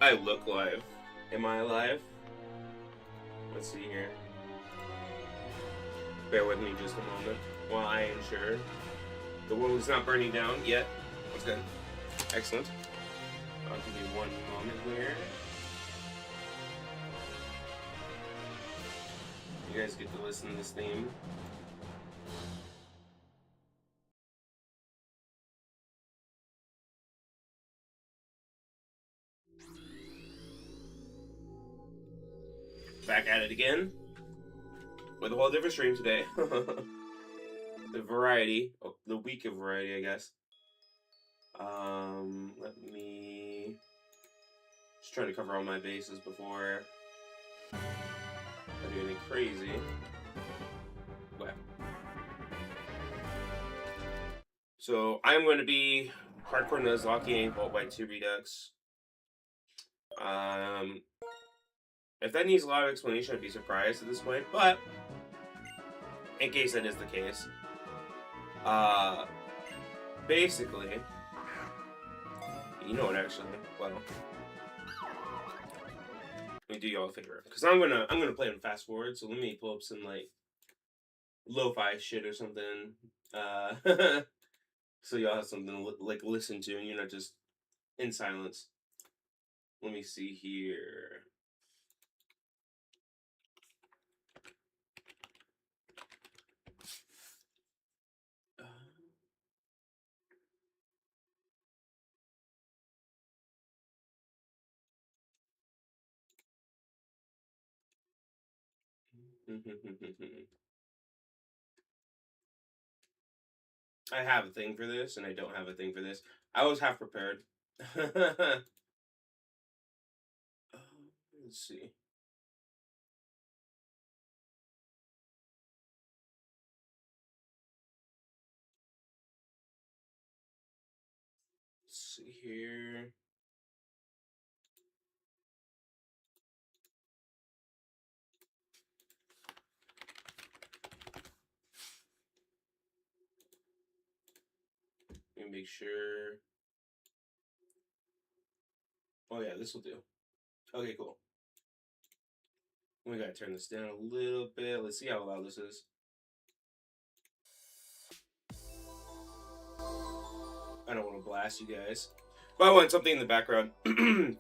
I look live. Am I alive? Let's see here. Bear with me just a moment while I ensure the world is not burning down yet. That's good. Excellent. I'll give you one moment here. You guys get to listen to this theme. Back at it again with a whole different stream today. The variety, the week of variety, I guess. Let me just try to cover all my bases before I do anything crazy. Okay. So I'm going to be hardcore Nuzlocke and Vault by 2 Redux. If that needs a lot of explanation, I'd be surprised at this point, but in case that is the case, basically, you know what? Actually, well, let me do y'all a favor, because I'm gonna play on fast forward. So let me pull up some like lo-fi shit or something, so y'all have something to like listen to, and you're not just in silence. Let me see here. I have a thing for this, and I don't have a thing for this. I was half prepared. Let's see. Let's see here. Let me make sure. Oh yeah, this will do. Okay, cool. We gotta turn this down a little bit. Let's see how loud this is. I don't want to blast you guys, but I want something in the background because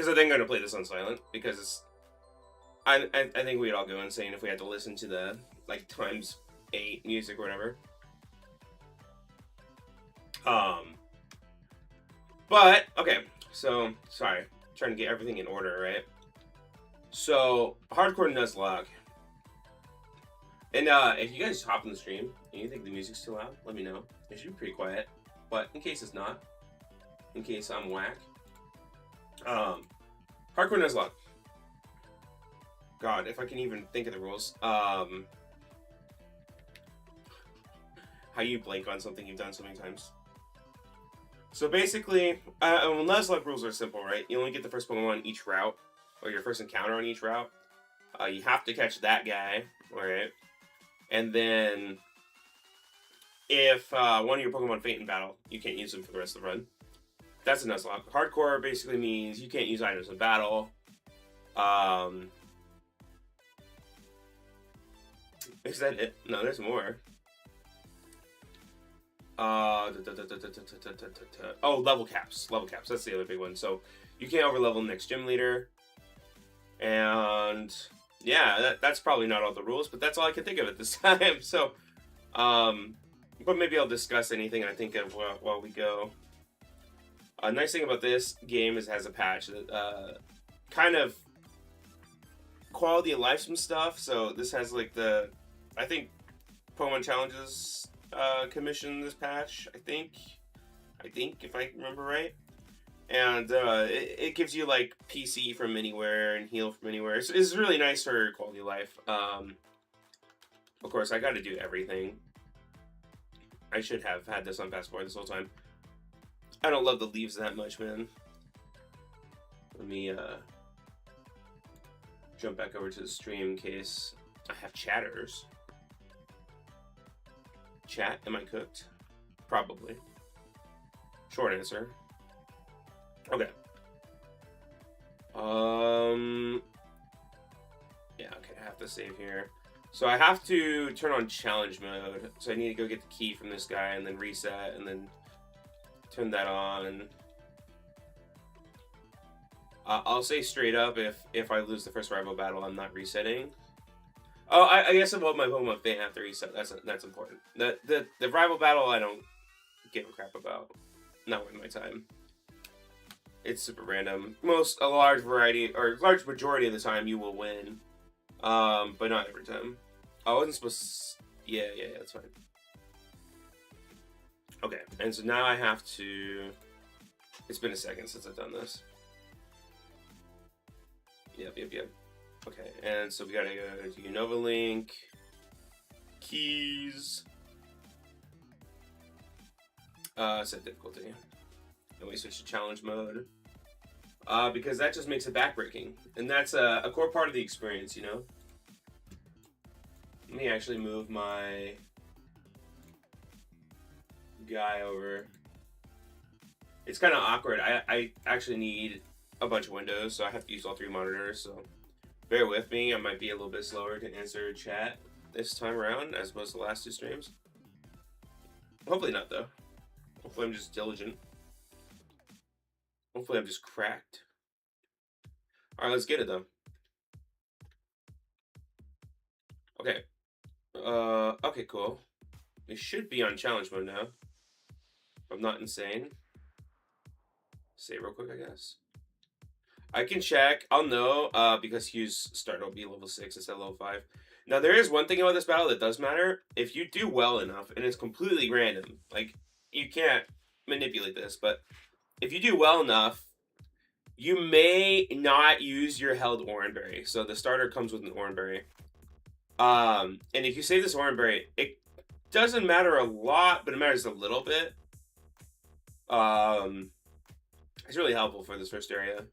I think I'm gonna play this on silent because it's. I think we'd all go insane if we had to listen to the like ×8 music or whatever. But okay, so sorry, trying to get everything in order, right? So hardcore Nuzlocke. And if you guys hop in the stream and you think the music's too loud, let me know. It should be pretty quiet. But in case it's not, in case I'm whack, hardcore Nuzlocke. God, if I can even think of the rules. How you blank on something you've done so many times. So basically, Nuzlocke rules are simple, right? You only get the first Pokemon on each route, or your first encounter on each route. You have to catch that guy, alright? And then, if one of your Pokemon faint in battle, you can't use them for the rest of the run. That's a Nuzlocke. Hardcore basically means you can't use items in battle. Is that it? No, there's more. Oh, level caps. Level caps. That's the other big one. So you can't overlevel the next gym leader. And yeah, that's probably not all the rules, but that's all I can think of at this time. So, but maybe I'll discuss anything I think of while we go. A nice thing about this game is it has a patch that kind of quality of life some stuff. So this has like I think Pokemon Challenges commissioned this patch. I think if I remember right. And it gives you like PC from anywhere and heal from anywhere. It's really nice for quality of life. Of course, I got to do everything. I should have had this on fast forward this whole time. I don't love the leaves that much, man. Let me jump back over to the stream in case I have chatters. Chat, am I cooked? Probably. Short answer. Okay. Yeah, okay, I have to save here. So I have to turn on challenge mode. So I need to go get the key from this guy and then reset and then turn that on. I'll say straight up, if I lose the first rival battle, I'm not resetting. Oh, I guess about my Pokemon they have to reset. That's important. The rival battle I don't give a crap about. Not worth my time. It's super random. A large variety or large majority of the time you will win, but not every time. I wasn't supposed. Yeah, that's fine. Okay, and so now I have to. It's been a second since I've done this. Yep. Okay, and so we gotta go to Unova link, keys, set difficulty, and we switch to challenge mode, because that just makes it backbreaking, and that's a core part of the experience, you know. Let me actually move my guy over. It's kind of awkward. I actually need a bunch of windows, so I have to use all 3 monitors, so bear with me. I might be a little bit slower to answer chat this time around as opposed to the last 2 streams. Hopefully not, though. Hopefully I'm just diligent. Hopefully I'm just cracked. Alright, let's get it, though. Okay. Okay, cool. We should be on challenge mode now. If I'm not insane. Save real quick, I guess. I can check. I'll know, because Hugh's start will be level 6 instead of level 5. Now, there is one thing about this battle that does matter. If you do well enough, and it's completely random, like, you can't manipulate this, but if you do well enough, you may not use your held Oranberry. So the starter comes with an Oranberry. And if you save this Oranberry, it doesn't matter a lot, but it matters a little bit. It's really helpful for this first area.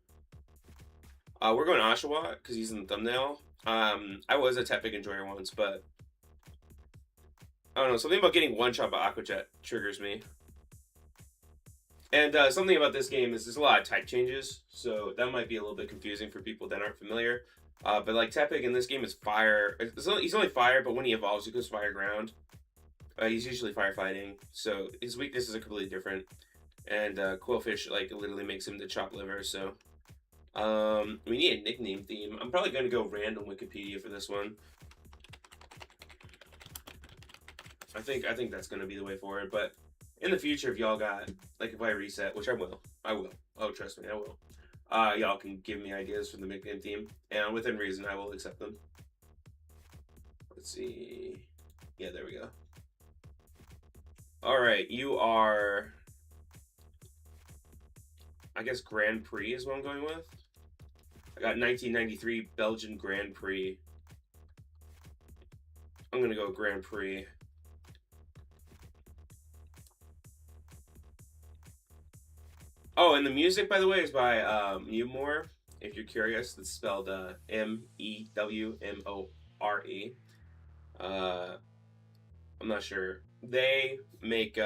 We're going Oshawa because he's in the thumbnail. I was a Tepig enjoyer once, but I don't know, something about getting one shot by Aqua Jet triggers me. And something about this game is there's a lot of type changes, so that might be a little bit confusing for people that aren't familiar. But like Tepig in this game is fire. He's only fire, but when he evolves, he goes fire ground. He's usually firefighting, so his weaknesses are completely different. And Quillfish like literally makes him the chopped liver. So we need a nickname theme. I'm probably going to go random Wikipedia for this one. I think that's going to be the way forward. But in the future, if y'all got, like, if I reset, which I will. Oh, trust me, I will. Y'all can give me ideas for the nickname theme, and within reason, I will accept them. Let's see. Yeah, there we go. All right, you are, I guess, Grand Prix is what I'm going with. I got 1993 Belgian Grand Prix. I'm going to go Grand Prix. Oh, and the music, by the way, is by Mewmore. If you're curious, it's spelled M-E-W-M-O-R-E. I'm not sure. They make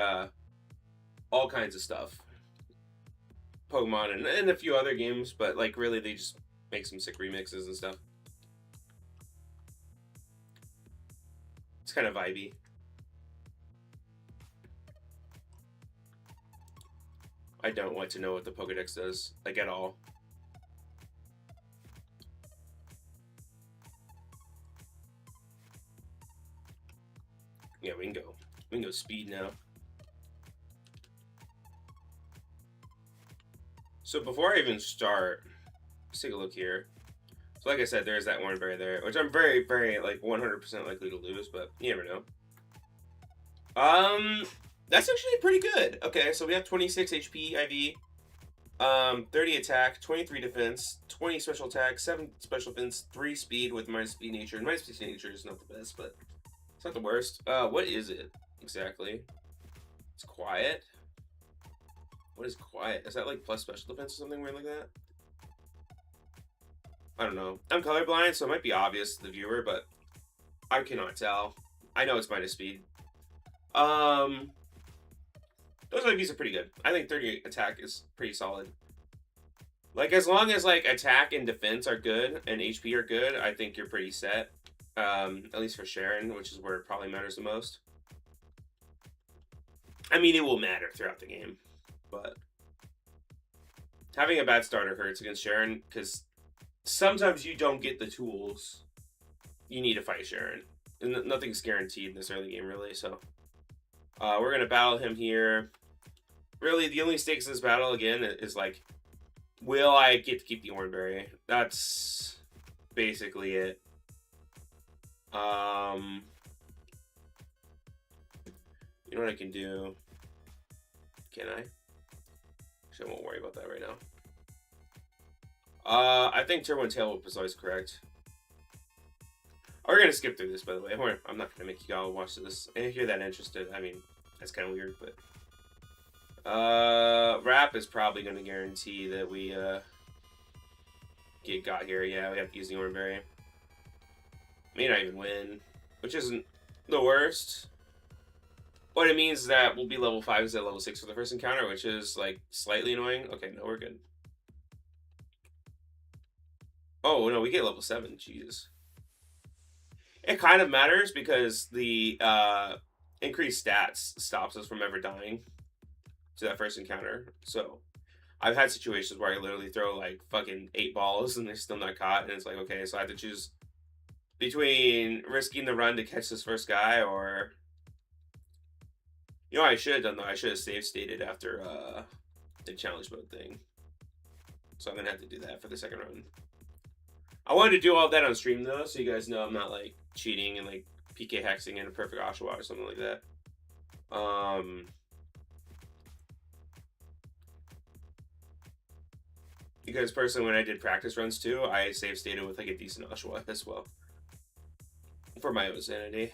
all kinds of stuff. Pokemon and a few other games, but like really they just make some sick remixes and stuff. It's kind of vibey. I don't want to know what the Pokedex does, like, at all. Yeah, we can go. We can go speed now. So before I even start, let's take a look here. So like I said, there's that Oranberry there, which I'm very, very, like, 100% likely to lose, but you never know. That's actually pretty good. Okay, so we have 26 HP IV, 30 attack, 23 defense, 20 special attack, 7 special defense, 3 speed with minus speed nature. And minus speed nature is not the best, but it's not the worst. What is it exactly? It's quiet. What is quiet? Is that like plus special defense or something weird like that? I don't know. I'm colorblind, so it might be obvious to the viewer, but I cannot tell. I know it's minus speed. Those IVs are pretty good. I think 30 attack is pretty solid. Like, as long as, like, attack and defense are good and HP are good, I think you're pretty set. At least for Sharon, which is where it probably matters the most. I mean, it will matter throughout the game, but having a bad starter hurts against Sharon, because sometimes you don't get the tools you need to fight Sharon. And nothing's guaranteed in this early game, really, so... we're going to battle him here. Really, the only stakes in this battle, again, is, like, will I get to keep the Oranberry? That's basically it. You know what I can do? Can I? Actually, I won't worry about that right now. I think Turbo and Tail Whip is always correct. We're gonna skip through this, by the way. I'm not gonna make you all watch this. If you're that interested, I mean, that's kind of weird, but... Wrap is probably gonna guarantee that we, get got here. Yeah, we have to use the Oranberry. May not even win, which isn't the worst. What it means is that we'll be level 5 instead of level 6 for the first encounter, which is, like, slightly annoying. Okay, no, we're good. Oh, no, we get level 7. Jesus. It kind of matters because the increased stats stops us from ever dying to that first encounter. So I've had situations where I literally throw like fucking 8 balls and they're still not caught, and it's like, okay, so I have to choose between risking the run to catch this first guy or... You know what I should have done, though? I should have save stated after the challenge mode thing. So I'm gonna have to do that for the second run. I wanted to do all that on stream, though, so you guys know I'm not, like, cheating and, like, PK hexing in a perfect Oshawa or something like that. Because, personally, when I did practice runs, too, I save stated with, like, a decent Oshawa as well. For my own sanity.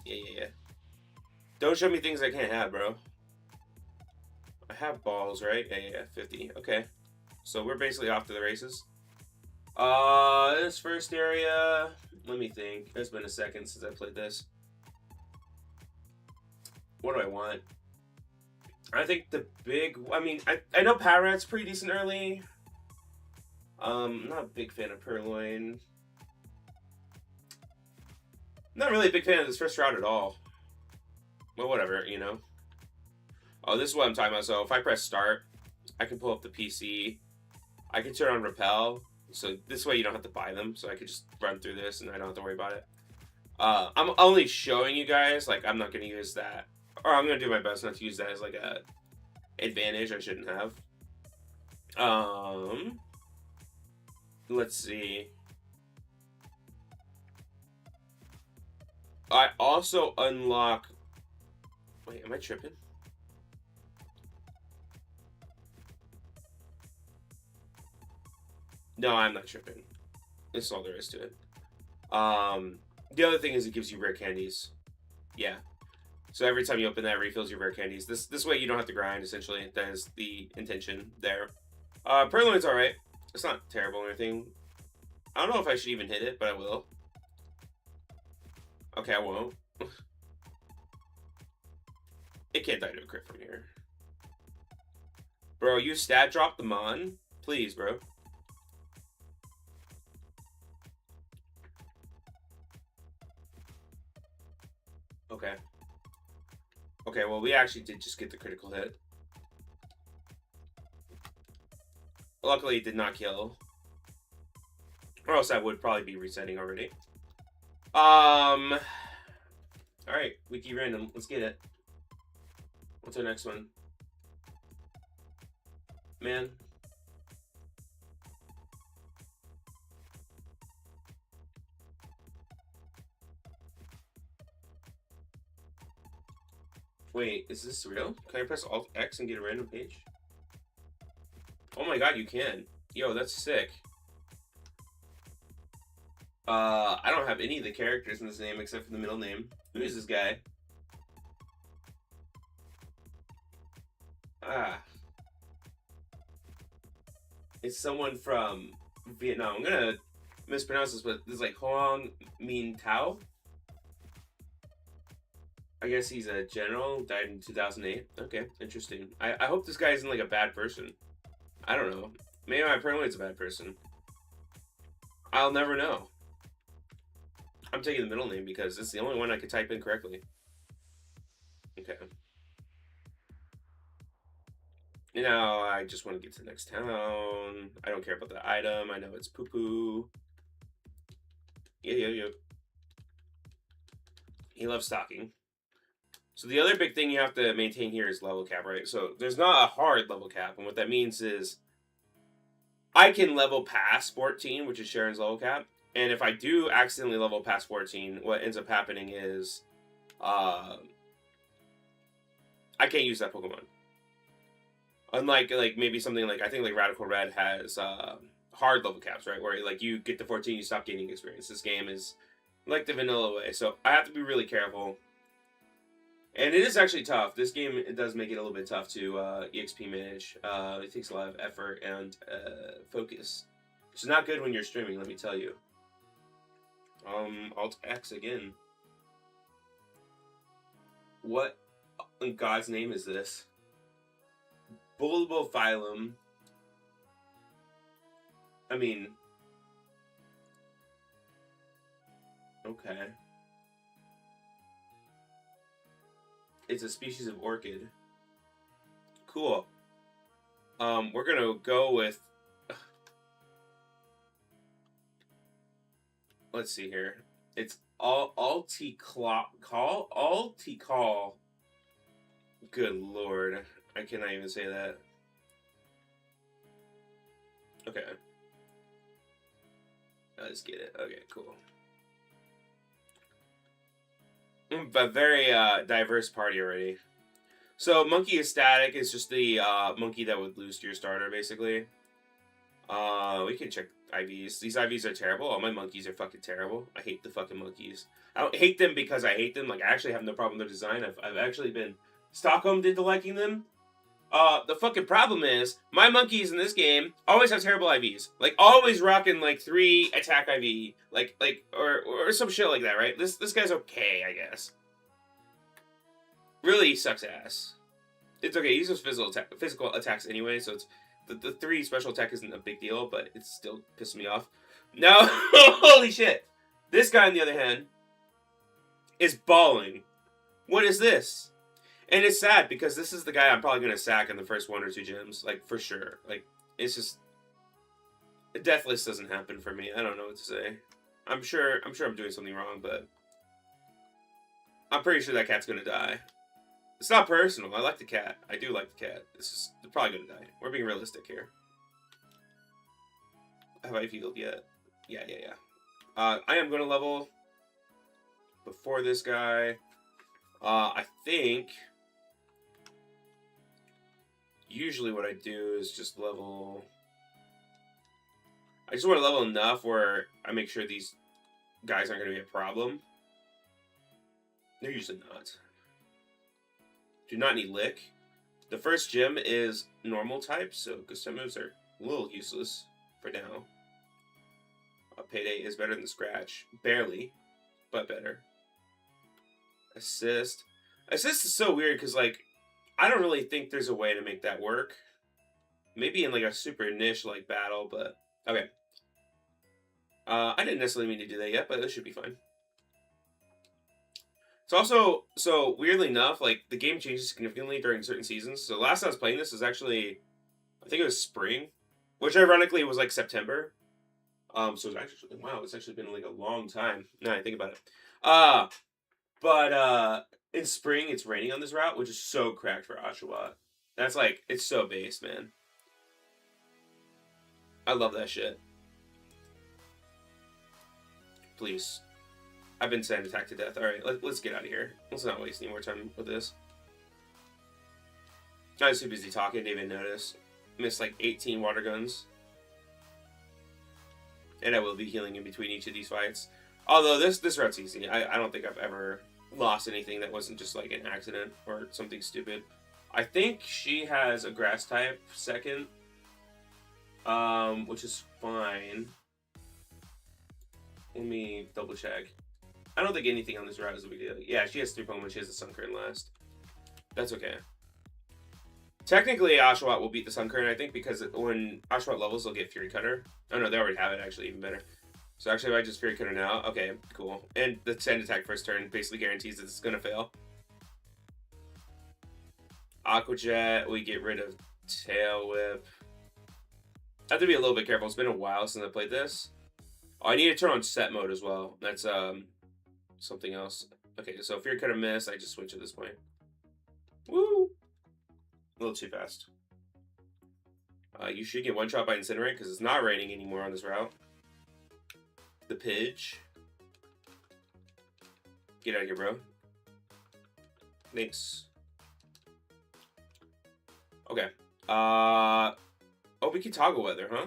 Yeah. Don't show me things I can't have, bro. I have balls, right? Yeah, 50. Okay. So we're basically off to the races. This first area... Let me think. It's been a second since I played this. What do I want? I think the big... I mean, I know Parrot's pretty decent early. I'm not a big fan of Purloin. Not really a big fan of this first route at all. Well, whatever, you know. Oh, this is what I'm talking about. So if I press start, I can pull up the PC. I can turn on repel. So this way you don't have to buy them. So I could just run through this and I don't have to worry about it. I'm only showing you guys. Like, I'm not going to use that. Or I'm going to do my best not to use that as like a advantage I shouldn't have. Let's see. I also unlock... Wait, am I tripping? No, I'm not tripping. This is all there is to it. The other thing is it gives you rare candies. Yeah. So every time you open that, it refills your rare candies. This way you don't have to grind, essentially. That is the intention there. Purloin's alright. It's not terrible or anything. I don't know if I should even hit it, but I will. Okay, I won't. It can't die to a crit from here. Bro, you stat drop the Mon? Please, bro. Okay. Okay, well, we actually did just get the critical hit. Luckily, it did not kill. Or else I would probably be resetting already. Alright, wiki random. Let's get it. What's our next one? Man. Wait, is this real? Can I press Alt X and get a random page? Oh my god, you can. Yo, that's sick. I don't have any of the characters in this name except for the middle name. Who is this guy? Ah. It's someone from Vietnam. I'm gonna mispronounce this, but this is like Hoang Minh Thao. I guess he's a general, died in 2008. Okay, interesting. I hope this guy isn't like a bad person. I don't know. Maybe my Perlin's a bad person. I'll never know. I'm taking the middle name because it's the only one I could type in correctly. Okay. Now I just want to get to the next town. I don't care about the item. I know it's poo poo. Yeah. He loves stocking. So the other big thing you have to maintain here is level cap, right? So there's not a hard level cap, and what that means is I can level past 14, which is Sharon's level cap, and if I do accidentally level past 14, what ends up happening is I can't use that Pokemon. Unlike like maybe something like I think like Radical Red has hard level caps, right? Where like you get to 14, you stop gaining experience. This game is like the vanilla way, so I have to be really careful. And it is actually tough. This game, it does make it a little bit tough to EXP manage. It takes a lot of effort and focus. It's not good when you're streaming, let me tell you. Alt X again. What in God's name is this? Bulbophilum. I mean... Okay. It's a species of orchid. Cool. We're gonna go with... Let's see here. It's Alticall. Good lord. I cannot even say that. Okay. Let's get it. Okay, cool. But very diverse party already. So monkey is static. It's just the monkey that would lose to your starter, basically. We can check IVs. These IVs are terrible. All my monkeys are fucking terrible. I hate the fucking monkeys. I don't hate them because I hate them. Like, I actually have no problem with their design. I've actually been Stockholmed into liking them. The fucking problem is, my monkeys in this game always have terrible IVs. Like, always rocking, like, 3 attack IV. Or some shit like that, right? This guy's okay, I guess. Really sucks ass. It's okay, he uses physical attacks anyway, so it's... The 3 special attack isn't a big deal, but it's still pissing me off. No, holy shit. This guy, on the other hand, is balling. What is this? And it's sad, because this is the guy I'm probably going to sack in the first 1 or 2 gyms. Like, for sure. Like, it's just... Deathless doesn't happen for me. I don't know what to say. I'm sure I'm doing something wrong, but... I'm pretty sure that cat's going to die. It's not personal. I like the cat. I do like the cat. They're probably going to die. We're being realistic here. Have I healed yet? Yeah. I am going to level before this guy. I think... Usually what I do is just level... I just want to level enough where I make sure these guys aren't going to be a problem. They're usually not. Do not need Lick. The first gym is normal type, so Ghost moves are a little useless for now. Payday is better than Scratch. Barely, but better. Assist. Assist is so weird because, like, I don't really think there's a way to make that work. Maybe in, like, a super niche, like, battle, but... Okay. I didn't necessarily mean to do that yet, but this should be fine. It's also, so weirdly enough, like, the game changes significantly during certain seasons. So last time I was playing this was actually, I think it was spring, which ironically was like September. So it's actually, wow, it's actually been like a long time. Now I think about it. But in spring it's raining on this route, which is so cracked for Oshawott. That's like, it's so base, man. I love that shit. Please. I've been sand attacked to death. Alright, let's get out of here. Let's not waste any more time with this. I was too busy talking, didn't even notice. Missed like 18 water guns. And I will be healing in between each of these fights. Although this route's easy. I don't think I've ever lost anything that wasn't just like an accident or something stupid. I think she has a grass type second. Which is fine. Let me double check. I don't think anything on this route is a big deal. Yeah, she has 3 Pokemon. She has the Sunkern last. That's okay. Technically, Oshawott will beat the Sunkern, I think, because when Oshawott levels, they'll get Fury Cutter. Oh, no, they already have it, actually, even better. So actually, if I just Fury Cutter now, okay, cool. And the Sand Attack first turn basically guarantees that it's going to fail. Aqua Jet, we get rid of Tail Whip. I have to be a little bit careful. It's been a while since I played this. Oh, I need to turn on set mode as well. That's something else. Okay, so Fury Cutter miss. I just switch at this point. Woo! A little too fast. You should get one shot by Incinerate because it's not raining anymore on this route. The Pidge. Get out of here, bro. Thanks. Okay. Oh, we can toggle weather, huh?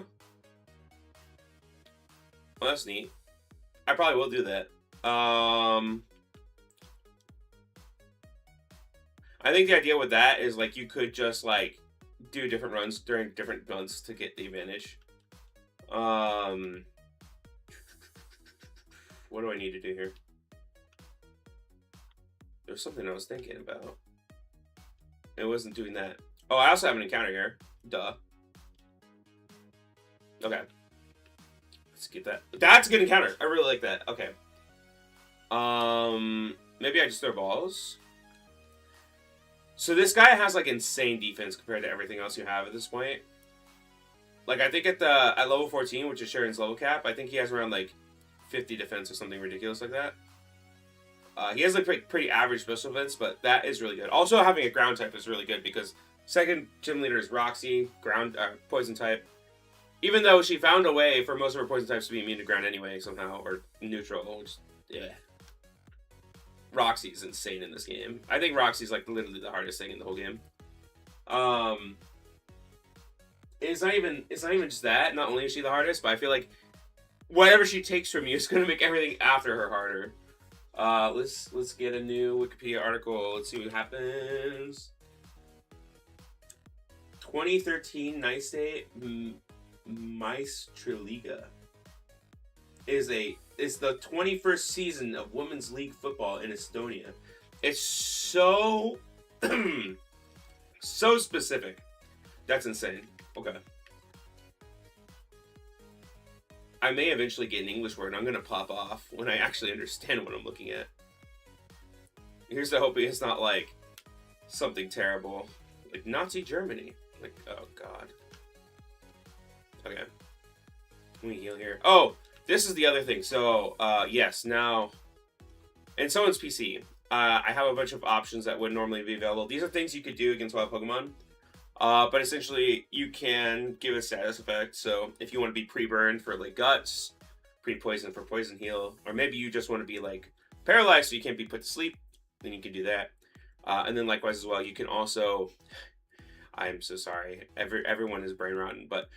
Well, that's neat. I probably will do that. I think the idea with that is, like, you could just, like, do different runs during different months to get the advantage. What do I need to do here? There's something I was thinking about. It wasn't doing that. Oh, I also have an encounter here. Duh. Okay. Let's get that. That's a good encounter. I really like that. Okay. Maybe I just throw balls. So this guy has, like, insane defense compared to everything else you have at this point. Like, I think at level 14, which is Sharon's level cap, I think he has around, like, 50 defense or something ridiculous like that. He has, like, pretty average special defense, but that is really good. Also, having a ground type is really good because second gym leader is Roxy, ground poison type. Even though she found a way for most of her poison types to be immune to ground anyway, somehow, or neutral, which, yeah. Roxy's insane in this game. I think Roxy's, like, literally the hardest thing in the whole game. It's not even just that. Not only is she the hardest, but I feel like whatever she takes from you is going to make everything after her harder. Let's get a new Wikipedia article. Let's see what happens. 2013 Nice Day Meistriliga is the 21st season of women's league football in Estonia. It's so so specific. That's insane. Okay. I may eventually get an English word and I'm gonna pop off when I actually understand what I'm looking at. Here's to hoping it's not like something terrible. Like Nazi Germany. Like, oh god. Okay. Let me heal here. Oh! This is the other thing. So, yes, now, in someone's PC, I have a bunch of options that wouldn't normally be available. These are things you could do against wild Pokemon. But essentially, you can give a status effect. So, if you want to be pre-burned for, like, Guts, pre-poison for Poison Heal, or maybe you just want to be, like, paralyzed so you can't be put to sleep, then you can do that. And then, likewise as well, you can also... I'm so sorry. Everyone is brain rotten, but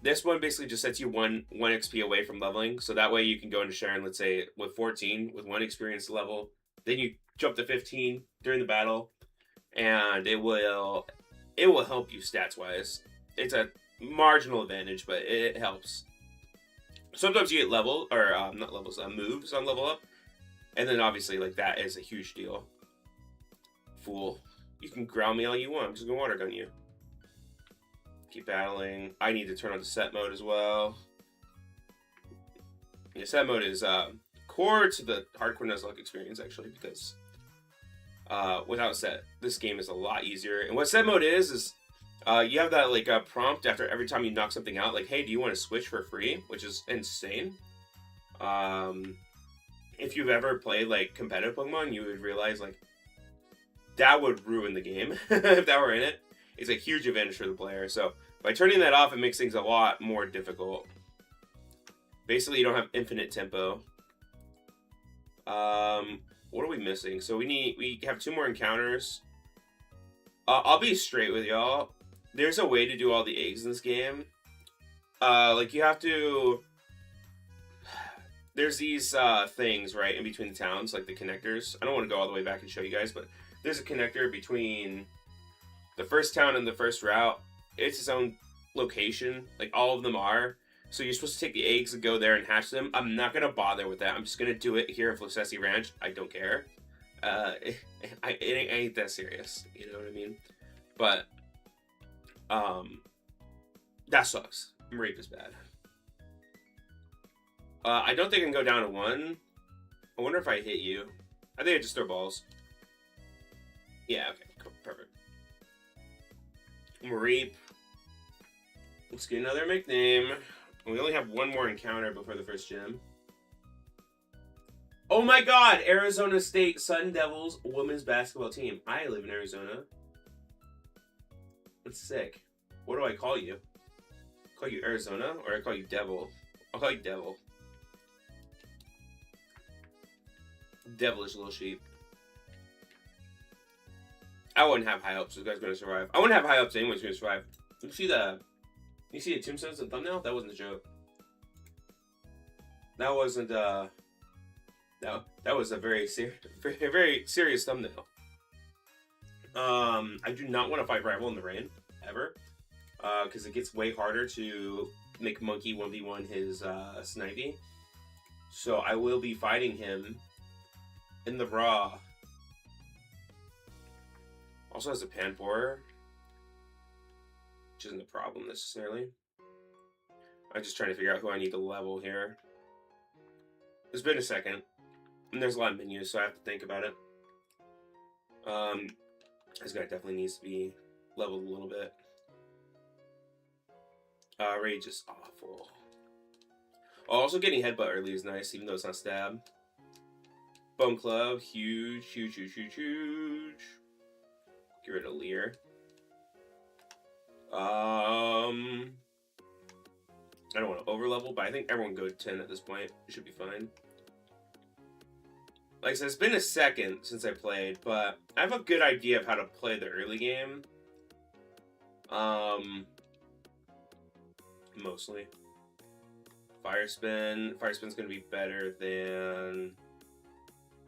this one basically just sets you one XP away from leveling, so that way you can go into Sharon, let's say with 14 with 1 experience level, then you jump to 15 during the battle, and it will help you stats wise. It's a marginal advantage, but it helps. Sometimes you get level or not levels, moves on level up, and then obviously like that is a huge deal. Fool. You can ground me all you want. I'm just gonna water gun you. Keep battling. I need to turn on to set mode as well. Yeah, set mode is core to the hardcore Nuzlocke experience actually, because without set, this game is a lot easier. And what set mode is you have that like prompt after every time you knock something out, like, hey, do you want to switch for free? Which is insane. If you've ever played like competitive Pokemon, you would realize like that would ruin the game if that were in it. It's a huge advantage for the player. So by turning that off, it makes things a lot more difficult. Basically, you don't have infinite tempo. What are we missing? So we have 2 more encounters. I'll be straight with y'all. There's a way to do all the eggs in this game. Like you have to. There's these things right in between the towns, like the connectors. I don't want to go all the way back and show you guys, but there's a connector between the first town and the first route. It's its own location, like all of them are. So you're supposed to take the eggs and go there and hatch them. I'm not gonna bother with that. I'm just gonna do it here at Flosessi Ranch. I don't care. It ain't that serious. You know what I mean? But that sucks. Rape is bad. I don't think I can go down to 1. I wonder if I hit you. I think I just throw balls. Yeah, okay, cool, perfect. Reap. Let's get another nickname. We only have one more encounter before the first gym. Oh my god! Arizona State Sun Devils women's basketball team. I live in Arizona. That's sick. What do I call you? Call you Arizona, or I call you Devil? I'll call you Devil. Devilish little sheep. I wouldn't have high hopes this guy's gonna survive. I wouldn't have high hopes anyone's gonna survive. You see the tombstones in the thumbnail? That wasn't a joke. That wasn't that was a very serious thumbnail. I do not want to fight Rival in the rain ever, because it gets way harder to make Monkey 1v1 his Snivy. So I will be fighting him in the raw. Also has a Panpour, which isn't a problem necessarily. I'm just trying to figure out who I need to level here. It's been a second, and there's a lot of menus, so I have to think about it. This guy definitely needs to be leveled a little bit. Rage is awful. Oh, also getting headbutt early is nice, even though it's not stab. Bone Club, huge, huge, huge, huge, huge. Get rid of Lear. I don't want to overlevel, but I think everyone go 10 at this point. It should be fine. Like I said, it's been a second since I played, but I have a good idea of how to play the early game. Mostly. Fire Spin. Fire Spin's going to be better than...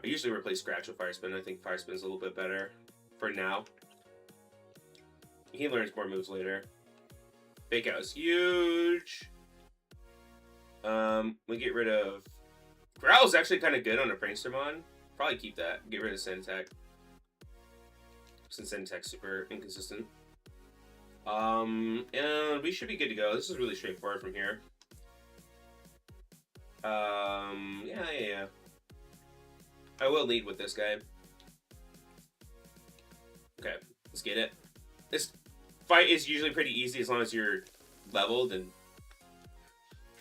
I usually replace Scratch with Fire Spin. I think Fire Spin's a little bit better for now. He learns more moves later. Fake Out is huge. We get rid of... Growl's actually kind of good on a Prankstermon. Probably keep that. Get rid of Sandtech. Since Sandtech's super inconsistent. And we should be good to go. This is really straightforward from here. Yeah. I will lead with this guy. Okay, let's get it. This fight is usually pretty easy as long as you're leveled, and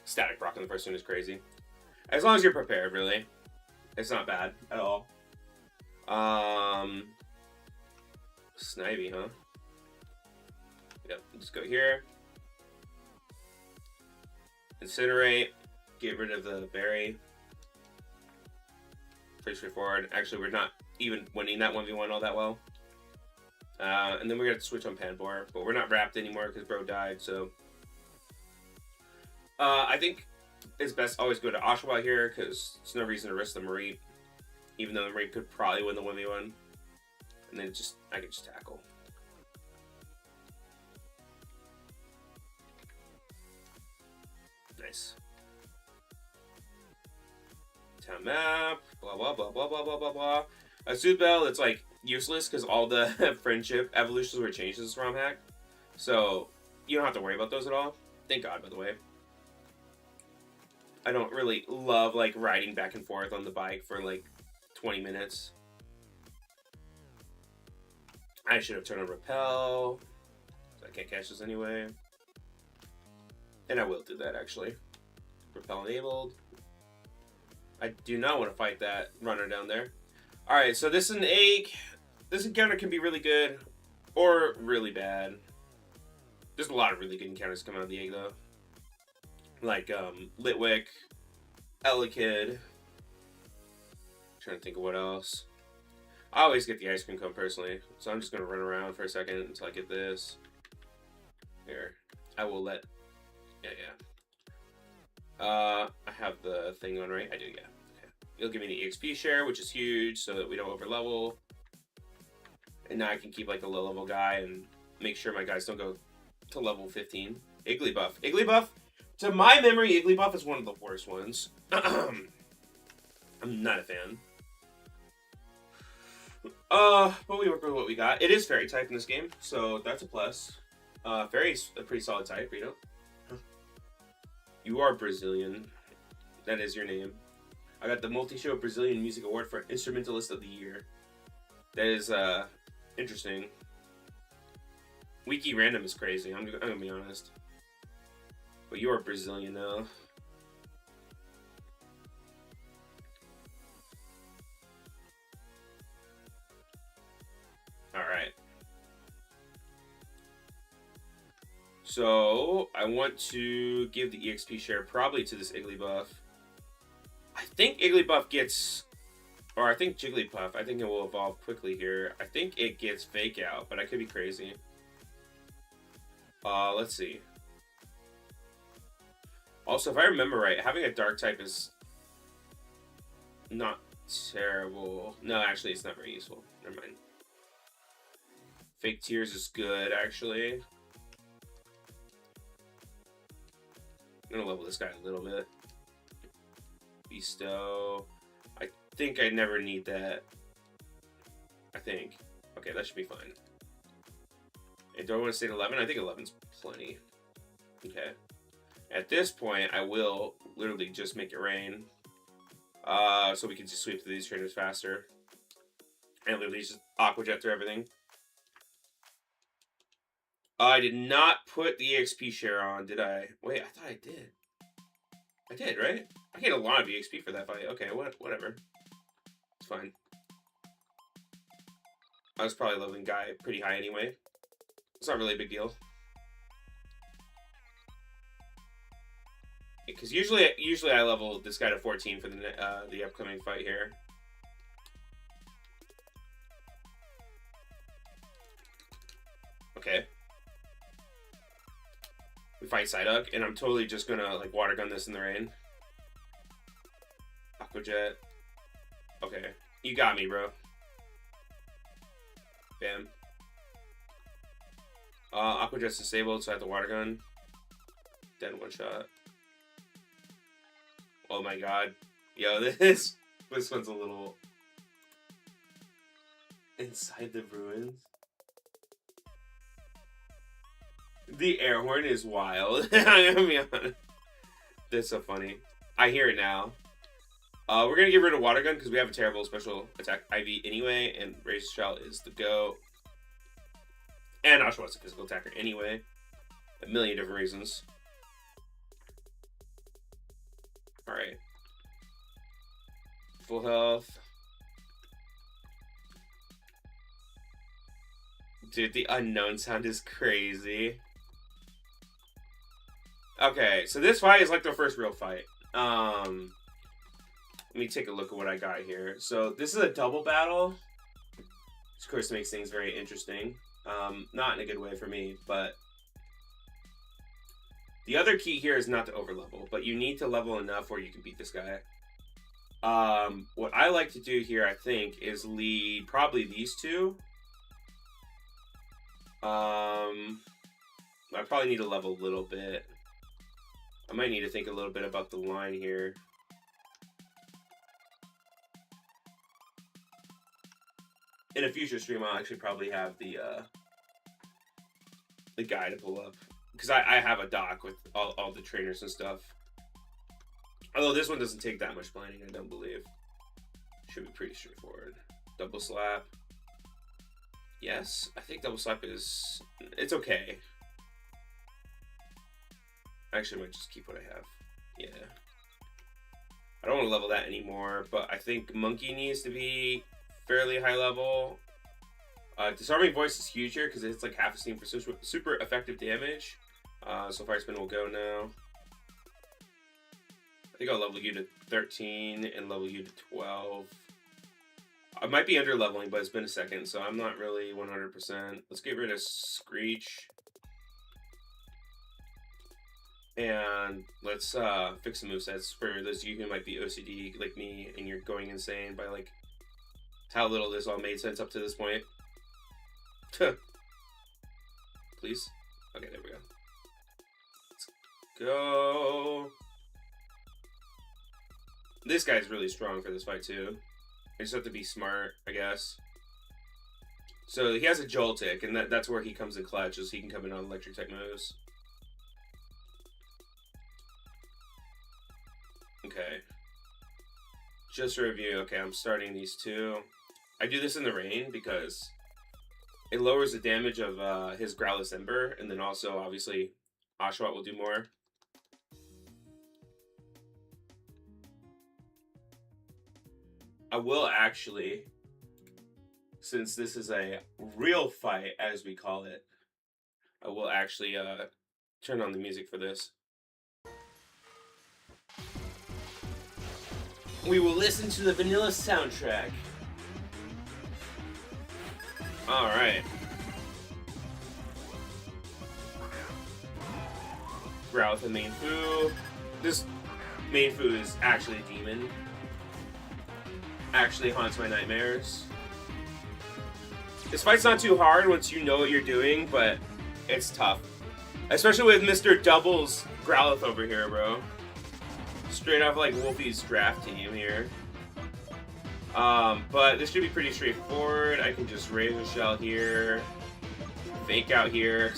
static rock on the first one is crazy. As long as you're prepared, really. It's not bad at all. Snivy, huh? Yep, let's go here. Incinerate. Get rid of the berry. Pretty straightforward. Actually, we're not even winning that 1v1 all that well. And then we're going to switch on Panpour, but we're not wrapped anymore because bro died, so... I think it's best always go to Oshawa here, because there's no reason to risk the Mareep, even though the Mareep could probably win the 1v1. And then I can just tackle. Nice. Town map, blah, blah, blah, blah, blah, blah, blah, blah. A Soothbell, it's like useless because all the friendship evolutions were changed in this ROM hack. So you don't have to worry about those at all. Thank God, by the way. I don't really love like riding back and forth on the bike for like 20 minutes. I should have turned on Repel. So I can't catch this anyway. And I will do that actually. Repel enabled. I do not want to fight that runner down there. Alright, so this is an egg. This encounter can be really good or really bad. There's a lot of really good encounters coming out of the egg though. Like Litwick, Elekid. Trying to think of what else. I always get the ice cream cone personally, so I'm just gonna run around for a second until I get this. Here, I will let. Yeah. I have the thing on right. I do, yeah. Okay. It'll give me the EXP share, which is huge, so that we don't over level. And now I can keep like the low level guy and make sure my guys don't go to level 15. Igglybuff. Igglybuff To my memory, Igglybuff is one of the worst ones. I'm not a fan. But we work with what we got. It is Fairy type in this game, so that's a plus. Fairy's a pretty solid type, you know? You are Brazilian. That is your name. I got the Multi-Show Brazilian Music Award for Instrumentalist of the Year. That is, interesting. Wiki random is crazy, I'm gonna be honest. But you are Brazilian now. Alright. So, I want to give the EXP share probably to this Igglybuff. I think Igglybuff gets... Or I think Jigglypuff, I think it will evolve quickly here. I think it gets Fake Out, but I could be crazy. Let's see. Also, if I remember right, having a Dark type is not terrible. No, actually, it's not very useful. Never mind. Fake Tears is good, actually. I'm gonna level this guy a little bit. Bestow. I think I never need that. I think. Okay, that should be fine. And do I want to stay at 11? I think 11's plenty. Okay. At this point, I will literally just make it rain. So we can just sweep through these trainers faster. And literally just Aqua Jet through everything. I did not put the EXP share on, did I? Wait, I thought I did. I did, right? I get a lot of EXP for that fight. Okay, whatever. It's fine. I was probably leveling Guy pretty high anyway. It's not really a big deal. Because usually I level this guy to 14 for the upcoming fight here. Okay. We fight Psyduck, and I'm totally just gonna like water gun this in the rain. Aqua Jet. Okay, you got me, bro. Bam. Aqua Jet's disabled, so I have the water gun. Then one shot. Oh my god. Yo, this one's a little... Inside the ruins? The air horn is wild. I'm gonna be honest. That's so funny. I hear it now. We're gonna get rid of water gun because we have a terrible special attack IV anyway, and Razor Shell is the go. And Oshawa's a physical attacker anyway. A million different reasons. Alright. Full health. Dude, the unknown sound is crazy. Okay, so this fight is like the first real fight. Let me take a look at what I got here. So this is a double battle, which of course makes things very interesting. Not in a good way for me, but the other key here is not to overlevel, but you need to level enough where you can beat this guy. What I like to do here, I think, is lead probably these two. I probably need to level a little bit. I might need to think a little bit about the line here. In a future stream, I'll actually probably have the guy to pull up. Because I have a doc with all the trainers and stuff. Although this one doesn't take that much planning, I don't believe. Should be pretty straightforward. Double slap. Yes, I think double slap is... It's okay. I actually might just keep what I have. Yeah. I don't want to level that anymore, but I think Monkey needs to be fairly high level. Disarming Voice is huge here because it's like half a steam for super effective damage. So Fire Spin will go now. I think I'll level you to 13 and level you to 12. I might be under leveling, but it's been a second, so I'm not really 100%. Let's get rid of Screech. And let's fix some movesets for those of you who might be OCD like me and you're going insane by like how little this all made sense up to this point. Please? Okay, there we go. Let's go. This guy's really strong for this fight too. I just have to be smart, I guess. So he has a Joltik, and that's where he comes in clutch, is he can come in on electric type moves. Okay. Just to review, okay, I'm starting these two. I do this in the rain because it lowers the damage of his Growlithe Ember, and then also, obviously, Oshawott will do more. I will actually, since this is a real fight, as we call it, I will actually turn on the music for this. We will listen to the vanilla soundtrack. Alright. Growlithe and Mainfu. This Mainfu is actually a demon. Actually haunts my nightmares. This fight's not too hard once you know what you're doing, but it's tough. Especially with Mr. Doubles Growlithe over here, bro. Straight off like Wolfie's draft team here. But this should be pretty straightforward. I can just Razor Shell here. Fake out here.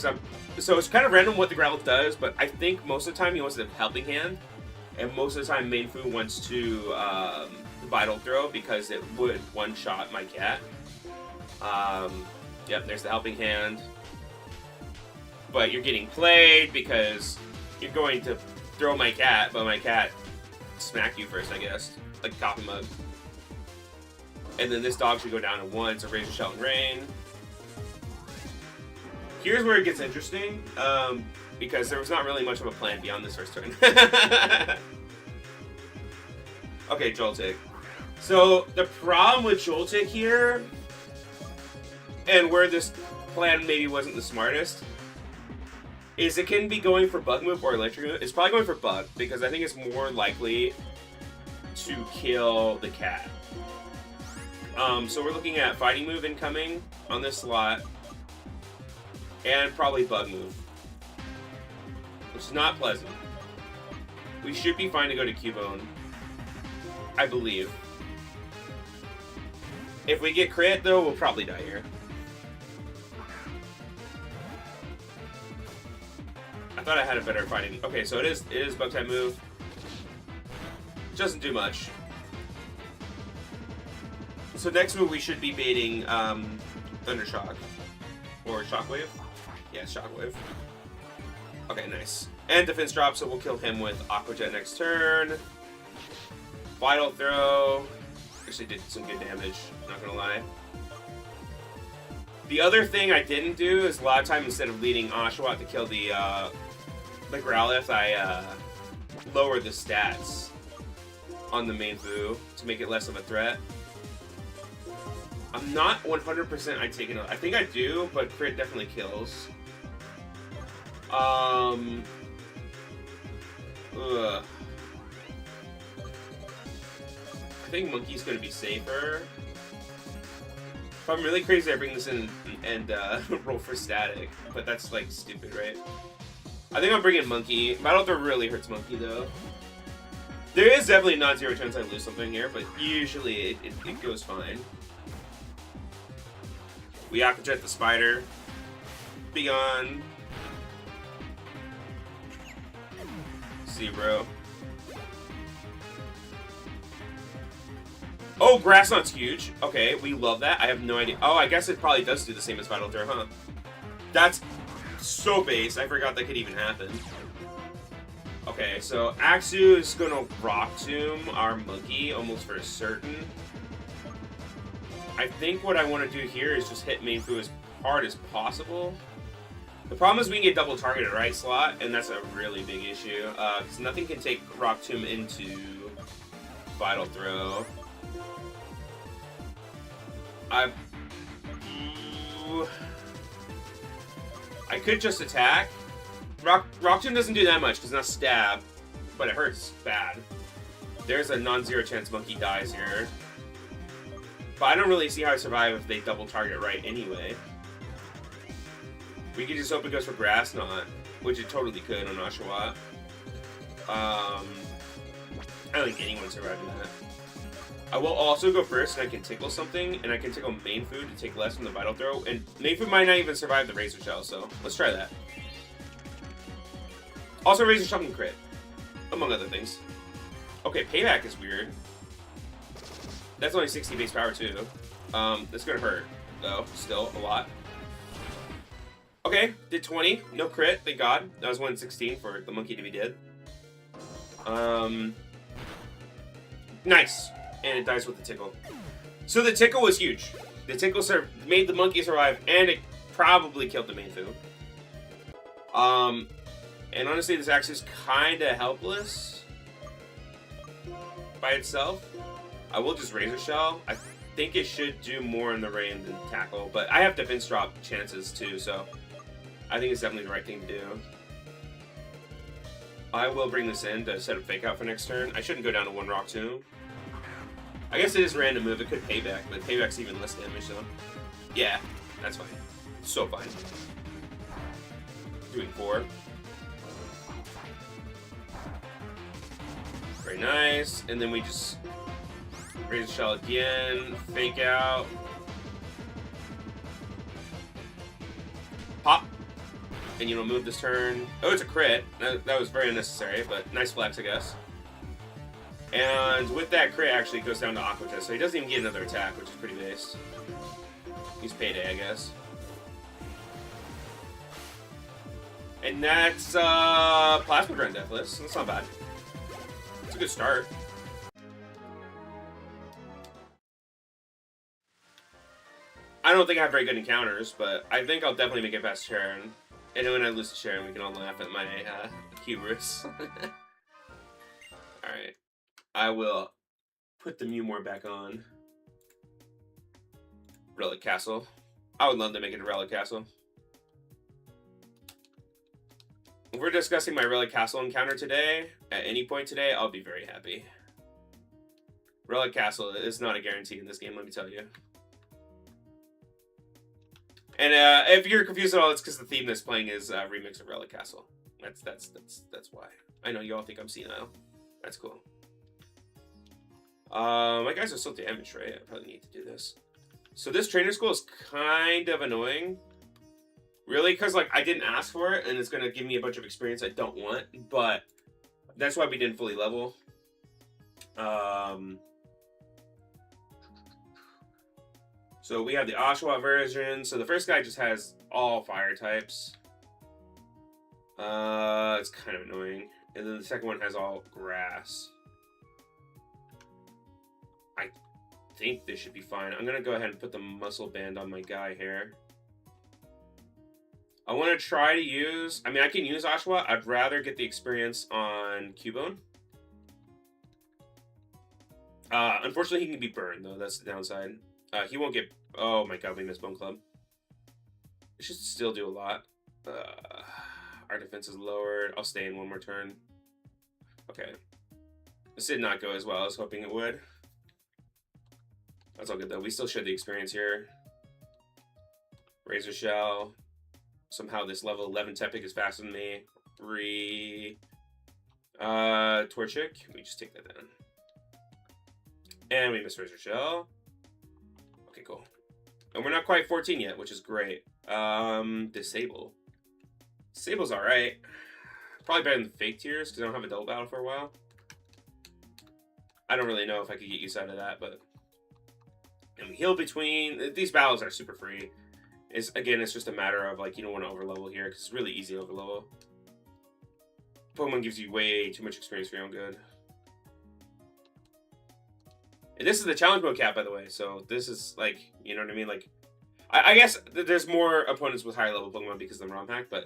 So it's kind of random what the Growlithe does, but I think most of the time he wants the Helping Hand. And most of the time Mainfu wants to Vital Throw because it would one-shot my cat. Yep, there's the Helping Hand. But you're getting played because you're going to throw my cat, but my cat smack you first, I guess. Like a coffee mug. And then this dog should go down at once, a Razor Shell and Rain. Here's where it gets interesting, because there was not really much of a plan beyond this first turn. Okay, Joltik. So, the problem with Joltik here, and where this plan maybe wasn't the smartest, is it can be going for Bug Move or Electric Move. It's probably going for Bug, because I think it's more likely to kill the cat. So we're looking at Fighting Move incoming on this slot, and probably Bug Move, which is not pleasant. We should be fine to go to Cubone, I believe. If we get crit, though, we'll probably die here. I thought I had a better fighting. Okay, so it is Bug type move. Doesn't do much. So next move we should be baiting Thundershock or Shockwave. Yeah, Shockwave. Okay, nice. And defense drop, so we'll kill him with Aqua Jet next turn. Vital Throw. Actually did some good damage, not gonna lie. The other thing I didn't do is a lot of time instead of leading Oshawott to kill the Growlithe, I lowered the stats on the Mainfu to make it less of a threat. I'm not 100% I take it. I think I do, but crit definitely kills. Ugh. I think Monkey's gonna be safer. If I'm really crazy, I bring this in and roll for static, but that's like stupid, right? I think I'm bringing Monkey. Battle Throw really hurts Monkey though. There is definitely a non-zero chance I lose something here, but usually it goes fine. We Aqua Jet the Spider. Be gone. See, bro. Oh, Grass Knot's huge. Okay, we love that. I have no idea. Oh, I guess it probably does do the same as Vital Throw, huh? That's so base. I forgot that could even happen. Okay, so Axu is gonna Rock Tomb our Monkey almost for certain. I think what I want to do here is just hit Mainfu as hard as possible. The problem is we can get double targeted right slot, and that's a really big issue. Because nothing can take Rock Tomb into Vital Throw. I could just attack. Rock Tomb doesn't do that much because it's not stab, but it hurts bad. There's a non-zero chance Monkey dies here. But I don't really see how I survive if they double target right anyway. We could just hope it goes for Grass Knot, which it totally could on Oshawott. I don't think anyone surviving that. I will also go first, and I can tickle something, and I can tickle main food to take less from the vital throw, and main food might not even survive the razor shell, so let's try that. Also, razor shell can crit, among other things. Okay, payback is weird. That's only 60 base power too. That's gonna hurt though, still a lot. Okay, did 20, no crit, thank God. That was 116 for the monkey to be dead. Nice. And it dies with the tickle. So the tickle was huge. The tickle made the monkey survive, and it probably killed the main food. And honestly, this axe is kind of helpless by itself. I will just razor shell. I think it should do more in the rain than tackle, but I have defense drop chances too, so I think it's definitely the right thing to do. I will bring this in to set up fake out for next turn. I shouldn't go down to 1 rock tomb. I guess it is a random move. It could payback, but payback's even less damage, so yeah, that's fine. So fine. Doing 4. Very nice. And then we just razor shell again, fake out. Pop. And you don't move this turn. Oh, it's a crit. That was very unnecessary, but nice flex, I guess. And with that crit, actually, it goes down to Aqua Test, so he doesn't even get another attack, which is pretty base. He's payday, I guess. And that's Plasma Drain Deathless. That's not bad. It's a good start. I don't think I have very good encounters, but I think I'll definitely make it past Sharon. And then when I lose to Sharon, we can all laugh at my hubris. Alright. I will put the Mewmore back on. Relic Castle. I would love to make it a Relic Castle. If we're discussing my Relic Castle encounter today, at any point today, I'll be very happy. Relic Castle is not a guarantee in this game, let me tell you. And if you're confused at all, it's because the theme that's playing is remix of Relic Castle. That's why. I know you all think I'm senile. That's cool. My guys are still damaged, right? I probably need to do this. So this trainer school is kind of annoying. Really, because like I didn't ask for it, and it's gonna give me a bunch of experience I don't want. But that's why we didn't fully level. So we have the Oshawott version. So the first guy just has all fire types. It's kind of annoying. And then the second one has all grass. I think this should be fine. I'm going to go ahead and put the muscle band on my guy here. I want to try to use... I mean, I can use Oshawott. I'd rather get the experience on Cubone. Unfortunately, he can be burned, though. That's the downside. He won't get... Oh my god, we missed Bone Club. It should still do a lot. Our defense is lowered. I'll stay in one more turn. Okay. This did not go as well as I was hoping it would. That's all good, though. We still showed the experience here. Razor Shell. Somehow this level 11 Tepic is faster than me. Torchic. We just take that down. And we missed Razor Shell. Okay, cool. And we're not quite 14 yet, which is great. Disable. Disable's alright. Probably better than the fake tiers, because I don't have a double battle for a while. I don't really know if I could get used out of that, but... And we heal between... These battles are super free. Again, it's just a matter of, like, you don't want to overlevel here, because it's really easy to overlevel. Pokemon gives you way too much experience for your own good. And this is the challenge mode cap, by the way, so this is, like, you know what I mean? Like, I guess there's more opponents with higher level Pokemon because of the ROM hack, but,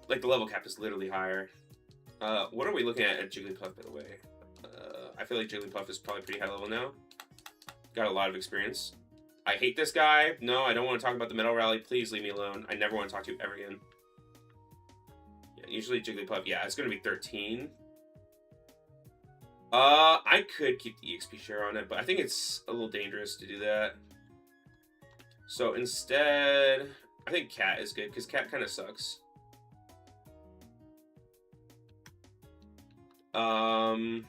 like, the level cap is literally higher. What are we looking at Jigglypuff, by the way? I feel like Jigglypuff is probably pretty high level now. Got a lot of experience. I hate this guy. No, I don't want to talk about the Metal Rally. Please leave me alone. I never want to talk to you ever again. Yeah, usually Jigglypuff, yeah, it's going to be 13. I could keep the EXP share on it, but I think it's a little dangerous to do that. So instead, I think Cat is good, because Cat kind of sucks. So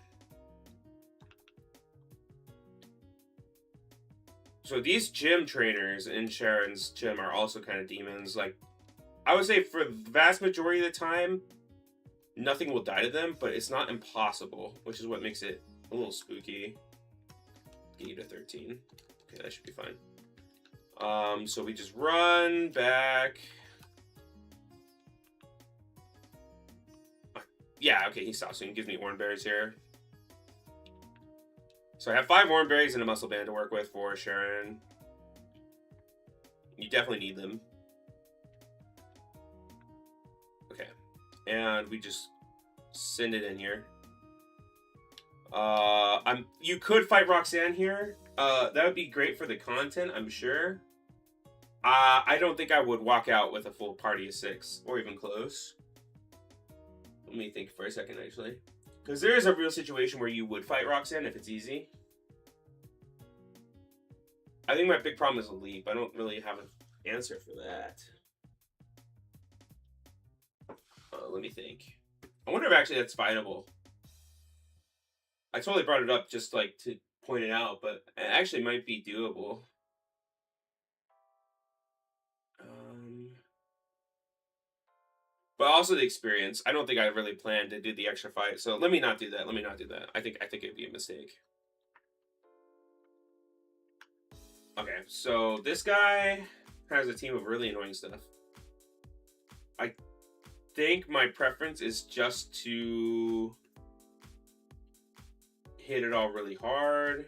these gym trainers in Sharon's gym are also kind of demons. Like, I would say for the vast majority of the time, nothing will die to them, but it's not impossible, which is what makes it a little spooky. Get you to 13. Okay, that should be fine. So we just run back. Yeah, okay, he stops me and gives me orange berries here. So I have 5 orange berries and a muscle band to work with for Sharon. You definitely need them. Okay. And we just send it in here. You could fight Roxanne here. That would be great for the content, I'm sure. I don't think I would walk out with a full party of 6, or even close. Let me think for a second, actually. Because there is a real situation where you would fight Roxanne if it's easy. I think my big problem is a leap. I don't really have an answer for that. Let me think. I wonder if actually that's fightable. I totally brought it up just like to point it out, but it actually might be doable. But also the experience. I don't think I really planned to do the extra fight, so let me not do that. I think it'd be a mistake. Okay, so this guy has a team of really annoying stuff. I think my preference is just to hit it all really hard.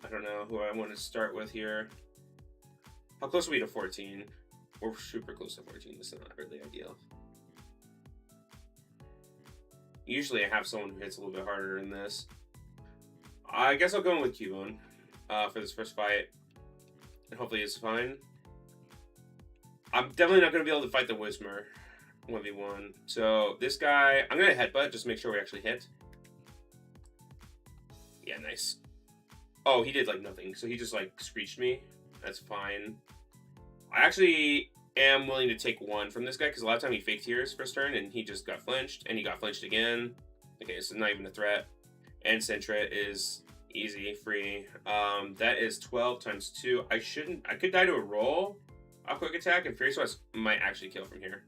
I don't know who I want to start with here. How close are we to 14? We're super close to 14. This is not really ideal. Usually I have someone who hits a little bit harder than this. I guess I'll go in with Cubone for this first fight. And hopefully it's fine. I'm definitely not going to be able to fight the Whismer 1v1. So this guy, I'm going to headbutt just to make sure we actually hit. Yeah, nice. Oh, he did like nothing. So he just like screeched me. That's fine. I actually am willing to take 1 from this guy because a lot of time he faked here his first turn and he just got flinched and he got flinched again. Okay, so not even a threat. And Sentra is easy, free. That is 12 times 2. I could die to a roll, a quick attack, and Fury Swipes might actually kill from here,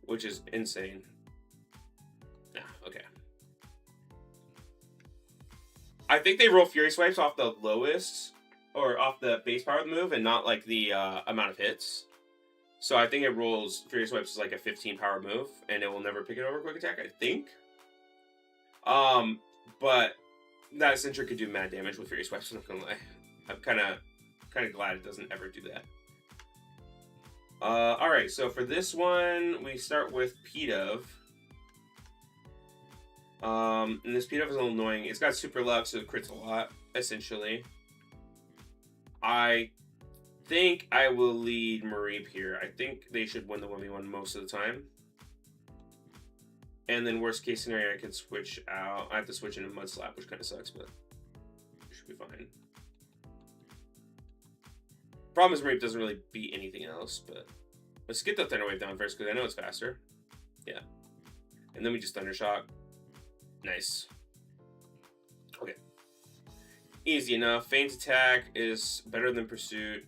which is insane. Okay. I think they roll Fury Swipes off the lowest, or off the base power of the move, and not like the amount of hits. So I think it rolls Fury Swipes as like a 15 power move, and it will never pick it over quick attack, I think. But that Sentry could do mad damage with Fury Swipes, I'm not gonna lie. I'm kind of glad it doesn't ever do that. Alright, so for this one, we start with P-Dove. And this P-Dove is a little annoying. It's got super luck, so it crits a lot, essentially. I think I will lead Mareep here. I think they should win the 1v1 most of the time. And then worst case scenario, I could switch out. I have to switch into Mud Slap, which kind of sucks, but it should be fine. Problem is Mareep doesn't really beat anything else, but let's get the Thunder Wave down first because I know it's faster. Yeah. And then we just Thunder Shock. Nice. Okay. Easy enough. Feint Attack is better than Pursuit.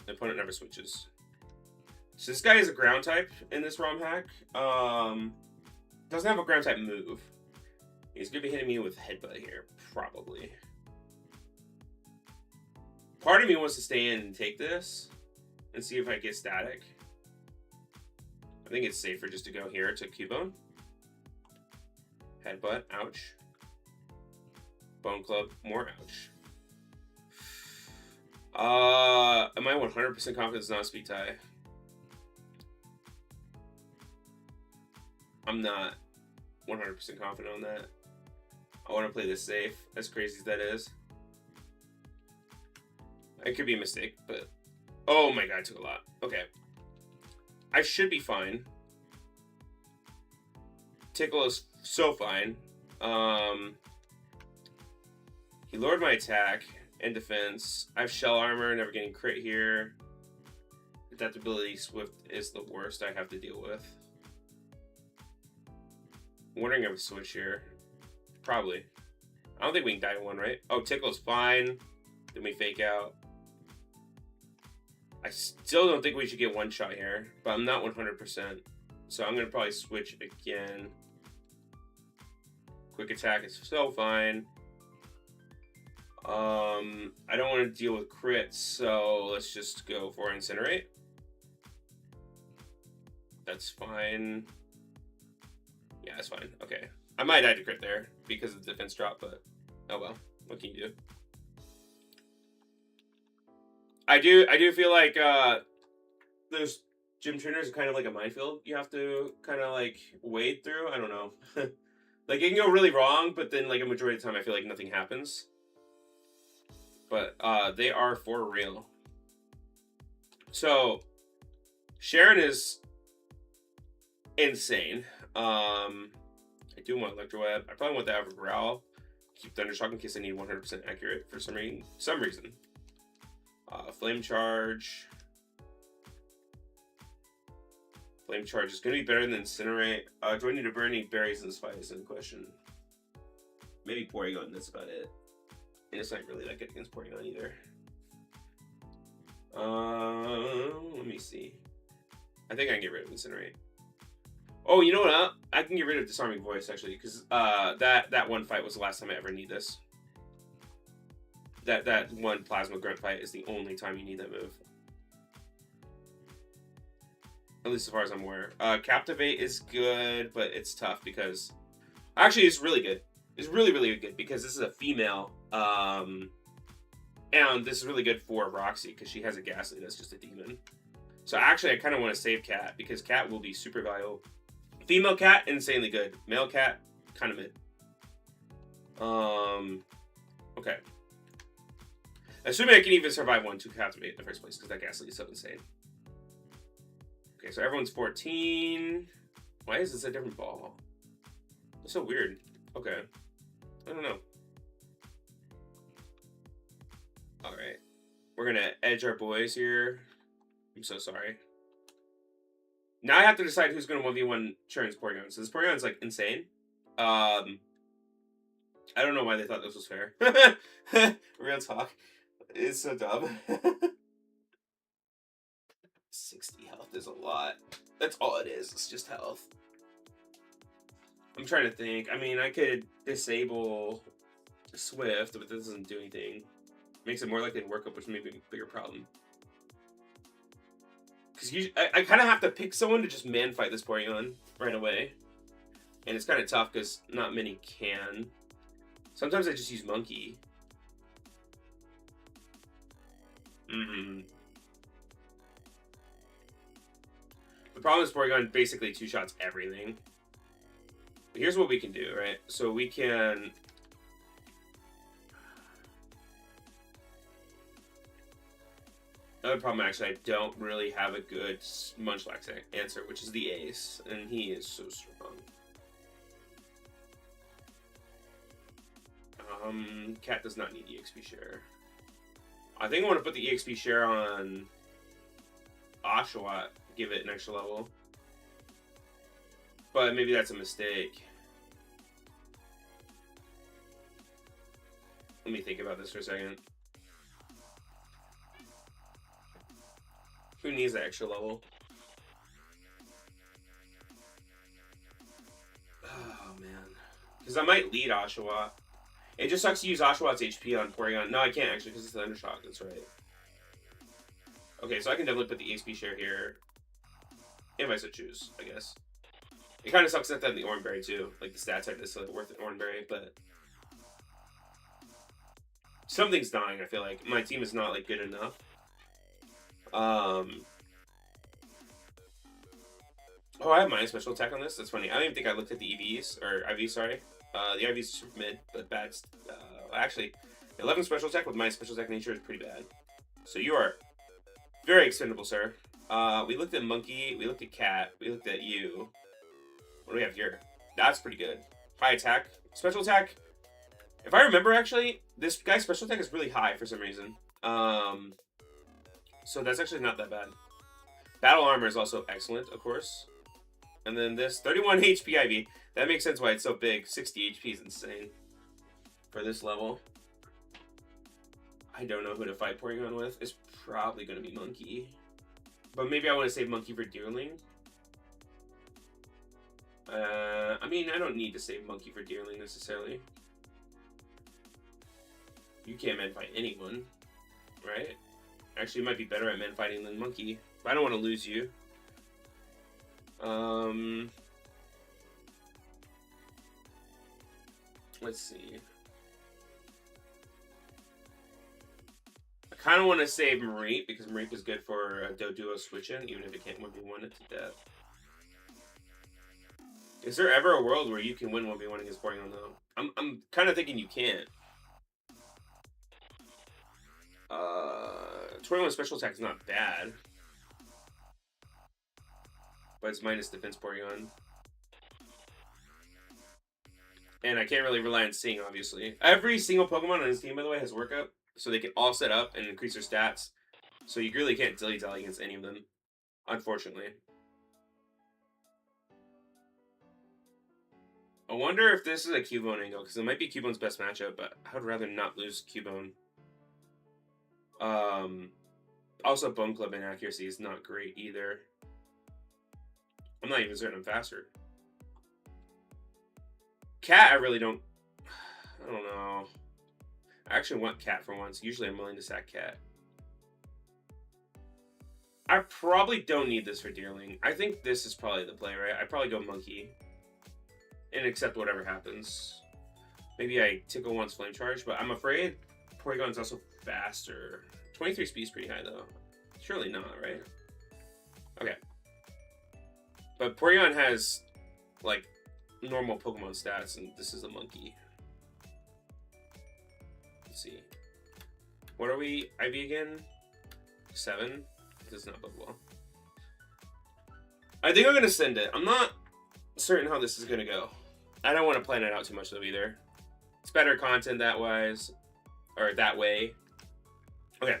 The opponent never switches. So this guy is a ground type in this ROM hack. Doesn't have a ground type move. He's gonna be hitting me with Headbutt here, probably. Part of me wants to stay in and take this and see if I get static. I think it's safer just to go here to Cubone. Headbutt, ouch. Bone Club, more ouch. Am I 100% confident it's not a speed tie? I'm not 100% confident on that. I want to play this safe, as crazy as that is. It could be a mistake, but... Oh my god, I took a lot. Okay. I should be fine. Tickle is so fine. He lowered my attack and defense. I have shell armor, never getting crit here. Adaptability Swift is the worst I have to deal with. wondering if we switch here. Probably. I don't think we can die one, right? Oh, Tickle's fine. Then we fake out. I still don't think we should get one shot here, but I'm not 100%. So I'm going to probably switch again. Quick attack is so fine. I don't want to deal with crits, so let's just go for Incinerate. That's fine. Yeah, that's fine. Okay. I might die to crit there because of the defense drop, but oh well. What can you do? I do feel like those gym trainers are kind of like a minefield. You have to kind of like wade through. I don't know. Like it can go really wrong, but then like a majority of the time I feel like nothing happens. But they are for real. So Sharon is insane. I do want Electro Web. I probably want that over Growl. Keep Thundershock in case I need 100% accurate for some reason. Flame Charge. Flame Charge is going to be better than Incinerate. Do I need to burn any berries in this fight is in question. Maybe Porygon, that's about it. And it's not really that good against Porygon either. Let me see. I think I can get rid of Incinerate. Oh, you know what? I can get rid of Disarming Voice, actually, because that one fight was the last time I ever need this. That one Plasma Grunt fight is the only time you need that move. At least as far as I'm aware. Captivate is good, but it's tough because... Actually, it's really good. It's really, really good because this is a female. And this is really good for Roxy because she has a Ghastly that's just a demon. So actually, I kind of want to save Cat because Cat will be super valuable. Female Cat, insanely good. Male Cat, kind of mid. Okay. Assuming I can even survive 1-2 Captivate in the first place because that Ghastly is so insane. Okay, so everyone's 14. Why is this a different ball? It's so weird. Okay. I don't know. Alright. We're gonna edge our boys here. I'm so sorry. Now I have to decide who's gonna 1v1 Sharon's Porygon. So this Porygon's like insane. I don't know why they thought this was fair. Real talk. It's so dumb. 60 health is a lot. That's all it is. It's just health. I'm trying to think. I mean, I could disable Swift, but this doesn't do anything. Makes it more likely to work up, which may be a bigger problem. Because I kind of have to pick someone to just man fight this Porygon right away. And it's kind of tough because not many can. Sometimes I just use Monkey. The problem is Porygon basically two-shots everything. But here's what we can do, right? So we can... Another problem, actually, I don't really have a good Munchlax answer, which is the Ace, and he is so strong. Cat does not need EXP share. I think I want to put the EXP share on Oshawott, give it an extra level. But maybe that's a mistake. Let me think about this for a second. Who needs that extra level? Oh, man. Because I might lead Oshawott. It just sucks to use Oshawott's HP on Porygon. No, I can't, actually, because it's Thundershock. That's right. Okay, so I can definitely put the EXP share here. If I so choose, I guess. It kind of sucks that the Oranberry, too. Like, the stats are just like, worth an Oranberry, but... Something's dying, I feel like. My team is not, like, good enough. Oh, I have my special attack on this? That's funny. I don't even think I looked at the EVs, or IVs, sorry. The IVs are super mid, but bad. Actually, 11 special attack with my special attack nature is pretty bad. So you are very expendable, sir. We looked at Monkey, we looked at Cat, we looked at you. What do we have here? That's pretty good. High attack. Special attack. If I remember, actually, this guy's special attack is really high for some reason. So that's actually not that bad. Battle armor is also excellent, of course. And then this 31 HP IV. That makes sense why it's so big. 60 HP is insane for this level. I don't know who to fight Porygon with. It's probably going to be Monkey. But maybe I want to save Monkey for Deerling. I mean, I don't need to save Monkey for Deerling necessarily. You can't man fight anyone, right? Actually, you might be better at man fighting than Monkey. But I don't want to lose you. Let's see. I kind of want to save Mareep because Mareep is good for Doduo switching, even if it can't 1v1 it to death. Is there ever a world where you can win 1v1 against Porygon though? I'm kind of thinking you can't. 21 special attack is not bad. But it's minus defense Porygon. And I can't really rely on Sing, obviously. Every single Pokemon on his team, by the way, has workup. So they can all set up and increase their stats. So you really can't dilly-dally against any of them. Unfortunately. I wonder if this is a Cubone angle, because it might be Cubone's best matchup, but I would rather not lose Cubone. Also, Bone Club inaccuracy is not great either. I'm not even certain I'm faster. Cat, I really don't... I don't know. I actually want Cat for once. Usually I'm willing to sack Cat. I probably don't need this for Deerling. I think this is probably the play, right? I'd probably go Monkey. And accept whatever happens. Maybe I tickle once Flame Charge, but I'm afraid Porygon's also faster. 23 speed's pretty high, though. Surely not, right? Okay. But Porygon has, like, normal Pokemon stats, and this is a Monkey. Let's see. What are we? IV again? 7? This does not bode well. I think I'm going to send it. I'm not certain how this is going to go. I don't want to plan it out too much, though, either. It's better content that wise. Or that way. Okay.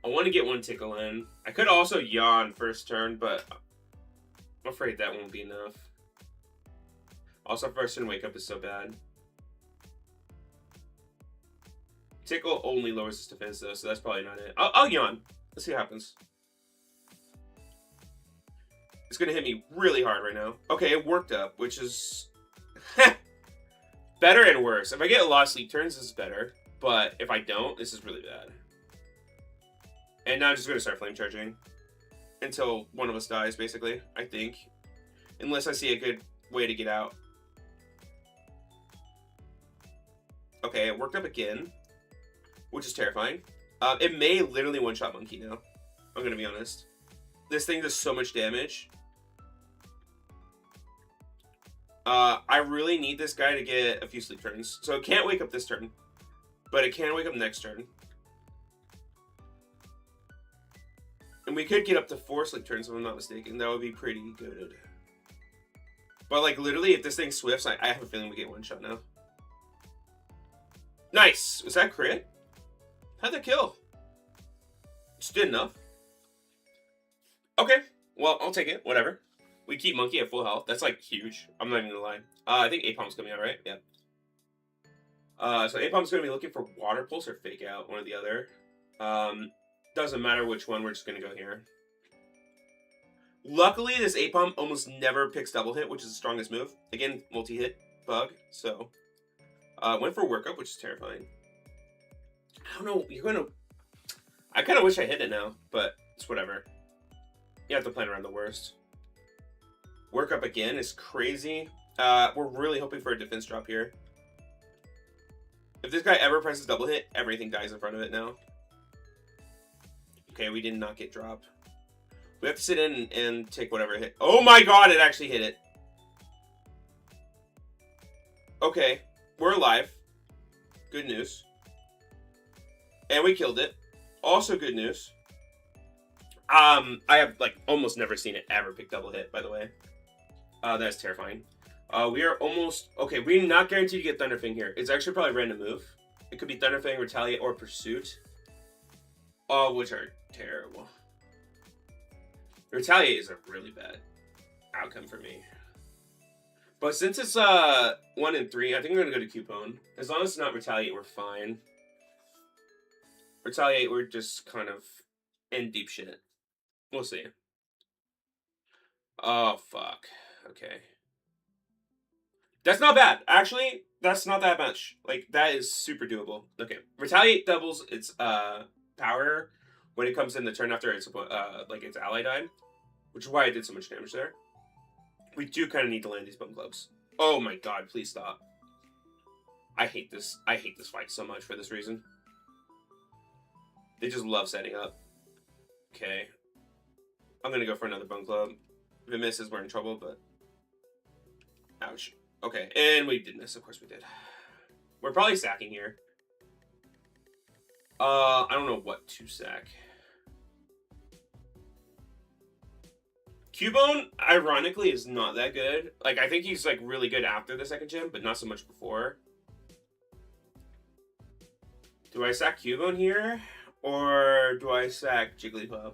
I want to get one Tickle in. I could also Yawn first turn, but I'm afraid that won't be enough. Also, first turn Wake Up is so bad. Tickle only lowers his defense, though, so that's probably not it. I'll Yawn. Let's see what happens. It's going to hit me really hard right now. Okay, it worked up, which is better and worse. If I get a lot of sleep turns, this is better. But if I don't, this is really bad. And now I'm just going to start flame charging. Until one of us dies, basically, I think. Unless I see a good way to get out. Okay, it worked up again. Which is terrifying. It may literally one-shot Monkey now. I'm going to be honest. This thing does so much damage. I really need this guy to get a few sleep turns. So it can't wake up this turn. But it can wake up next turn. And we could get up to 4 sleep turns if I'm not mistaken. That would be pretty good. But like literally if this thing swifts, I have a feeling we get one shot now. Nice! Was that crit? How'd that kill? Just did enough. Okay. Well, I'll take it. Whatever. We keep Monkey at full health. That's like huge. I'm not even gonna lie. I think Apom's coming out, right? Yeah. So Apom's gonna be looking for Water Pulse or Fake Out, one or the other. Doesn't matter which one, we're just gonna go here. Luckily, this Apom almost never picks Double Hit, which is the strongest move. Again, multi-hit bug, so. Went for Workup, which is terrifying. I don't know, you're gonna... I kind of wish I hit it now, but it's whatever. You have to plan around the worst. Workup again is crazy. We're really hoping for a defense drop here. If this guy ever presses Double Hit, everything dies in front of it now. Okay, we did not get dropped. We have to sit in and take whatever hit. Oh my god, it actually hit it. Okay, we're alive. Good news. And we killed it. Also good news. I have like almost never seen it ever pick Double Hit, by the way. That's terrifying. We are almost... Okay, we're not guaranteed to get Thunderfang here. It's actually probably a random move. It could be Thunderfang, Retaliate, or Pursuit. All which are terrible. Retaliate is a really bad. outcome for me. But since it's 1 and 3, I think we're gonna go to coupon. As long as it's not retaliate, we're fine. Retaliate, we're just kind of in deep shit. We'll see. Oh fuck. Okay. That's not bad. Actually, that's not that much. Like, that is super doable. Okay. Retaliate doubles its power when it comes in the turn after its like its ally died. Which is why I did so much damage there. We do kind of need to land these bone clubs. Oh my god, please stop. I hate this. I hate this fight so much for this reason. They just love setting up. Okay. I'm gonna go for another bone club. If it misses, we're in trouble, but... Ouch. Okay, and we did miss. Of course we did. We're probably sacking here. I don't know what to sack. Cubone, ironically, is not that good. Like, I think he's, like, really good after the second gym, but not so much before. Do I sack Cubone here? Or do I sack Jigglypuff?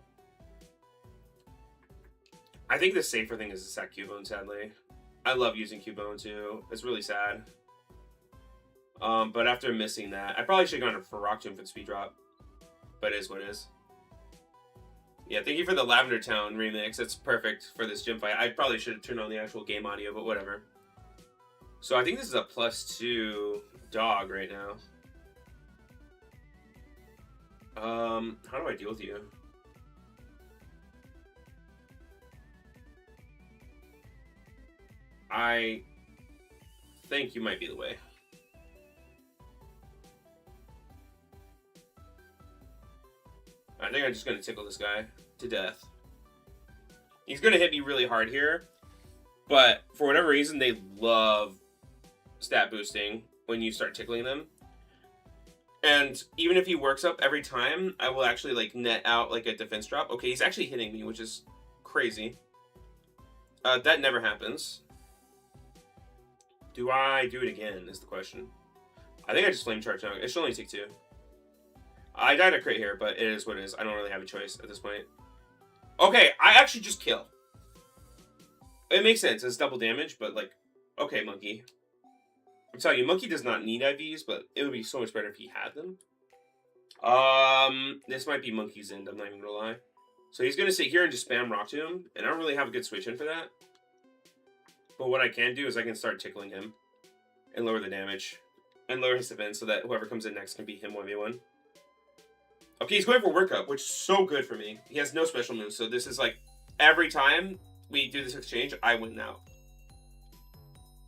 I think the safer thing is to sack Cubone, sadly. I love using Cubone, too. It's really sad. But after missing that, I probably should have gone for Rock Tomb for the speed drop. But it is what it is. Yeah, thank you for the Lavender Town remix. It's perfect for this gym fight. I probably should have turned on the actual game audio, but whatever. So I think this is a +2 dog right now. How do I deal with you? I think you might be the way. I think I'm just going to tickle this guy to death. He's going to hit me really hard here, but for whatever reason, they love stat boosting when you start tickling them. And even if he works up every time, I will actually like net out like a defense drop. Okay, he's actually hitting me, which is crazy. That never happens. Do I do it again is the question. I think I just flame charge now. It should only take 2. I died a crit here, but it is what it is. I don't really have a choice at this point. Okay, I actually just kill. It makes sense. It's double damage, but like, okay, Monkey. I'm telling you, Monkey does not need IVs, but it would be so much better if he had them. This might be Monkey's end, I'm not even gonna lie. So he's gonna sit here and just spam Rock Tomb, and I don't really have a good switch in for that. But what I can do is I can start tickling him and lower the damage and lower his defense so that whoever comes in next can beat him 1v1. Okay, he's going for workup, which is so good for me. He has no special moves, so this is like every time we do this exchange, I win now.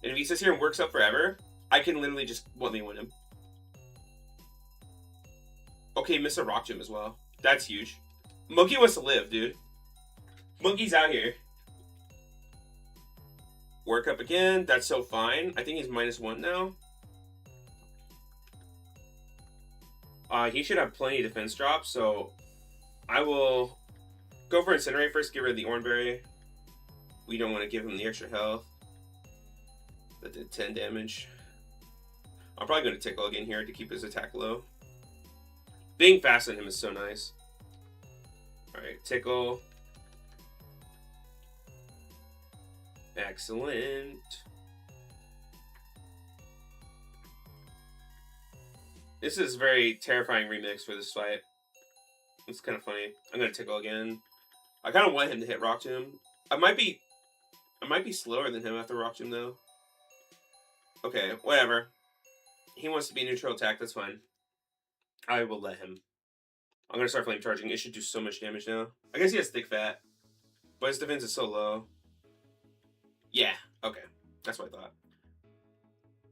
And if he sits here and works up forever, I can literally just 1v1 him. Okay, miss a Rock Gym as well. That's huge. Monkey wants to live, dude. Monkey's out here. Work up again. That's so fine. I think he's -1 now. He should have plenty of defense drops, so I will go for Incinerate first, get rid of the Oranberry. We don't want to give him the extra health. That did 10 damage. I'm probably going to Tickle again here to keep his attack low. Being fast on him is so nice. Alright, Tickle. Excellent. This is a very terrifying remix for this fight. It's kind of funny. I'm going to Tickle again. I kind of want him to hit Rock Tomb. I might be slower than him after Rock Tomb, though. Okay, whatever. He wants to be neutral attack, that's fine. I will let him. I'm going to start flame charging. It should do so much damage now. I guess he has thick fat, but his defense is so low. Yeah, okay. That's what I thought.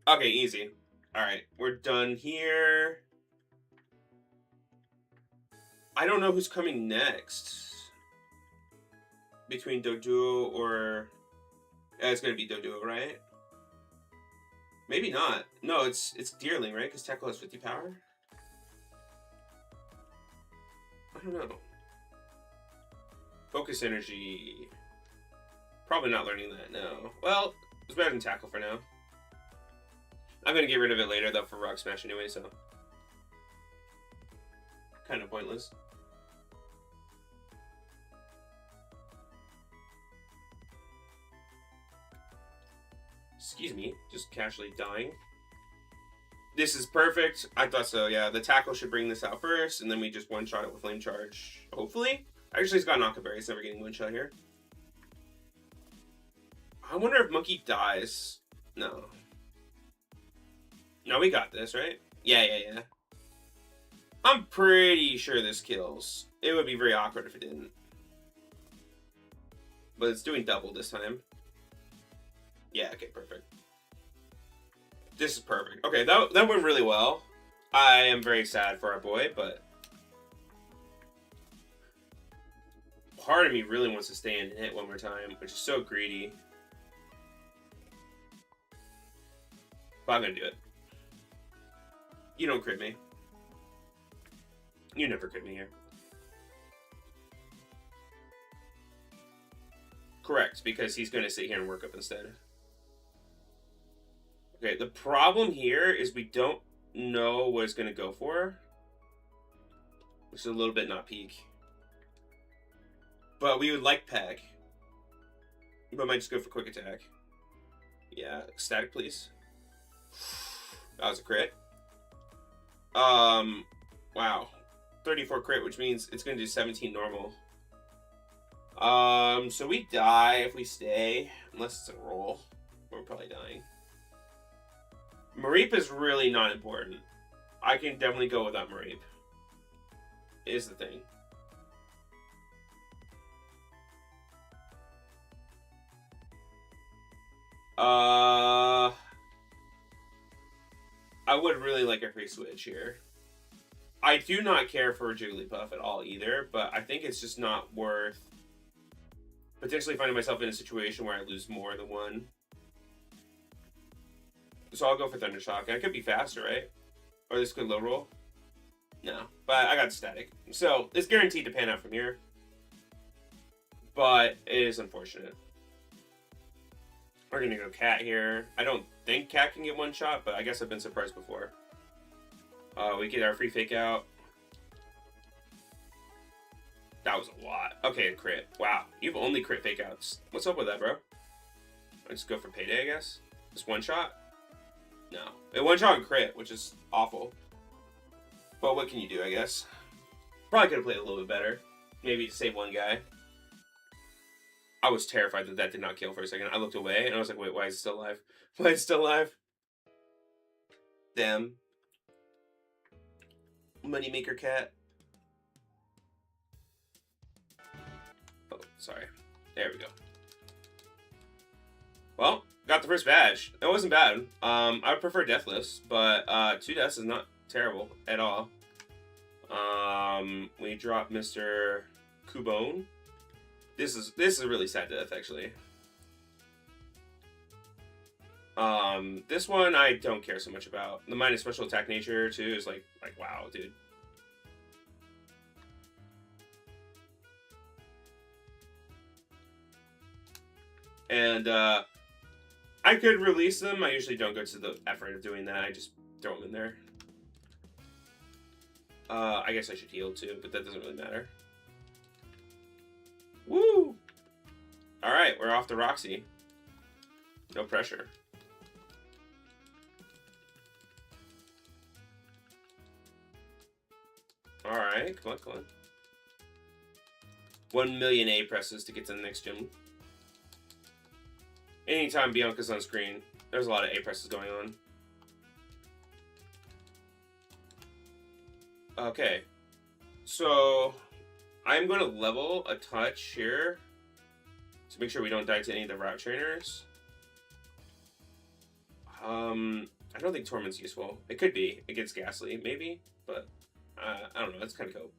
Okay, easy. Alright, we're done here. I don't know who's coming next. Between Doduo or... Yeah, it's going to be Doduo, right? Maybe not. No, it's Deerling, right? Because Tackle has 50 power? I don't know. Focus Energy. Probably not learning that, no. Well, it's better than Tackle for now. I'm going to get rid of it later, though, for Rock Smash anyway, so... kind of pointless. casually dying. This is perfect. I thought so, yeah. The tackle should bring this out first, and then we just one-shot it with Flame Charge, hopefully. Actually, he's got Knockaberry. He's never getting one-shot here. I wonder if Monkey dies. No. No, we got this, right? Yeah. I'm pretty sure this kills. It would be very awkward if it didn't. But it's doing double this time. Yeah, okay, perfect. This is perfect. Okay, that went really well. I am very sad for our boy, but part of me really wants to stay in and hit one more time, which is so greedy. But I'm gonna do it. You don't crit me. You never crit me here. Correct, because he's gonna sit here and work up instead. Okay, the problem here is we don't know what it's going to go for. Which is a little bit not peak. But we would like Peg. But might just go for quick attack. Yeah, static please. That was a crit. Wow. 34 crit, which means it's going to do 17 normal. So we die if we stay. Unless it's a roll. We're probably dying. Mareep is really not important. I can definitely go without Mareep. Is the thing. I would really like a free switch here. I do not care for Jigglypuff at all either, but I think it's just not worth potentially finding myself in a situation where I lose more than one. So I'll go for Thundershock. And I could be faster, right? Or this could low roll. No. But I got static. So it's guaranteed to pan out from here. But it is unfortunate. We're going to go Cat here. I don't think Cat can get one shot, but I guess I've been surprised before. We get our free fake out. That was a lot. Okay, crit. Wow. You've only crit fake outs. What's up with that, bro? Let's go for payday, I guess. Just one shot? No. It one shot and crit, which is awful. But what can you do, I guess? Probably could have played a little bit better. Maybe save one guy. I was terrified that that did not kill for a second. I looked away and I was like, wait, why is it still alive? Why is it still alive? Damn. Moneymaker cat. Oh, sorry. There we go. Well, got the first badge. It wasn't bad. I would prefer Deathless, but 2 deaths is not terrible at all. We dropped Mr. Cubone. This is a really sad death, actually. This one I don't care so much about. The minus special attack nature too is like wow, dude. And I could release them. I usually don't go to the effort of doing that. I just throw them in there. I guess I should heal too, but that doesn't really matter. Woo! Alright, we're off to Roxy. No pressure. Alright, come on, come on. 1 million A presses to get to the next gym. Anytime Bianca's on screen, there's a lot of A presses going on. Okay. So I'm going to level a touch here to make sure we don't die to any of the route trainers. I don't think Torment's useful. It could be against Ghastly, maybe, but I don't know. That's kind of cool.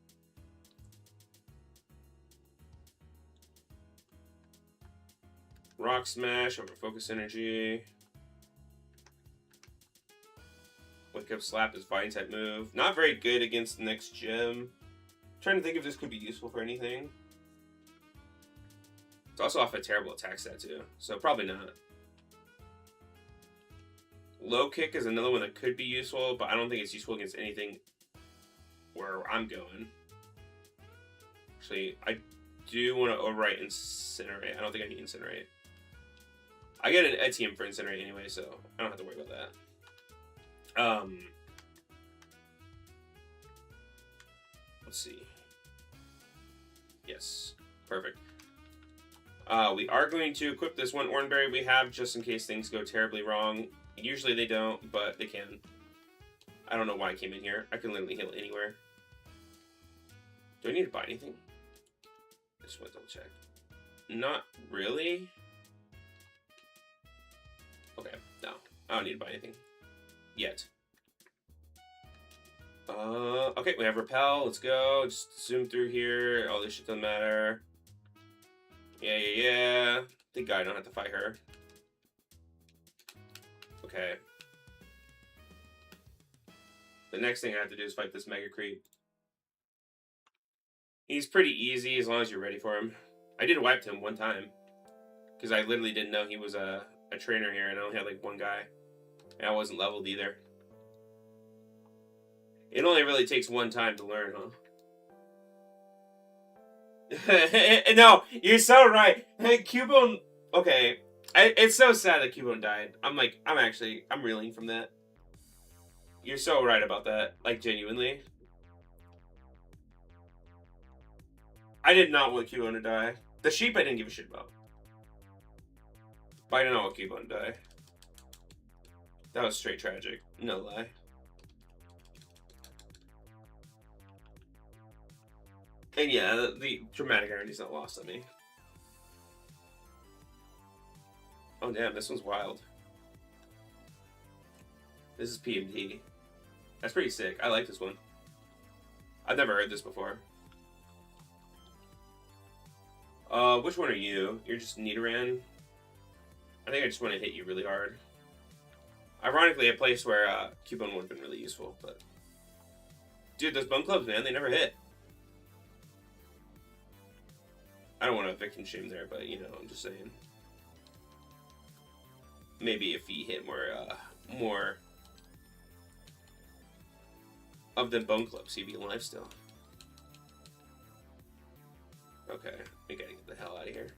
Rock Smash over Focus Energy. Wake Up Slap is Fighting type move. Not very good against the next gym. Trying to think if this could be useful for anything. It's also off a terrible attack stat too, so probably not. Low Kick is another one that could be useful, but I don't think it's useful against anything where I'm going. Actually, I do want to overwrite Incinerate. I don't think I need Incinerate. I get a TM for Incinerate anyway, so I don't have to worry about that. Let's see. Yes, perfect. We are going to equip this one Oranberry we have just in case things go terribly wrong. Usually they don't, but they can. I don't know why I came in here. I can literally heal anywhere. Do I need to buy anything? I just want to double check. Not really. Okay, no. I don't need to buy anything. Yet. Okay, we have Repel. Let's go. Just zoom through here. All this shit doesn't matter. Yeah. Thank God I don't have to fight her. Okay. The next thing I have to do is fight this Mega Creep. He's pretty easy as long as you're ready for him. I did wipe him one time. Because I literally didn't know he was a trainer here and I only had like one guy. And I wasn't leveled either. It only really takes one time to learn, huh? No, you're so right. Hey, Cubone... Okay. It's so sad that Cubone died. I'm reeling from that. You're so right about that. Like, genuinely. I did not want Cubone to die. The sheep I didn't give a shit about. But I didn't know what Cubone to die. That was straight tragic. No lie. And yeah, the dramatic irony is not lost on me. Oh damn, this one's wild. This is PMD. That's pretty sick. I like this one. I've never heard this before. Which one are you? You're just Nidoran? I think I just want to hit you really hard. Ironically, a place where Cubone would have been really useful, but... Dude, those bone clubs, man, they never hit. I don't want to victim shame there, but, you know, I'm just saying. Maybe if he hit more of the bone clubs, he'd be alive still. Okay, we gotta get the hell out of here.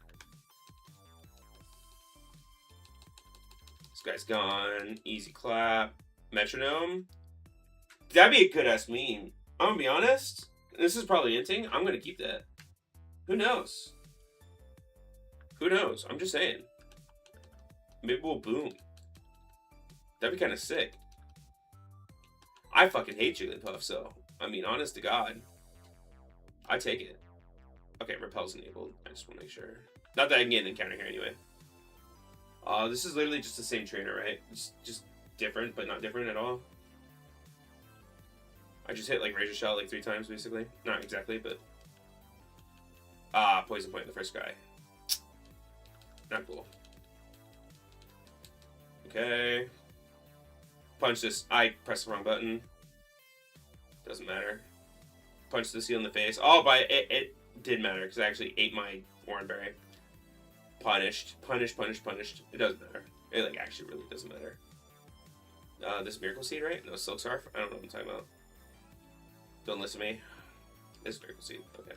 This guy's gone. Easy clap. Metronome. That'd be a good ass meme. I'm gonna be honest. This is probably inting. I'm gonna keep that. Who knows? Who knows? I'm just saying. Maybe we'll boom. That'd be kind of sick. I fucking hate Jigglypuff, so I mean, honest to God, I take it. Okay, Repel's enabled. I just want to make sure. Not that I can get an encounter here anyway. This is literally just the same trainer, right? Just different, but not different at all. I just hit like Razor Shot like 3 times, basically. Not exactly, but... Poison Point the first guy. Not cool. Okay. Punch this. I pressed the wrong button. Doesn't matter. Punch the seal in the face. Oh, but it did matter, because I actually ate my Oranberry. Punished. Punished. It doesn't matter. It like actually really doesn't matter. This Miracle Seed, right? No, Silk Scarf? I don't know what I'm talking about. Don't listen to me. This Miracle Seed. Okay.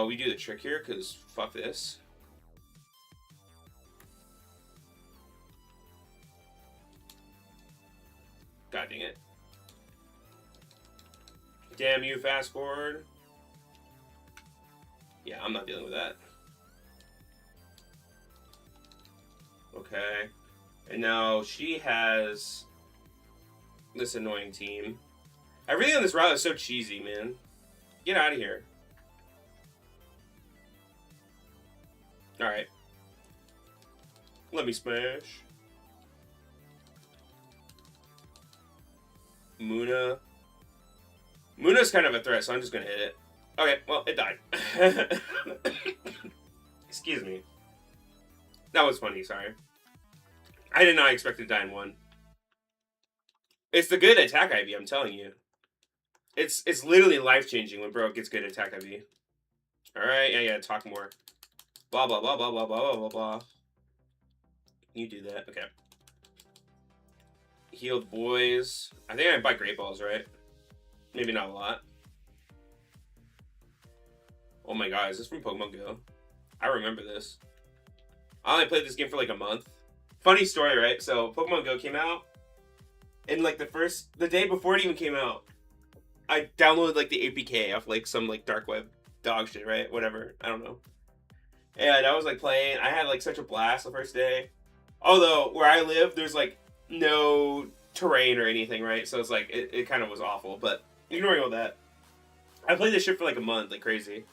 We do the trick here, because fuck this. God dang it. Damn you, fast forward. Yeah, I'm not dealing with that. Okay. And now she has this annoying team. Everything on this route is so cheesy, man. Get out of here. Alright. Let me smash. Muna. Muna's kind of a threat, so I'm just gonna hit it. Okay, well, it died. Excuse me. That was funny, sorry. I did not expect to die in one. It's the good attack IV, I'm telling you. It's literally life-changing when bro gets good attack IV. Alright, yeah, talk more. Blah, blah, blah, blah, blah, blah, blah, blah. You do that, okay. Healed boys. I think I buy Great Balls, right? Maybe not a lot. Oh my god, is this from Pokemon Go? I remember this. I only played this game for like a month. Funny story, right? So Pokemon Go came out, and like the day before it even came out, I downloaded like the APK off like some like dark web dog shit, right? Whatever, I don't know. And I was like playing. I had like such a blast the first day. Although where I live, there's like no terrain or anything, right? So it's like it kind of was awful. But ignoring all that, I played this shit for like a month, like crazy.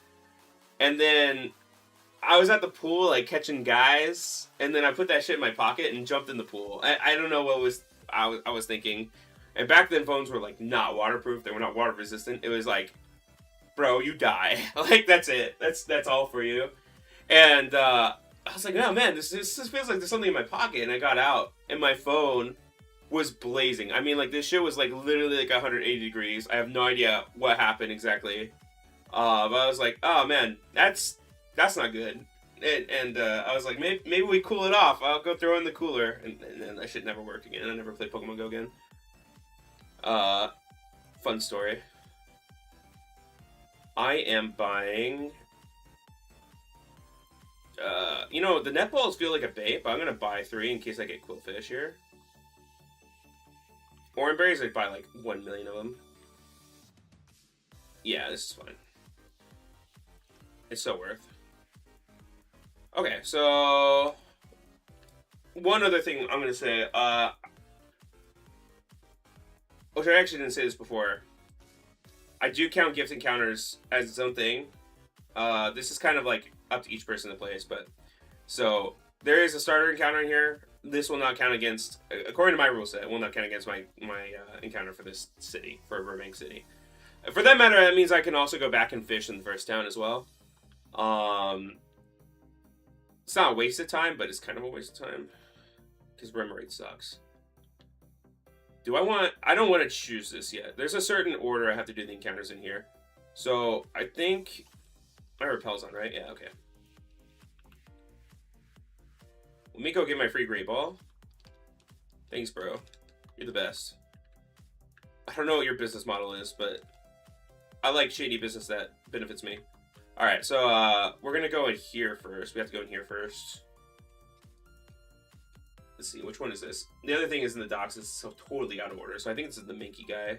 And then I was at the pool, like catching guys, and then I put that shit in my pocket and jumped in the pool. I don't know what I was thinking. And back then, phones were like not waterproof; they were not water resistant. It was like, bro, you die. Like that's it. That's all for you. And I was like, oh man, this feels like there's something in my pocket. And I got out, and my phone was blazing. I mean, like this shit was like literally like 180 degrees. I have no idea what happened exactly. But I was like, oh man, that's not good. And I was like, maybe we cool it off. I'll go throw in the cooler, and then that shit never worked again. I never played Pokemon Go again. Fun story. I am buying. You know, the net balls feel like a bait, but I'm gonna buy 3 in case I get Quillfish here. Orange berries, I'd buy like 1 million of them. Yeah, this is fine. It's so worth. Okay, so one other thing I'm gonna say, which I actually didn't say this before. I do count gift encounters as its own thing. This is kind of like up to each person that plays, but so there is a starter encounter in here. This will not count against, according to my rule set, it will not count against my encounter for this city, for Burbank City. For that matter, that means I can also go back and fish in the first town as well. It's not a waste of time, but it's kind of a waste of time because Remoraid sucks. I don't want to choose this yet. There's a certain order I have to do the encounters in here. So I think my repel's on, right? Yeah, okay. Let me go get my free Great Ball. Thanks, bro. You're the best. I don't know what your business model is, but I like shady business that benefits me. Alright, so we're going to go in here first. We have to go in here first. Let's see, which one is this? The other thing is in the docks, it's so totally out of order. So I think it's the Minky guy.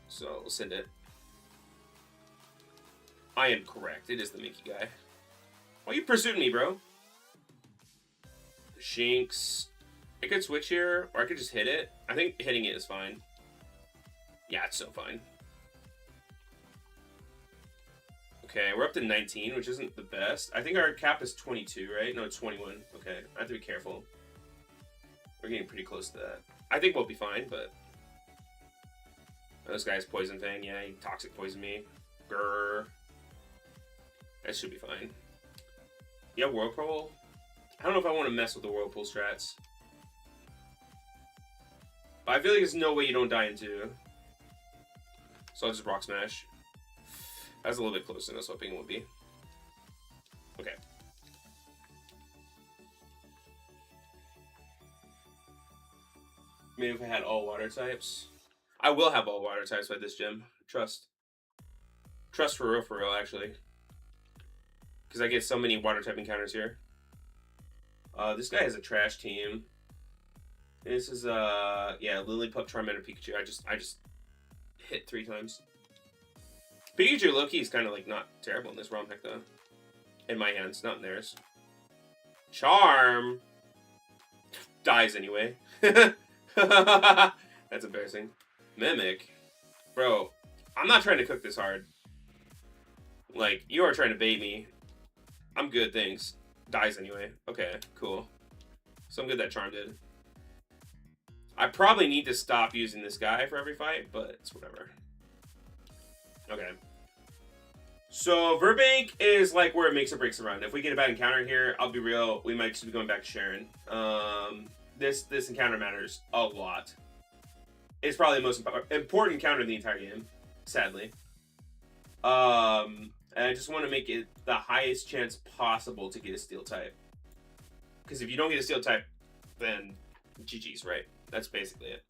So we'll send it. I am correct. It is the Minky guy. Why you pursuing me, bro? Shinx. I could switch here, or I could just hit it. I think hitting it is fine. Yeah, it's so fine. Okay, we're up to 19, which isn't the best. I think our cap is 22, right? No, it's 21. Okay, I have to be careful. We're getting pretty close to that. I think we'll be fine, but... this guy's poison thing. Yeah, he toxic poisoned me. Grrr. That should be fine. Yeah, Whirlpool. I don't know if I want to mess with the Whirlpool strats. But I feel like there's no way you don't die in 2. So I'll just Rock Smash. That's a little bit closer than I was hoping it would be. Okay. Maybe if I had all water types. I will have all water types by this gym. Trust. Trust for real, actually. Because I get so many water type encounters here. This guy has a trash team. This is, yeah, Lillipup, Charmander, Pikachu. I just hit 3 times. Pikachu Loki is kind of like not terrible in this ROM hack though. In my hands, not in theirs. Charm dies anyway. That's embarrassing. Mimic, bro. I'm not trying to cook this hard. Like you are trying to bait me. I'm good, thanks. Dies anyway. Okay, cool. So I'm good that Charm did. I probably need to stop using this guy for every fight, but it's whatever. Okay. So, Burbank is like where it makes or breaks the run. If we get a bad encounter here, I'll be real, we might just be going back to Sharon. This encounter matters a lot. It's probably the most important encounter in the entire game, sadly. And I just want to make it the highest chance possible to get a Steel type. Because if you don't get a Steel type, then GG's, right? That's basically it.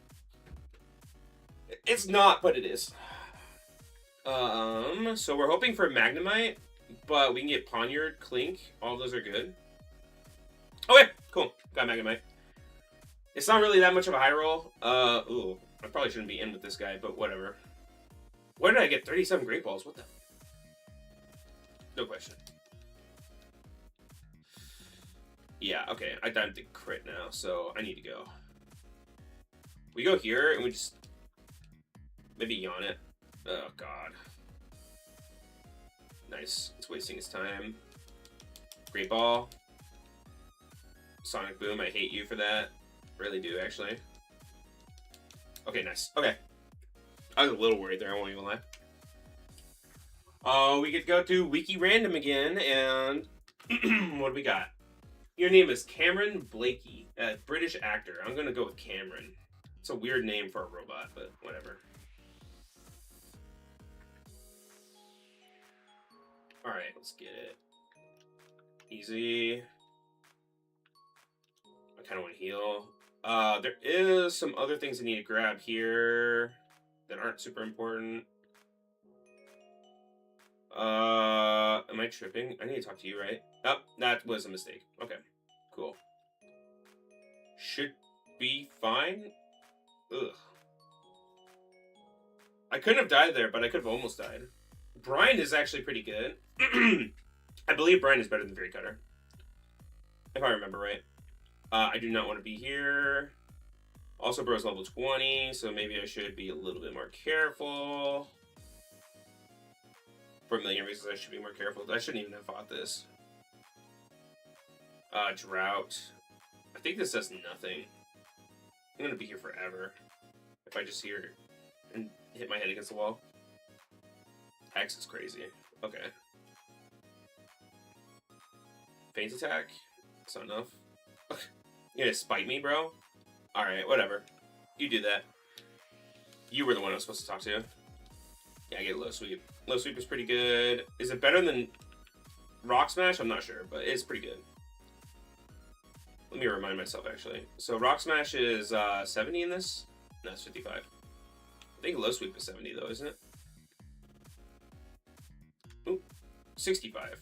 It's not, but it is. So we're hoping for Magnemite, but we can get Poniard, Clink. All those are good. Okay, cool. Got Megamite. It's not really that much of a high roll. Ooh. I probably shouldn't be in with this guy, but whatever. Where did I get 37 Great Balls? What the? No question. Yeah, okay. I dimed the crit now, so I need to go. We go here, and we just... maybe yawn it. Oh, God. Nice. It's wasting his time. Great Ball. Sonic Boom, I hate you for that. Really do, actually. Okay, nice. Okay. I was a little worried there, I won't even lie. Oh, we get to go to Wiki Random again, and what do we got? Your name is Cameron Blakey, a British actor. I'm gonna go with Cameron. It's a weird name for a robot, but whatever. Alright, let's get it. Easy. I kind of want to heal. There is some other things I need to grab here that aren't super important. Am I tripping? I need to talk to you, right? Oh, that was a mistake. Okay, cool. Should be fine. Ugh. I couldn't have died there, but I could have almost died. Brian is actually pretty good. I believe Brian is better than Fairy Cutter, if I remember right. I do not want to be here. Also, bro's level 20, so maybe I should be a little bit more careful. For a million reasons, I should be more careful. I shouldn't even have fought this. Drought. I think this does nothing. I'm gonna be here forever. If I just hear and hit my head against the wall. Hex is crazy. Okay. Feint attack. That's not enough. You gonna spite me, bro? Alright, whatever. You do that. You were the one I was supposed to talk to. Yeah, I get low sweep. Low sweep is pretty good. Is it better than Rock Smash? I'm not sure, but it's pretty good. Let me remind myself, actually. So Rock Smash is 70 in this? No, it's 55. I think low sweep is 70, though, isn't it? Ooh, 65.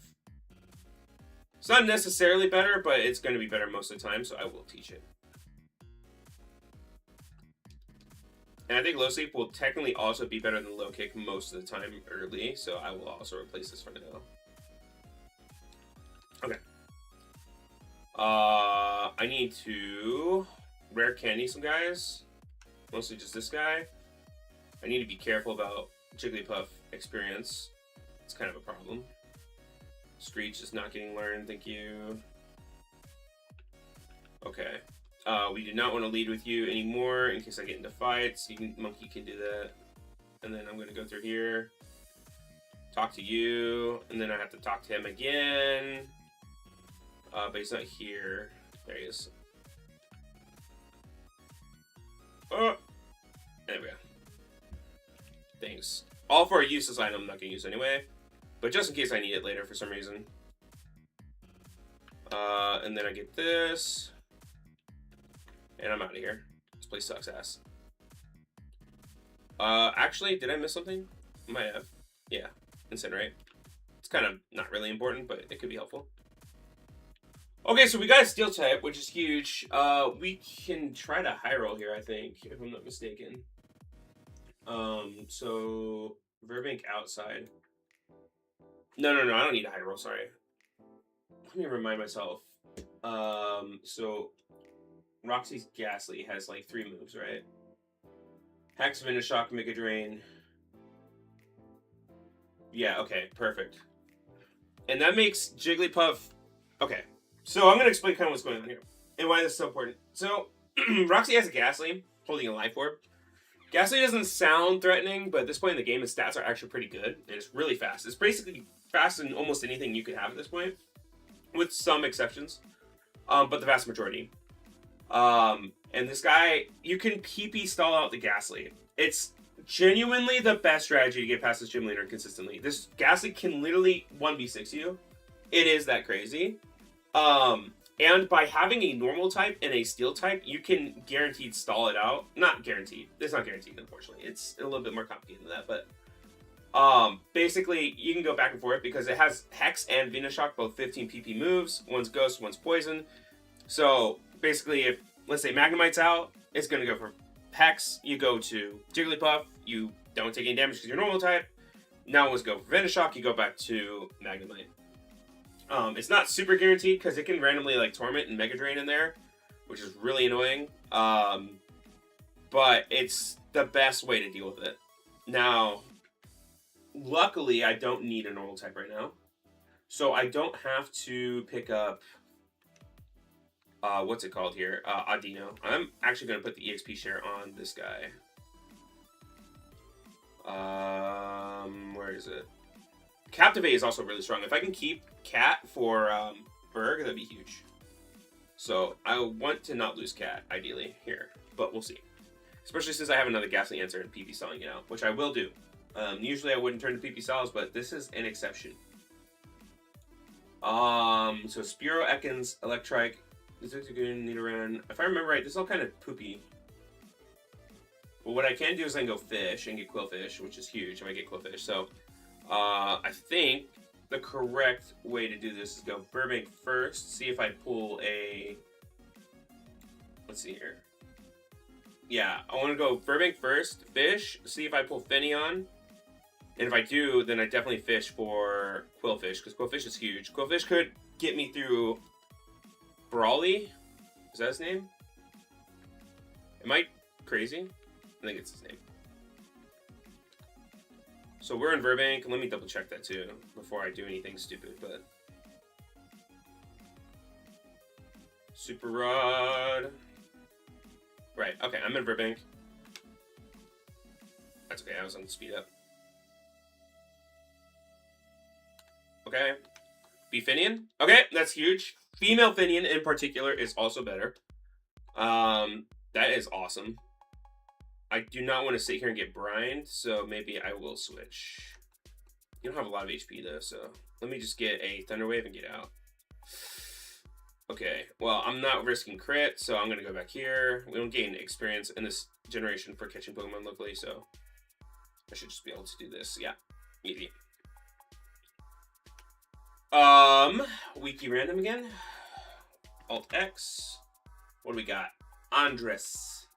It's not necessarily better, but it's going to be better most of the time, so I will teach it. And I think low sweep will technically also be better than low kick most of the time early, so I will also replace this for now. Okay. I need to rare candy some guys. Mostly just this guy. I need to be careful about Jigglypuff experience. It's kind of a problem. Screech is not getting learned, thank you. Okay. We do not want to lead with you anymore in case I get into fights. Monkey can do that. And then I'm going to go through here. Talk to you. And then I have to talk to him again. But he's not here. There he is. Oh! There we go. Thanks. All for a useless item I'm not going to use anyway. But just in case I need it later for some reason. And then I get this. And I'm out of here. This place sucks ass. Actually, did I miss something? Might have. Yeah. Incinerate. It's kind of not really important, but it could be helpful. Okay, so we got a Steel type, which is huge. We can try to high roll here, I think, if I'm not mistaken. So Verbank outside. No, I don't need a high roll, sorry. Let me remind myself. So Roxy's Ghastly has like 3 moves, right? Hex, Venoshock, Mega Drain. Yeah, okay, perfect. And that makes Jigglypuff... Okay, so I'm going to explain kind of what's going on here and why this is so important. So, Roxy has a Ghastly holding a Life Orb. Ghastly doesn't sound threatening, but at this point in the game, his stats are actually pretty good, and it's really fast. It's basically faster than almost anything you could have at this point, with some exceptions, but the vast majority. And this guy, you can PP stall out the Ghastly. It's genuinely the best strategy to get past this gym leader consistently. This Ghastly can literally 1v6 you. It is that crazy. And by having a normal type and a steel type, you can guaranteed stall it out. Not guaranteed. It's not guaranteed, unfortunately. It's a little bit more complicated than that, but basically, you can go back and forth because it has Hex and Venoshock, both 15 PP moves. One's Ghost, one's Poison. So basically, if let's say Magnemite's out, it's gonna go for Hex. You go to Jigglypuff. You don't take any damage because you're normal type. Now let's go for Venoshock. You go back to Magnemite. It's not super guaranteed because it can randomly like Torment and Mega Drain in there, which is really annoying. But it's the best way to deal with it. Now, luckily, I don't need a normal type right now. So I don't have to pick up, what's it called here? Audino. I'm actually going to put the EXP share on this guy. Where is it? Captivate is also really strong. If I can keep Cat for Berg, that'd be huge. So I want to not lose Cat, ideally, here. But we'll see. Especially since I have another Ghastly Answer and PP selling it out, which I will do. Usually I wouldn't turn to PP Sols, but this is an exception. So Spearow, Ekans, Electrike, Nidoran. If I remember right, this is all kind of poopy. But what I can do is I can go Fish and get Quillfish, which is huge if I get Quillfish. So I think the correct way to do this is go Burbank first, see if I pull a... Let's see here. Yeah, I want to go Burbank first, Fish, see if I pull Finneon. And if I do, then I definitely fish for Quillfish, because Quillfish is huge. Quillfish could get me through Brawly. Is that his name? Am I crazy? I think it's his name. So we're in Burbank. Let me double check that too before I do anything stupid, but... Super Rod. Right, okay, I'm in Burbank. That's okay, I was on speed up. Okay. Be Finneon. Okay, that's huge. Female Finneon in particular is also better. That is awesome. I do not want to sit here and get brined, so maybe I will switch. You don't have a lot of HP though, so let me just get a Thunder Wave and get out. Okay, well, I'm not risking crit, so I'm going to go back here. We don't gain experience in this generation for catching Pokemon locally, so I should just be able to do this. Yeah, easy. Wiki random again. Alt X. What do we got? Andres.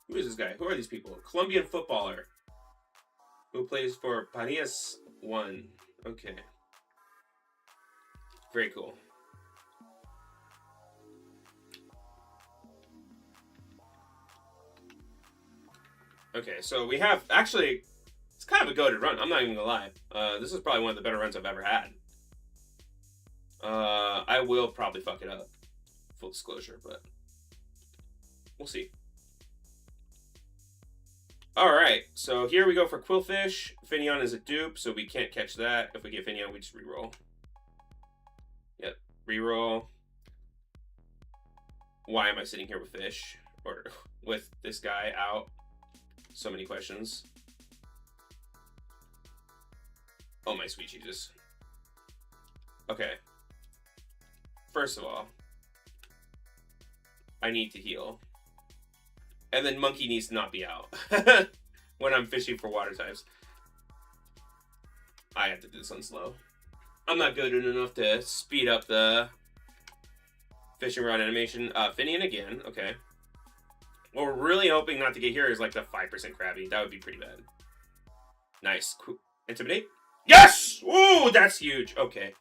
Who is this guy? Who are these people? Colombian footballer who plays for Paris 1. Okay. Very cool. Okay, so we have, actually, it's kind of a goated run. I'm not even gonna lie. This is probably one of the better runs I've ever had. I will probably fuck it up. Full disclosure, but we'll see. Alright, so here we go for Quillfish. Finneon is a dupe, so we can't catch that. If we get Finneon, we just reroll. Yep, reroll. Why am I sitting here with Fish? Or with this guy out? So many questions. Oh my sweet Jesus. Okay. First of all, I need to heal. And then Monkey needs to not be out when I'm fishing for water types. I have to do this on slow. I'm not good enough to speed up the fishing rod animation. Finneon again, okay. What we're really hoping not to get here is like the 5% Krabby. That would be pretty bad. Nice. Intimidate? Yes! Ooh, that's huge. Okay.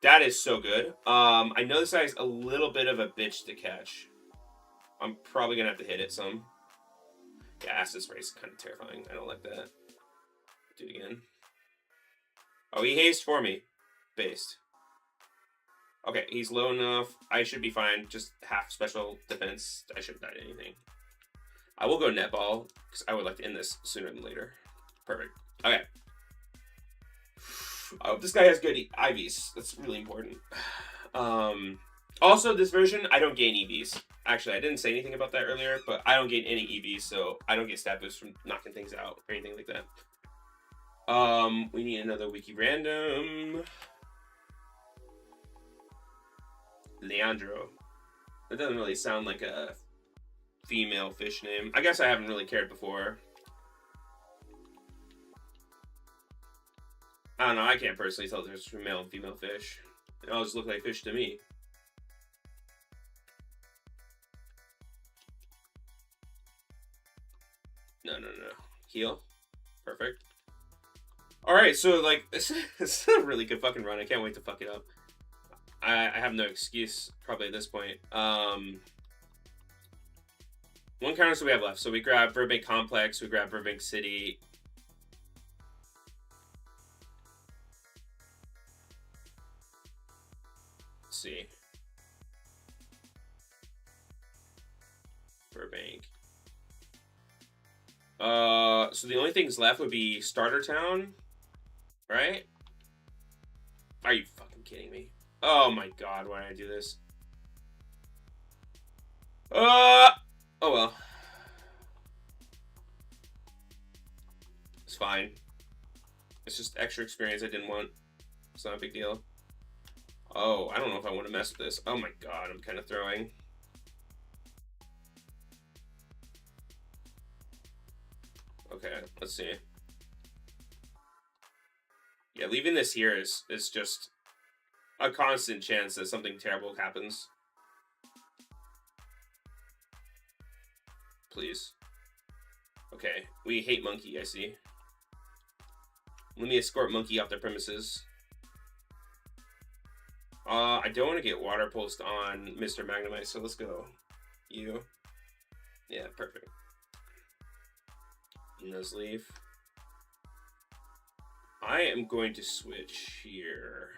That is so good. I know this guy's a little bit of a bitch to catch. I'm probably going to have to hit it some. Yeah, Acid Spray is kind of terrifying. I don't like that. Do it again. Oh, he hazed for me. Based. Okay, he's low enough. I should be fine. Just half special defense. I shouldn't die to anything. I will go Netball, because I would like to end this sooner than later. Perfect. Okay. I hope this guy has good IVs. That's really important. Also, this version, I don't gain EVs. Actually, I didn't say anything about that earlier, but I don't gain any EVs, so I don't get stat boosts from knocking things out or anything like that. We need another wiki random. Leandro. That doesn't really sound like a female fish name. I guess I haven't really cared before. I don't know, I can't personally tell there's male and female fish. They all just look like fish to me. Heal. Perfect. Alright, so, like, this is a really good fucking run. I can't wait to fuck it up. I have no excuse, probably, at this point. One counter so we have left. So we grab Burbank Complex, we grab Burbank City. Let's see. Burbank. So the only things left would be Starter Town, right? Are you fucking kidding me? Oh my god, why did I do this? Oh well. It's fine. It's just extra experience I didn't want. It's not a big deal. Oh, I don't know if I want to mess with this. Oh my god, I'm kind of throwing. Okay, let's see. Yeah, leaving this here is just a constant chance that something terrible happens. Please. Okay, we hate Monkey, I see. Let me escort Monkey off their premises. I don't want to get Water Pulsed on Mr. Magnemite, so let's go. You. Yeah, perfect. Nuzleaf. I am going to switch here.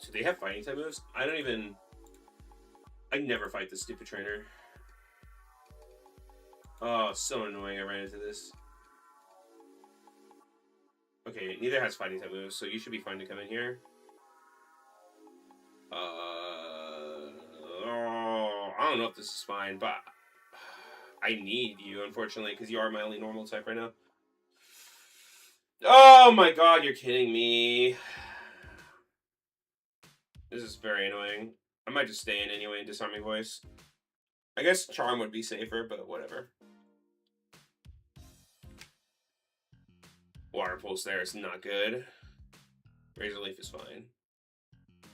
Do they have fighting type moves? I never fight this stupid trainer. Oh, so annoying I ran into this. Okay, neither has fighting type moves, so you should be fine to come in here. I don't know if this is fine, but I need you, unfortunately, because you are my only normal type right now. Oh my god, you're kidding me. This is very annoying. I might just stay in anyway and Disarming Voice. I guess Charm would be safer, but whatever. Water Pulse there is not good. Razor Leaf is fine.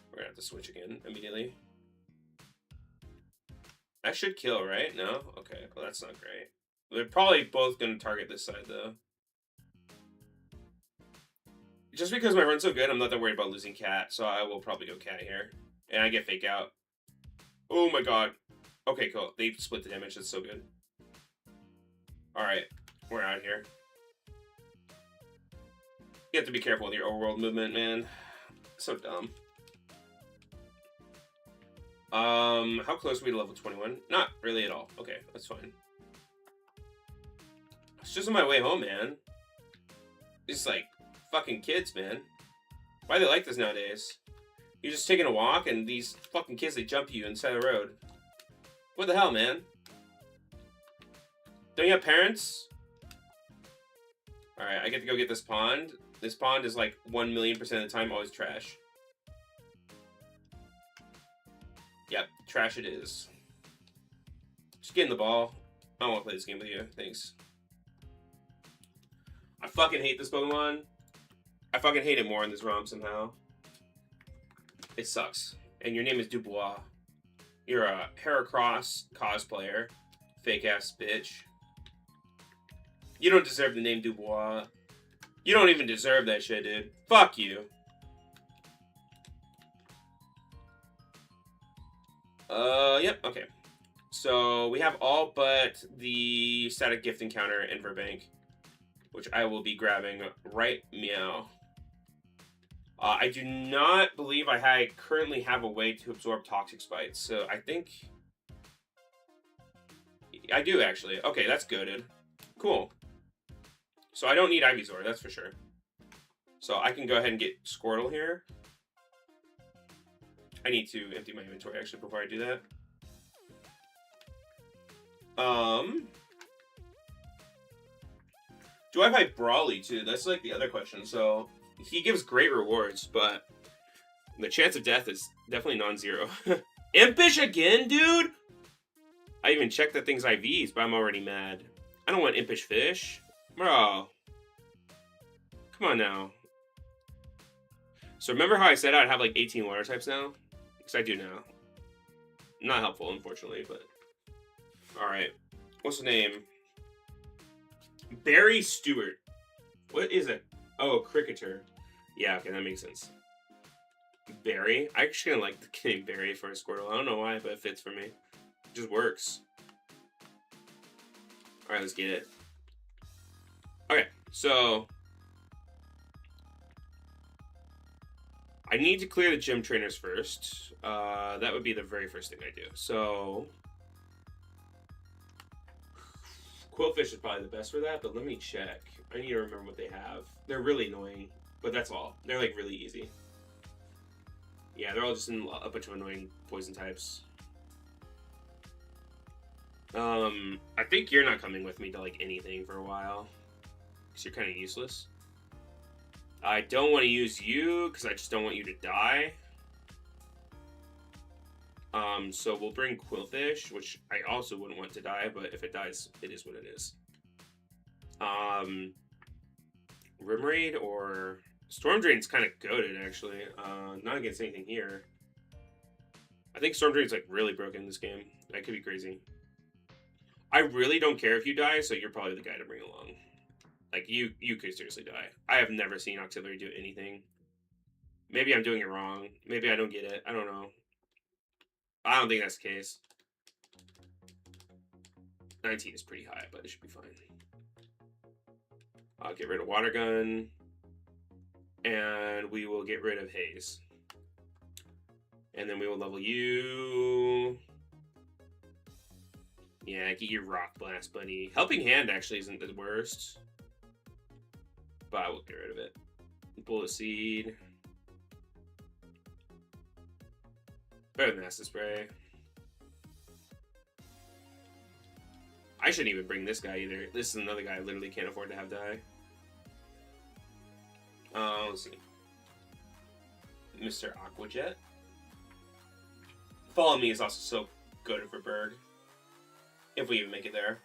We're gonna have to switch again immediately. That should kill, right? No? Okay, well that's not great. They're probably both gonna target this side though. Just because my run's so good, I'm not that worried about losing Cat, so I will probably go Cat here. And I get Fake Out. Oh my god. Okay, cool. They split the damage, that's so good. Alright, we're out here. You have to be careful with your overworld movement, man. So dumb. How close are we to level 21? Not really at all. Okay, that's fine. It's just on my way home, man. It's like fucking kids, man. Why are they like this nowadays? You're just taking a walk and these fucking kids, they jump you inside the road. What the hell, man? Don't you have parents? Alright, I get to go get this pond. This pond is like 1,000,000% of the time always trash. Yep, trash it is. Just get in the ball. I don't want to play this game with you. Thanks. I fucking hate this Pokemon. I fucking hate it more in this ROM somehow. It sucks. And your name is Dubois. You're a Heracross cosplayer. Fake ass bitch. You don't deserve the name Dubois. You don't even deserve that shit, dude. Fuck you. Yep, okay. So, we have all but the static gift encounter in Verbank, which I will be grabbing right meow. I do not believe I currently have a way to absorb Toxic Spites, so I think... I do, actually. Okay, that's goated. Cool. So I don't need Ivysaur, that's for sure. So I can go ahead and get Squirtle here. I need to empty my inventory, actually, before I do that. Do I fight Brawly, too? That's, like, the other question. So, he gives great rewards, but the chance of death is definitely non-zero. Impish again, dude? I even checked that thing's IVs, but I'm already mad. I don't want Impish Fish. Bro. Come on now. So remember how I said I'd have like 18 water types now? Because I do now. Not helpful, unfortunately, but... Alright. What's the name? Barry Stewart. What is it? Oh, cricketer. Yeah, okay, that makes sense. Barry. I actually kind of like the name Barry for a Squirtle. I don't know why, but it fits for me. It just works. Alright, let's get it. Okay, so I need to clear the gym trainers first. That would be the very first thing I do. So Quillfish is probably the best for that, but let me check. I need to remember what they have. They're really annoying, but that's all. They're like really easy. Yeah, they're all just in a bunch of annoying poison types. I think you're not coming with me to like anything for a while, because you're kind of useless. I don't want to use you because I just don't want you to die. So we'll bring Quillfish, which I also wouldn't want to die, but if it dies, it is what it is. Rimraid or Storm Drain's kind of goated actually. Not against anything here. I think Storm Drain's like really broken in this game. That could be crazy. I really don't care if you die, so you're probably the guy to bring along. Like, you could seriously die. I have never seen Octillery do anything. Maybe I'm doing it wrong. Maybe I don't get it. I don't know. I don't think that's the case. 19 is pretty high, but it should be fine. I'll get rid of Water Gun. And we will get rid of Haze. And then we will level you. Yeah, get your Rock Blast, buddy. Helping Hand actually isn't the worst. But I will get rid of it. Bullet Seed. Better than Acid Spray. I shouldn't even bring this guy either. This is another guy I literally can't afford to have die. Let's see. Mr. Aquajet. Follow Me is also so good for Berg. If we even make it there.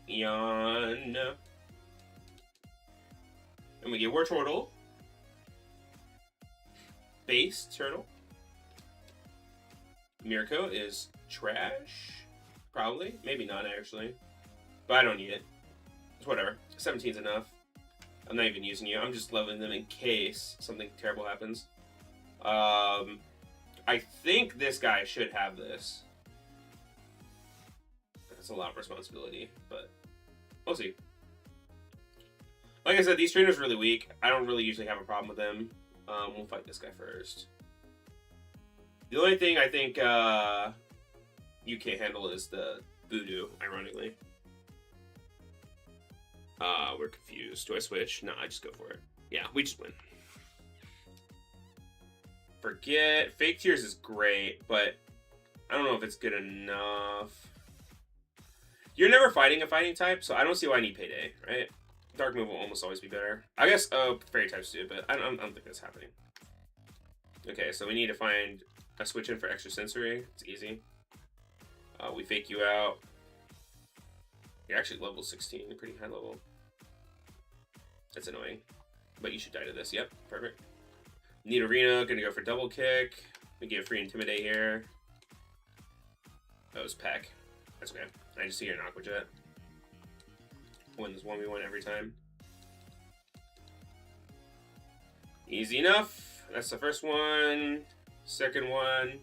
Yawn. And we get War Turtle. Base Turtle. Mirko is trash. Probably. Maybe not, actually. But I don't need it. It's whatever. 17's enough. I'm not even using you. I'm just leveling them in case something terrible happens. I think this guy should have this. That's a lot of responsibility, but we'll see. Like I said, these trainers are really weak. I don't really usually have a problem with them. We'll fight this guy first. The only thing I think you can't handle is the Voodoo, ironically. We're confused. Do I switch? No, I just go for it. Yeah, we just win. Forget. Fake Tears is great, but I don't know if it's good enough. You're never fighting a fighting type, so I don't see why I need Payday, right? Dark move will almost always be better. I guess fairy types do, but I don't think that's happening. Okay, so we need to find a switch in for extra sensory. It's easy. We fake you out. You're actually level 16, pretty high level. That's annoying. But you should die to this. Yep, perfect. Need Arena, gonna go for double kick. We get a free Intimidate here. That was Peck. That's okay. I just see you're an Aquajet. Win this 1v1 every time. Easy enough. That's the first one. Second one.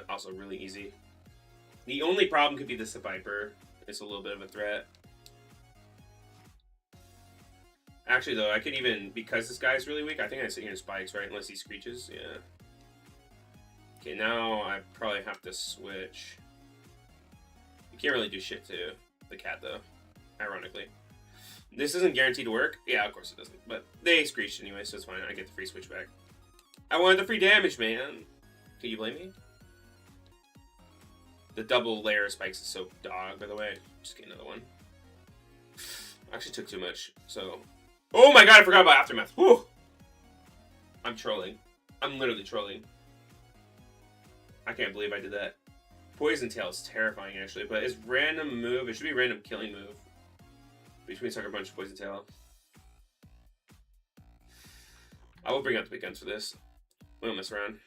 Also really easy. The only problem could be this Viper. It's a little bit of a threat. Actually, though, I could even, because this guy's really weak, I think I sit here in Spikes, right? Unless he screeches, yeah. Okay, now I probably have to switch. You can't really do shit to the cat, though, ironically. This isn't guaranteed to work. Yeah, of course it doesn't. But they screeched anyway, so it's fine. I get the free switch back. I wanted the free damage, man. Can you blame me? The double layer of spikes is so dog, by the way. Just get another one. I actually took too much, so... Oh my god, I forgot about Aftermath. Whew! I'm trolling. I'm literally trolling. I can't believe I did that. Poison Tail is terrifying, actually, but it's random move. It should be random killing move. Between Sucker Punch and Poison Tail. I will bring out the big guns for this. We don't mess around.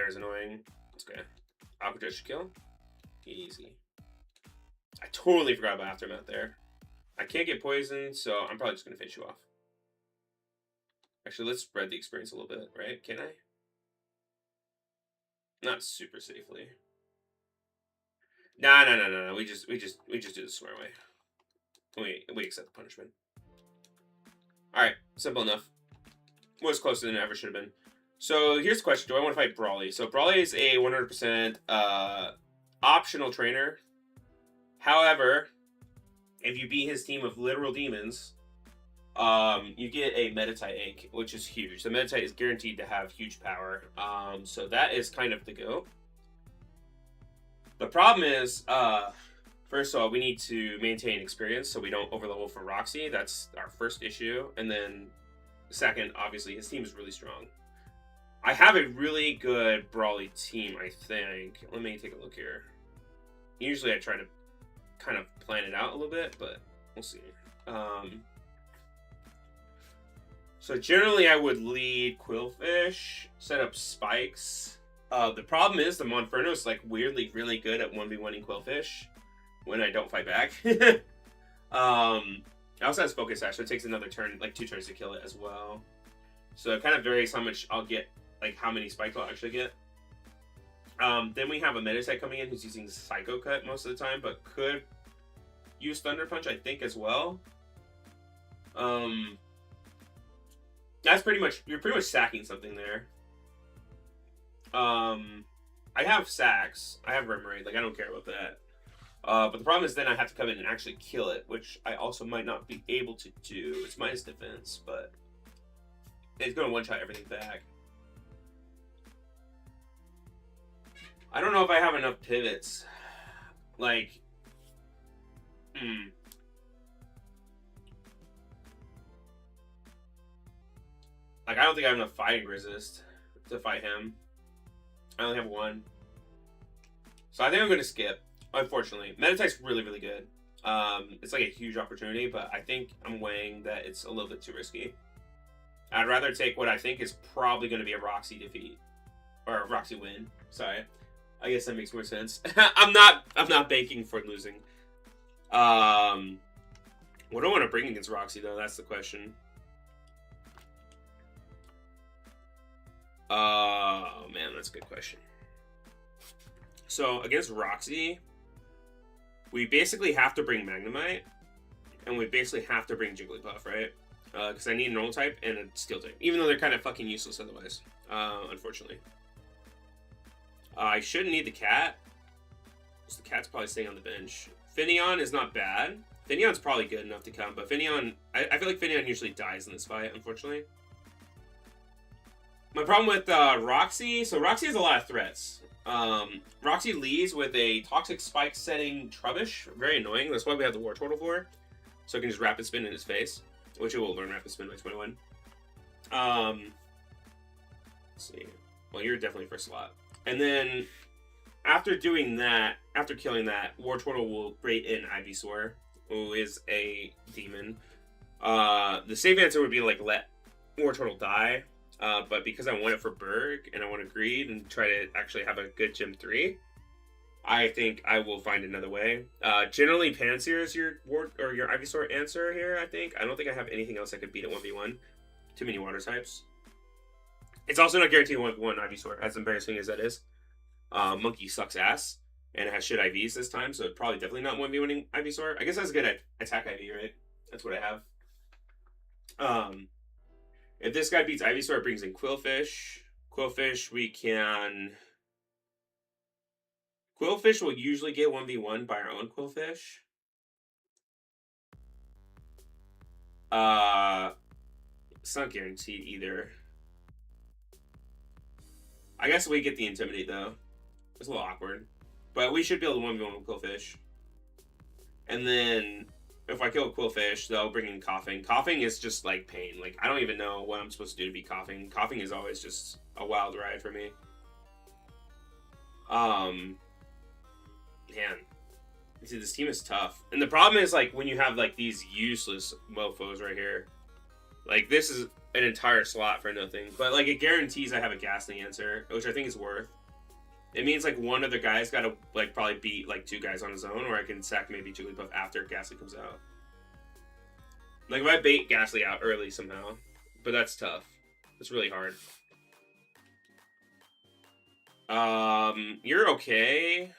is annoying. It's okay. Aqua should kill. Easy. I totally forgot about Aftermath there. I can't get poisoned, so I'm probably just going to finish you off. Actually, let's spread the experience a little bit, right? Can I? Not super safely. No. We just do the smart way. We accept the punishment. Alright, simple enough. Was closer than it ever should have been. So here's the question: do I want to fight Brawly? So Brawly is a 100% optional trainer. However, if you beat his team of literal demons, you get a Metatite egg, which is huge. The Metatite is guaranteed to have huge power. So that is kind of the go. The problem is, first of all, we need to maintain experience so we don't overlevel for Roxy. That's our first issue. And then second, obviously, his team is really strong. I have a really good Brawly team, I think. Let me take a look here. Usually I try to kind of plan it out a little bit, but we'll see. So generally I would lead Quillfish, set up spikes. The problem is the Monferno is like weirdly really good at 1v1ing Quillfish when I don't fight back. It also has Focus Sash, so it takes another turn, like 2 turns to kill it as well. So it kind of varies how much I'll get, like how many spikes I'll actually get. Then we have a Metatite coming in who's using Psycho Cut most of the time, but could use Thunder Punch, I think, as well. That's pretty much, you're pretty much sacking something there. I have sacks. I have Remoraid, like I don't care about that. But the problem is then I have to come in and actually kill it, which I also might not be able to do. It's minus defense, but it's going to one-shot everything back. I don't know if I have enough pivots. Like, Like, I don't think I have enough fighting resist to fight him. I only have 1. So I think I'm going to skip, unfortunately. Metatite's really, really good. It's like a huge opportunity, but I think I'm weighing that it's a little bit too risky. I'd rather take what I think is probably going to be a Roxy defeat. Or a Roxy win. Sorry. I guess that makes more sense. I'm not banking for losing. What do I want to bring against Roxy, though? That's the question. Oh, man, that's a good question. So, against Roxy, we basically have to bring Magnemite, and we basically have to bring Jigglypuff, right? Because I need a normal type and a steel type, even though they're kind of fucking useless otherwise, unfortunately. I shouldn't need the cat, so the cat's probably staying on the bench. Finneon is not bad. Finneon's probably good enough to come, but Finneon, I feel like Finneon usually dies in this fight, unfortunately. My problem with Roxy, so Roxy has a lot of threats. Roxy leads with a Toxic Spike setting Trubbish. Very annoying. That's why we have the War Turtle for. So it can just Rapid Spin in his face. Which it will learn Rapid Spin by 21. Let's see. Well, you're definitely first slot. And then, after doing that, after killing that, War Turtle will bait in Ivysaur, who is a demon. The safe answer would be, like, let War Turtle die. But because I want it for Berg, and I want to greed and try to actually have a good Gym 3, I think I will find another way. Generally, Pansear is your Ivysaur answer here, I think. I don't think I have anything else I could beat at 1v1. Too many water types. It's also not guaranteed 1v1 Ivysaur, as embarrassing as that is. Monkey sucks ass, and it has shit IVs this time, so it's probably definitely not 1v1ing Ivysaur. I guess that's good at attack IV, right? That's what I have. If this guy beats Ivysaur, it brings in Quillfish. Quillfish, we can... Quillfish will usually get 1v1 by our own Quillfish. It's not guaranteed either. I guess we get the Intimidate, though. It's a little awkward. But we should be able to 1v1 with Quillfish. And then... if I kill Quillfish, they'll bring in Coughing. Coughing is just, like, pain. Like, I don't even know what I'm supposed to do to beat Coughing. Coughing is always just a wild ride for me. Man. See, this team is tough. And the problem is, like, when you have, like, these useless mofos right here. Like, this is an entire slot for nothing. But, like, it guarantees I have a Ghastly answer, which I think is worth. It means like one of the guys gotta like probably beat like 2 guys on his own, or I can sack maybe Jigglypuff after Ghastly comes out. Like if I bait Ghastly out early somehow, but that's tough. It's really hard. You're okay.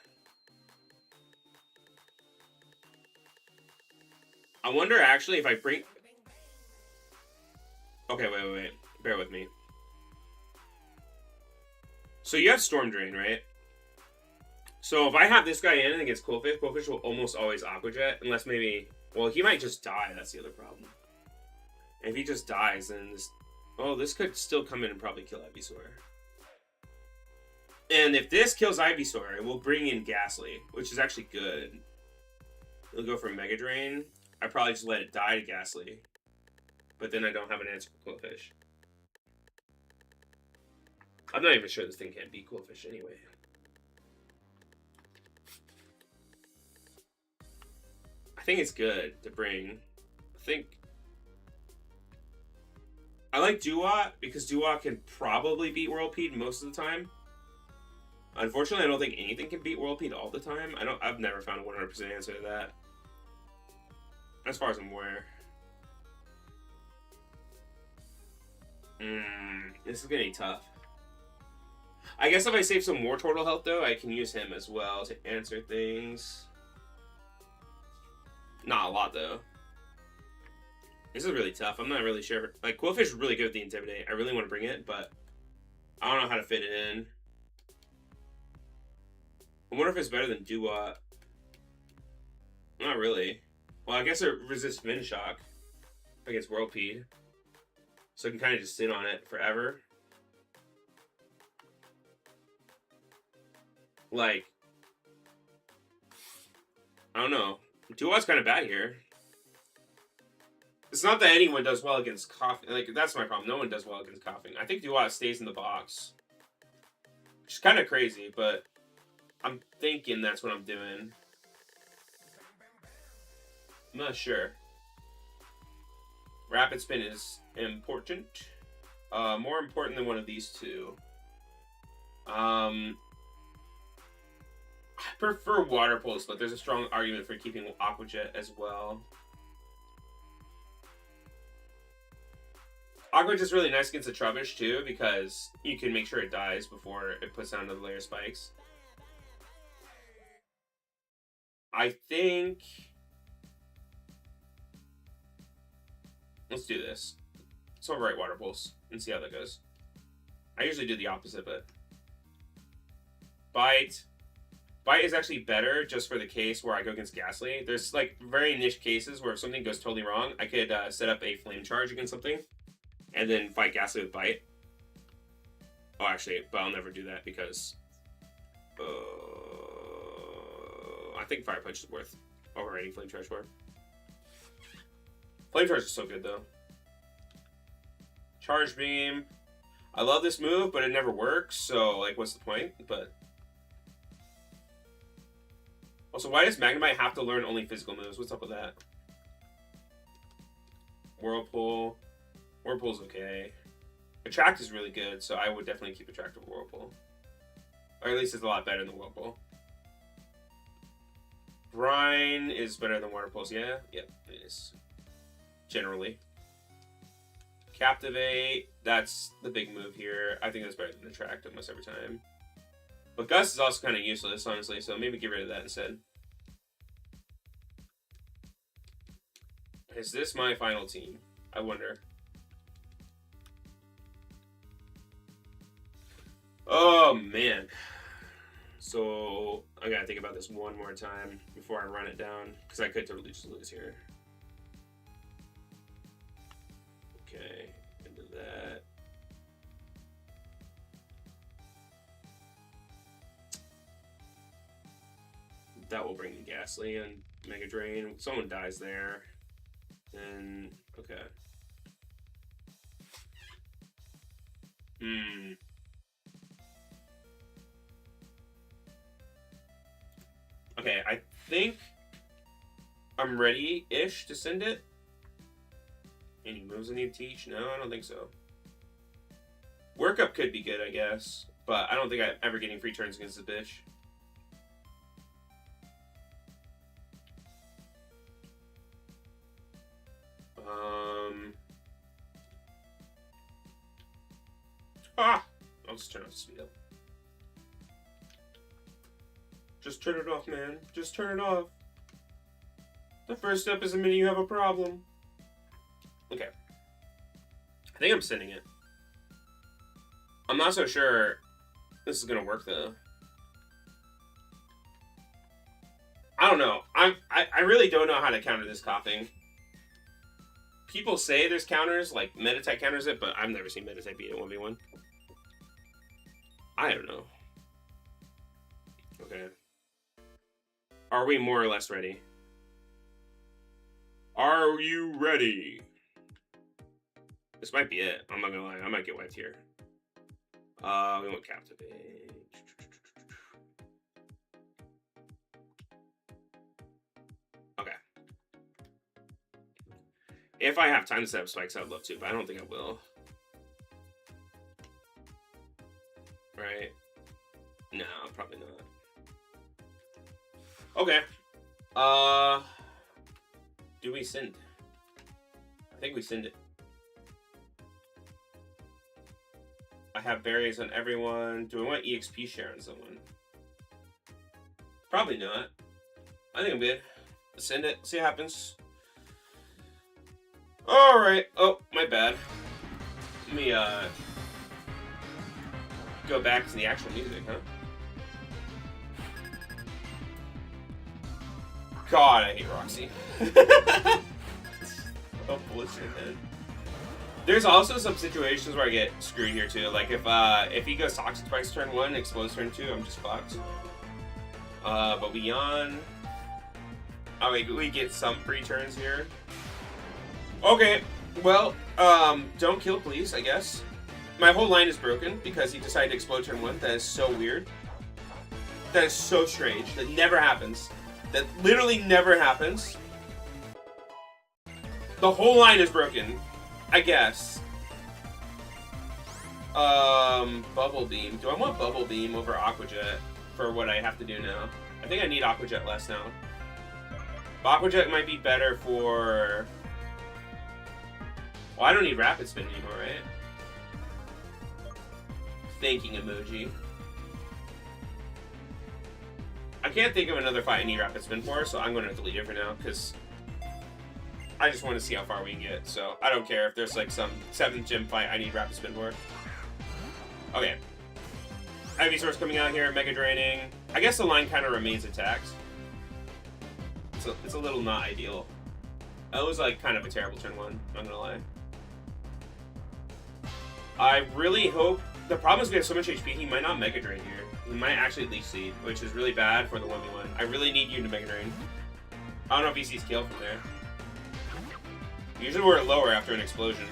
I wonder actually if I bring. Okay, wait. Bear with me. So you have Storm Drain, right? So if I have this guy in and it gets Qwilfish, Qwilfish will almost always Aqua Jet, unless maybe... Well, he might just die, that's the other problem. And if he just dies, then this... Oh, this could still come in and probably kill Ivysaur. And if this kills Ivysaur, it will bring in Ghastly, which is actually good. It'll go for Mega Drain. I probably just let it die to Ghastly. But then I don't have an answer for Qwilfish. I'm not even sure this thing can't beat Qwilfish anyway. I think it's good to bring. I like Duat because Duat can probably beat Whirlpeed most of the time. Unfortunately, I don't think anything can beat Whirlpeed all the time. I've never found a 100% answer to that. As far as I'm aware. This is gonna be tough. I guess if I save some more Turtle health though, I can use him as well to answer things. Not a lot though. This is really tough. I'm not really sure. Like, Qwilfish is really good with the Intimidate. I really want to bring it, but I don't know how to fit it in. I wonder if it's better than Duat. Not really. Well, I guess it resists Wind Shock against Whirlpeed. So I can kind of just sit on it forever. Like, I don't know. Duat's kind of bad here. It's not that anyone does well against coughing. Like, that's my problem. No one does well against coughing. I think Duat stays in the box. Which is kind of crazy, but I'm thinking that's what I'm doing. I'm not sure. Rapid Spin is important. More important than one of these two. I prefer Water Pulse, but there's a strong argument for keeping Aqua Jet as well. Aqua Jet's really nice against the Trubbish too, because you can make sure it dies before it puts down another layer of spikes. I think... Let's do this. Let's overwrite Water Pulse and see how that goes. I usually do the opposite, but... Bite. Bite is actually better just for the case where I go against Ghastly. There's like very niche cases where if something goes totally wrong, I could set up a Flame Charge against something and then fight Ghastly with Bite. Oh, actually, but I'll never do that because I think Fire Punch is worth overriding Flame Charge for. Flame Charge is so good though. Charge Beam. I love this move, but it never works, so like what's the point? But also, why does Magnemite have to learn only physical moves? What's up with that? Whirlpool. Whirlpool's okay. Attract is really good, so I would definitely keep Attract over Whirlpool. Or at least it's a lot better than Whirlpool. Brine is better than Water Pulse. Yeah, yep, it is. Generally. Captivate, that's the big move here. I think that's better than Attract almost every time. But Gust is also kind of useless, honestly, so maybe get rid of that instead. Is this my final team? I wonder. Oh, man. So, I gotta think about this one more time before I run it down, because I could totally just lose here. Okay, into that. That will bring the Ghastly and Mega Drain. Someone dies there. Then, okay. Okay, I think I'm ready-ish to send it. Any moves I need to teach? No, I don't think so. Workup could be good, I guess. But I don't think I'm ever getting free turns against this bitch. I'll just turn off speed up. Just turn it off, man. Just turn it off. The first step is admitting you have a problem. Okay. I think I'm sending it. I'm not so sure this is gonna work though. I don't know. I really don't know how to counter this coughing. People say there's counters, like Meditite counters it, but I've never seen Meditite beat it 1v1. I don't know. Okay. Are we more or less ready? Are you ready? This might be it. I'm not gonna lie. I might get wiped here. We want Captivate. Okay. If I have time to set up spikes, I'd love to, but I don't think I will. Right? No, probably not. Okay. Do we send? I think we send it. I have berries on everyone. Do I want EXP share on someone? Probably not. I think I'm good. Let's send it. See what happens. Alright. Oh, my bad. Let me, go back to the actual music, huh? God, I hate Roxy. Oh, bullshit, man. There's also some situations where I get screwed here too. Like if he goes Toxic Spikes turn 1, Explodes turn 2, I'm just fucked. But beyond, oh wait, we get some free turns here. Okay, well, don't kill please, I guess. My whole line is broken because he decided to Explode turn 1. That is so weird. That is so strange. That never happens. That literally never happens. The whole line is broken. I guess. Bubble Beam. Do I want Bubble Beam over Aqua Jet for what I have to do now? I think I need Aqua Jet less now. Aqua Jet might be better for... Well, I don't need Rapid Spin anymore, right? Thinking emoji. I can't think of another fight I need Rapid Spin for, so I'm going to delete it for now, because I just want to see how far we can get. So I don't care if there's like some 7th gym fight I need Rapid Spin for. Okay. Ivysaur's coming out here, Mega Draining. I guess the line kind of remains intact. So it's a little not ideal. That was like kind of a terrible turn 1, not gonna lie. I really hope... The problem is we have so much HP, he might not Mega Drain here. He might actually Leech Seed, which is really bad for the 1v1. I really need you to Mega Drain. I don't know if he sees kill from there. Usually we're lower after an explosion.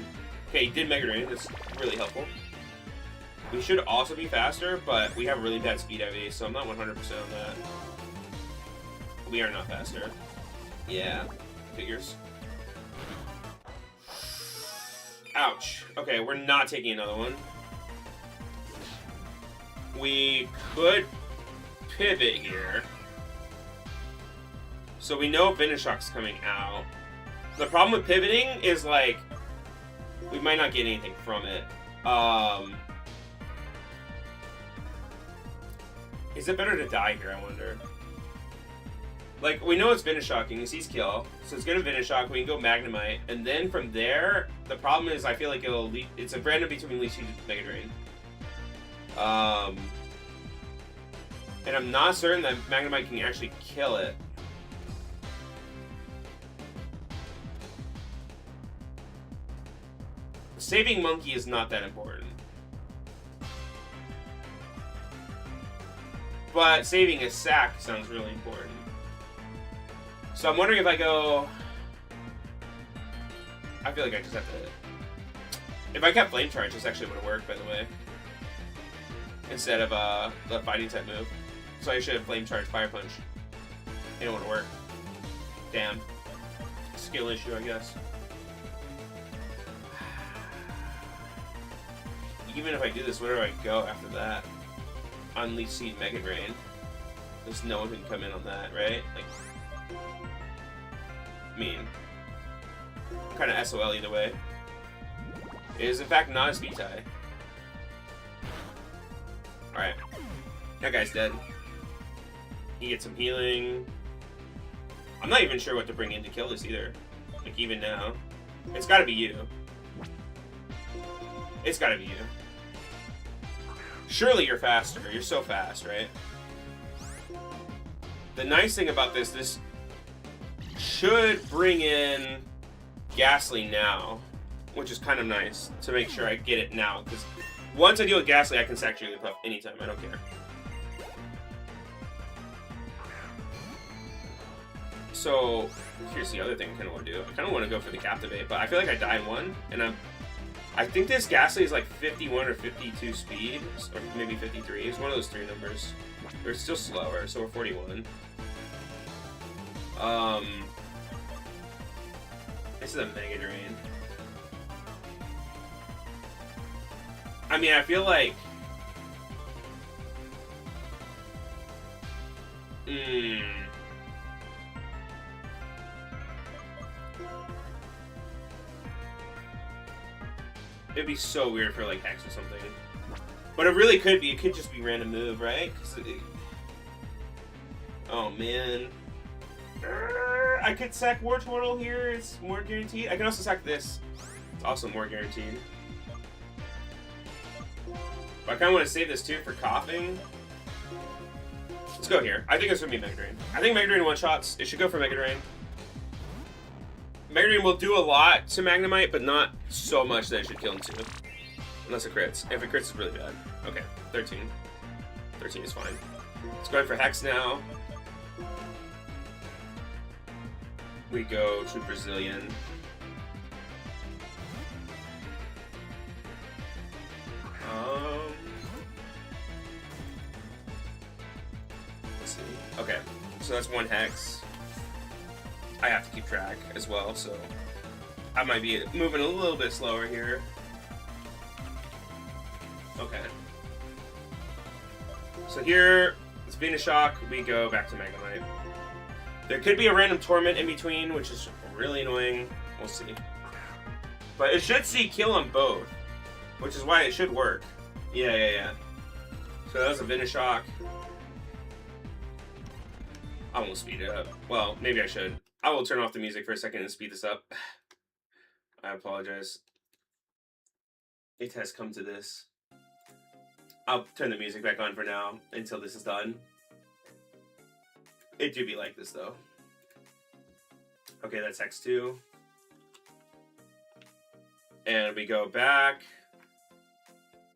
Okay, he did Mega Drain. That's really helpful. We should also be faster, but we have really bad speed heavy, so I'm not 100% on that. We are not faster. Yeah, figures. Ouch. Okay, we're not taking another one. We could pivot here. So we know Venoshock's coming out. The problem with pivoting is, like, we might not get anything from it. Is it better to die here, I wonder? Like, we know it's Venushocking, he sees kill, so it's gonna Venoshock, we can go Magnemite, and then from there, the problem is I feel like it's a random between Leech Seed and Mega Drain. And I'm not certain that Magnemite can actually kill it. Saving Monkey is not that important. But saving a sack sounds really important. So I'm wondering if I go... I feel like I just have to... If I kept Flame Charge, this actually would have worked, by the way. Instead of the fighting type move. So I should have Flame Charge Fire Punch. It don't want to work. Damn. Skill issue, I guess. Even if I do this, where do I go after that? Unleash Seed Mega Drain. There's no one who can come in on that, right? Like, I mean, kind of SOL either way. It is in fact not a speed tie. Alright. That guy's dead. He gets some healing. I'm not even sure what to bring in to kill this either. Like, even now. It's gotta be you. It's gotta be you. Surely you're faster. You're so fast, right? The nice thing about this should bring in Ghastly now, which is kind of nice to make sure I get it now, because once I deal with Ghastly, I can sack Jigglypuff anytime. I don't care. So here's the other thing I kind of want to do. I kind of want to go for the Captivate, but I feel like I die in one, and I think this Ghastly is like 51 or 52 speed, or maybe 53. It's one of those three numbers. Or it's still slower, so we're 41. This is a Mega Drain. I mean, I feel like... It'd be so weird for, like, Hex or something. But it really could be. It could just be random move, right? Oh, man. I could sack Wartortle here. It's more guaranteed. I can also sack this. It's also more guaranteed. But I kind of want to save this, too, for Coughing. Let's go here. I think it's going to be Mega Drain. I think Mega Drain one-shots. It should go for Mega Drain. Mega Drain will do a lot to Magnemite, but not so much that it should kill him too. Unless it crits. If it crits, it's really bad. Okay, 13. 13 is fine. Let's go in for Hex now. We go to Brazilian. Let's see. Okay, so that's one Hex. I have to keep track as well, so I might be moving a little bit slower here. Okay. So here, it's Venoshock, we go back to Magnemite. There could be a random Torment in between, which is really annoying. We'll see. But it should see kill on both, which is why it should work. Yeah. So that was a Venoshock. I won't speed it up. Well, maybe I should. I will turn off the music for a second and speed this up. I apologize. It has come to this. I'll turn the music back on for now until this is done. It do be like this though. Okay, that's X2. And we go back.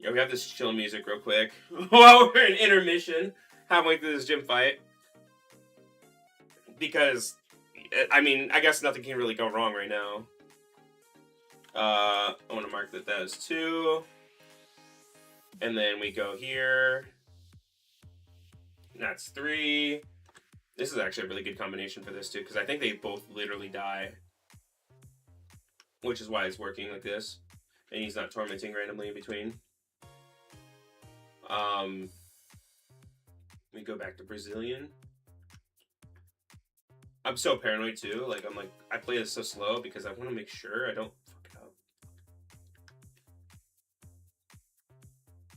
Yeah, we have this chill music real quick while we're in intermission, halfway through this gym fight. Because, I mean, I guess nothing can really go wrong right now. I want to mark that that is 2. And then we go here. That's 3. This is actually a really good combination for this too, because I think they both literally die. Which is why it's working like this. And he's not tormenting randomly in between. We go back to Brazilian. I'm so paranoid too. Like, I play this so slow because I want to make sure I don't fuck it up.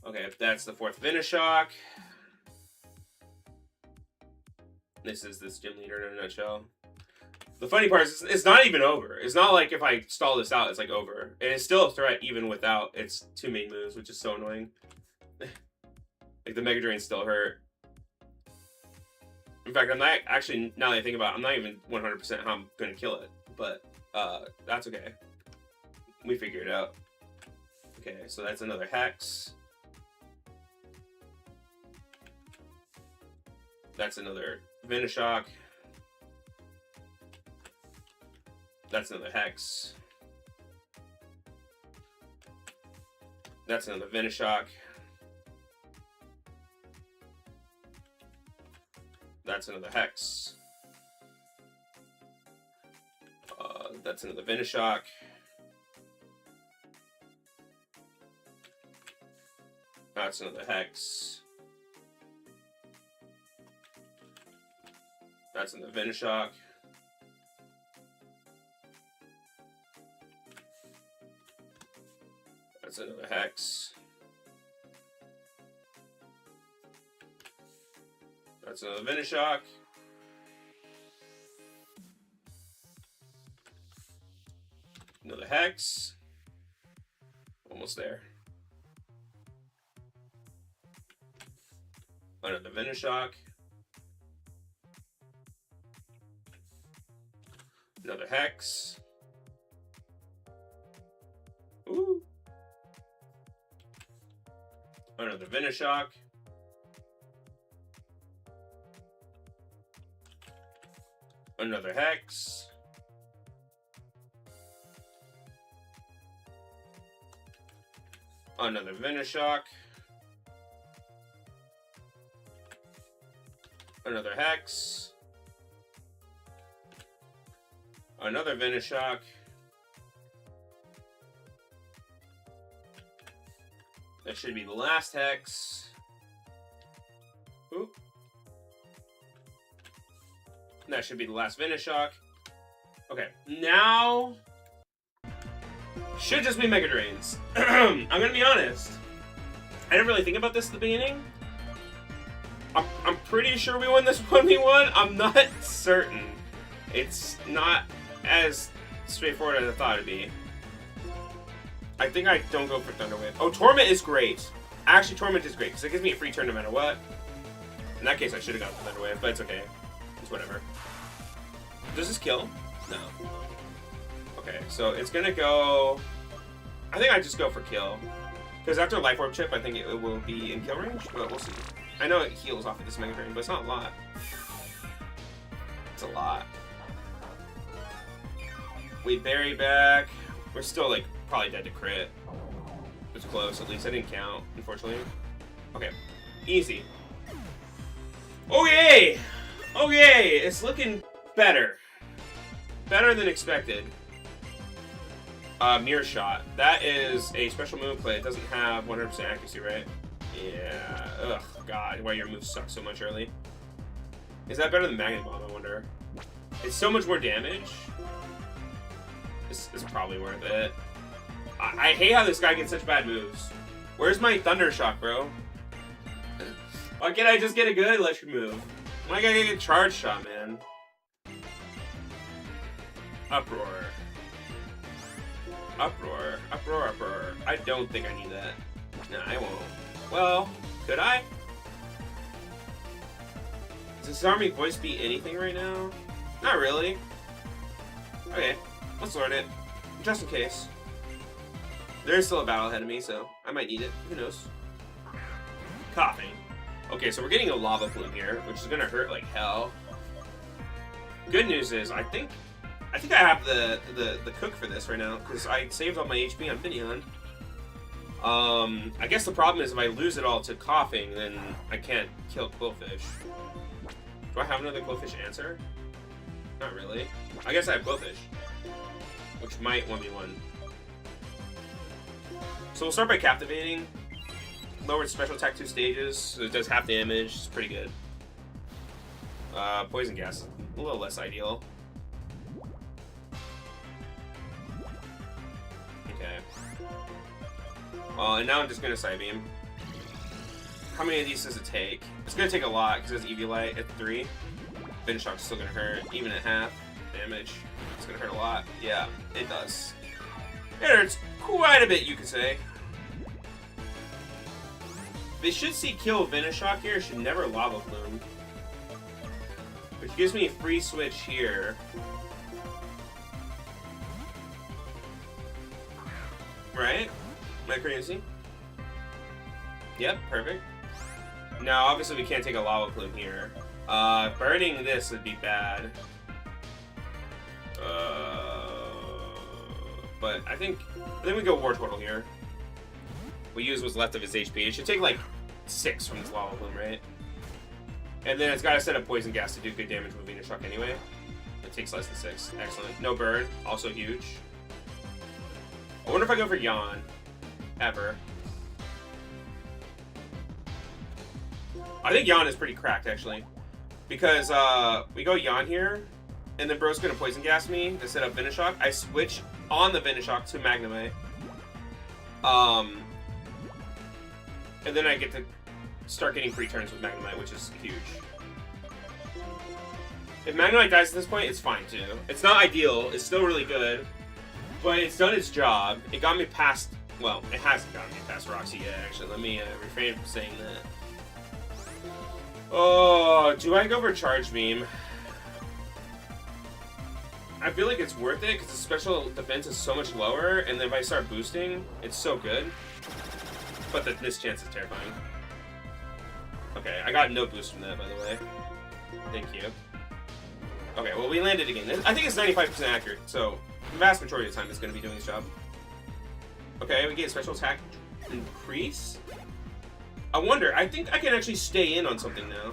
Okay, that's the 4th Venoshock. This is this gym leader in a nutshell. The funny part is it's not even over. It's not like if I stall this out, it's like over. And it's still a threat even without its 2 main moves, which is so annoying. Like, the Mega Drain still hurt. In fact, I'm not actually, now that I think about it, I'm not even 100% how I'm going to kill it. But that's okay. We figure it out. Okay, so that's another Hex. That's another Venoshock. That's another Hex. That's another Venoshock. That's another Hex. That's another Venoshock. That's another Hex. That's in the Venoshock. That's another Hex. That's another Venoshock. Another Hex. Almost there. Another Venoshock. Another Hex. Ooh. Another Venoshock. Another Hex. Another Venoshock. Another Hex. Another Venoshock. That should be the last Hex. Oop. That should be the last Venoshock. Okay, now should just be Mega Drains. I'm gonna be honest. I didn't really think about this at the beginning. I'm pretty sure we won this 1v1. I'm not certain. It's not as straightforward as I thought it'd be. I think I don't go for Thunder Wave. Oh, Torment is great. Actually, Torment is great because it gives me a free turn no matter what. In that case, I should have gone for Thunder Wave, but it's okay. It's whatever. Does this kill? No. Okay, so it's gonna go... I think I just go for kill. Because after Life Orb Chip, I think it will be in kill range, but we'll see. I know it heals off of this Mega Drain, but it's not a lot. It's a lot. We bury back. We're still, like, probably dead to crit. It's close, at least. I didn't count, unfortunately. Okay. Easy. Oh, yay! Oh, yay! It's looking better. Better than expected. Mirror Shot. That is a special move play. It doesn't have 100% accuracy, right? Yeah. Ugh, God. Why your moves suck so much early. Is that better than Magnet Bomb, I wonder? It's so much more damage. This is probably worth it. I hate how this guy gets such bad moves. Where's my Thunder Shock, bro? Why can't I just get a good electric move? Why gotta get a Charge Shot, man? Uproar. Uproar. Uproar, uproar. I don't think I need that. No, I won't. Well, could I? Does Disarming Voice beat anything right now? Not really. Okay, let's learn it. Just in case. There's still a battle ahead of me, so I might need it. Who knows? Coughing. Okay, so we're getting a Lava Plume here, which is gonna hurt like hell. Good news is, I think I have the cook for this right now, because I saved all my HP on Finneon. I guess the problem is if I lose it all to coughing, then I can't kill Quillfish. Do I have another Quillfish answer? Not really. I guess I have Quillfish, which might 1v1. So we'll start by Captivating. Lowered special attack 2 stages, so it does half damage. It's pretty good. Poison Gas is a little less ideal. Okay. And now I'm just gonna Psybeam. How many of these does it take? It's gonna take a lot because it's Eviolite at 3. Venoshock's still gonna hurt, even at half damage. It's gonna hurt a lot. Yeah, it does. It hurts quite a bit, you could say. They should see kill Venoshock here. It should never Lava Plume. Which gives me a free switch here. Right? Am I crazy? Yep, perfect. Now, obviously we can't take a Lava Plume here. Burning this would be bad. But I think we go War Turtle here. We use what's left of his HP. It should take like 6 from this Lava Plume, right? And then it's got to set up Poison Gas to do good damage with Venoshock anyway. It takes less than 6. Excellent. No burn. Also huge. I wonder if I go for Yawn. Ever. I think Yawn is pretty cracked, actually. Because we go Yawn here, and then bro's gonna poison gas me to set up Venoshock. I switch on the Venoshock to Magnemite. And then I get to start getting free turns with Magnemite, which is huge. If Magnemite dies at this point, it's fine too. It's not ideal, it's still really good, but it's done its job. It got me past, well, it hasn't gotten me past Roxy yet, actually. Let me refrain from saying that. Oh, do I go for Charge Beam? I feel like it's worth it because the special defense is so much lower, and then if I start boosting, it's so good. But the miss chance is terrifying. Okay, I got no boost from that, by the way. Thank you. Okay, well, we landed again. I think it's 95% accurate, so the vast majority of the time it's going to be doing its job. Okay, we get a special attack increase. I wonder, I think I can actually stay in on something now.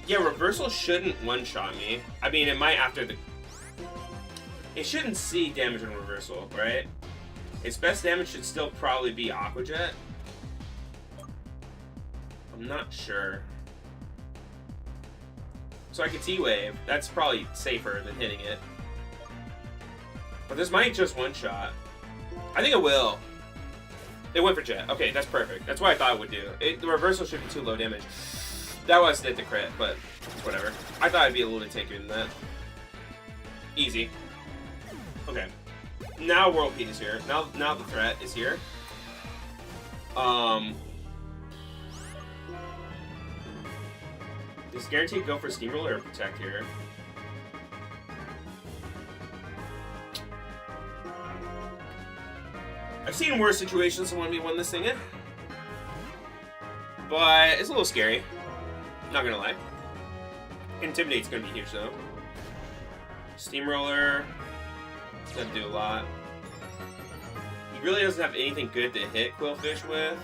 Yeah, reversal shouldn't one-shot me. I mean, it might after the... It shouldn't see damage in reversal, right? Its best damage should still probably be Aqua Jet. I'm not sure. So I could T-Wave. That's probably safer than hitting it. But this might just one-shot. I think it will. It went for Jet. Okay, that's perfect. That's what I thought it would do. The reversal should be too low damage. That was hit the crit, but whatever. I thought it'd be a little bit tankier than that. Easy. Okay. Now Whirlpeed is here. Now the threat is here. Does Guaranteed go for Steamroller or Protect here? I've seen worse situations than when we won this thing in. But it's a little scary. Not gonna lie. Intimidate's gonna be huge though. Steamroller. Doesn't do a lot. He really doesn't have anything good to hit Quillfish with.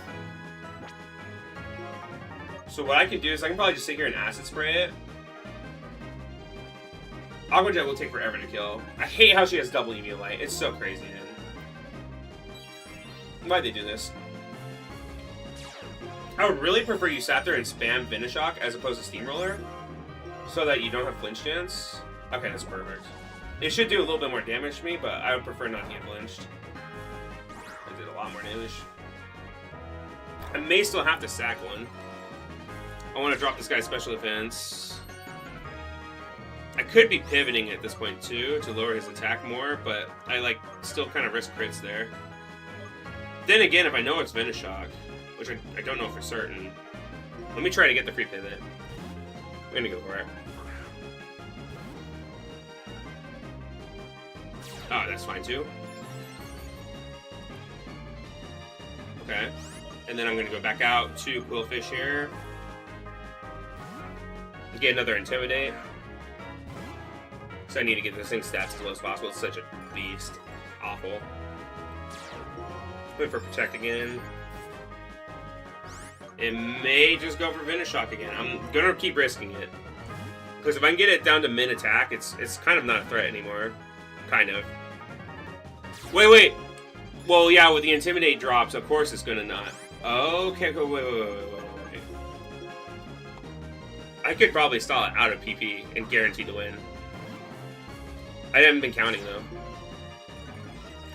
So what I can do is I can probably just sit here and Acid Spray it. Aqua Jet will take forever to kill. I hate how she has double EV Light. It's so crazy, man. Why'd they do this? I would really prefer you sat there and spam Venoshock as opposed to Steamroller, so that you don't have flinch chance. Okay, that's perfect. It should do a little bit more damage to me, but I would prefer not to get flinched. It did a lot more damage. I may still have to sack one. I want to drop this guy's special defense. I could be pivoting at this point too to lower his attack more, but I like still kind of risk crits there. Then again, if I know it's Venoshock, which I don't know for certain, let me try to get the free pivot. I'm gonna go for it. Oh, that's fine too. Okay. And then I'm gonna go back out to Quillfish here. Get another Intimidate. So I need to get this thing's stats as low as possible. It's such a beast. Awful. Wait for Protect again. It may just go for Venoshock again. I'm gonna keep risking it. Because if I can get it down to min attack, it's kind of not a threat anymore. Kind of. Wait. Well, yeah, with the Intimidate drops, of course it's gonna not. Okay, wait. I could probably stall it out of PP and guarantee the win. I haven't been counting though.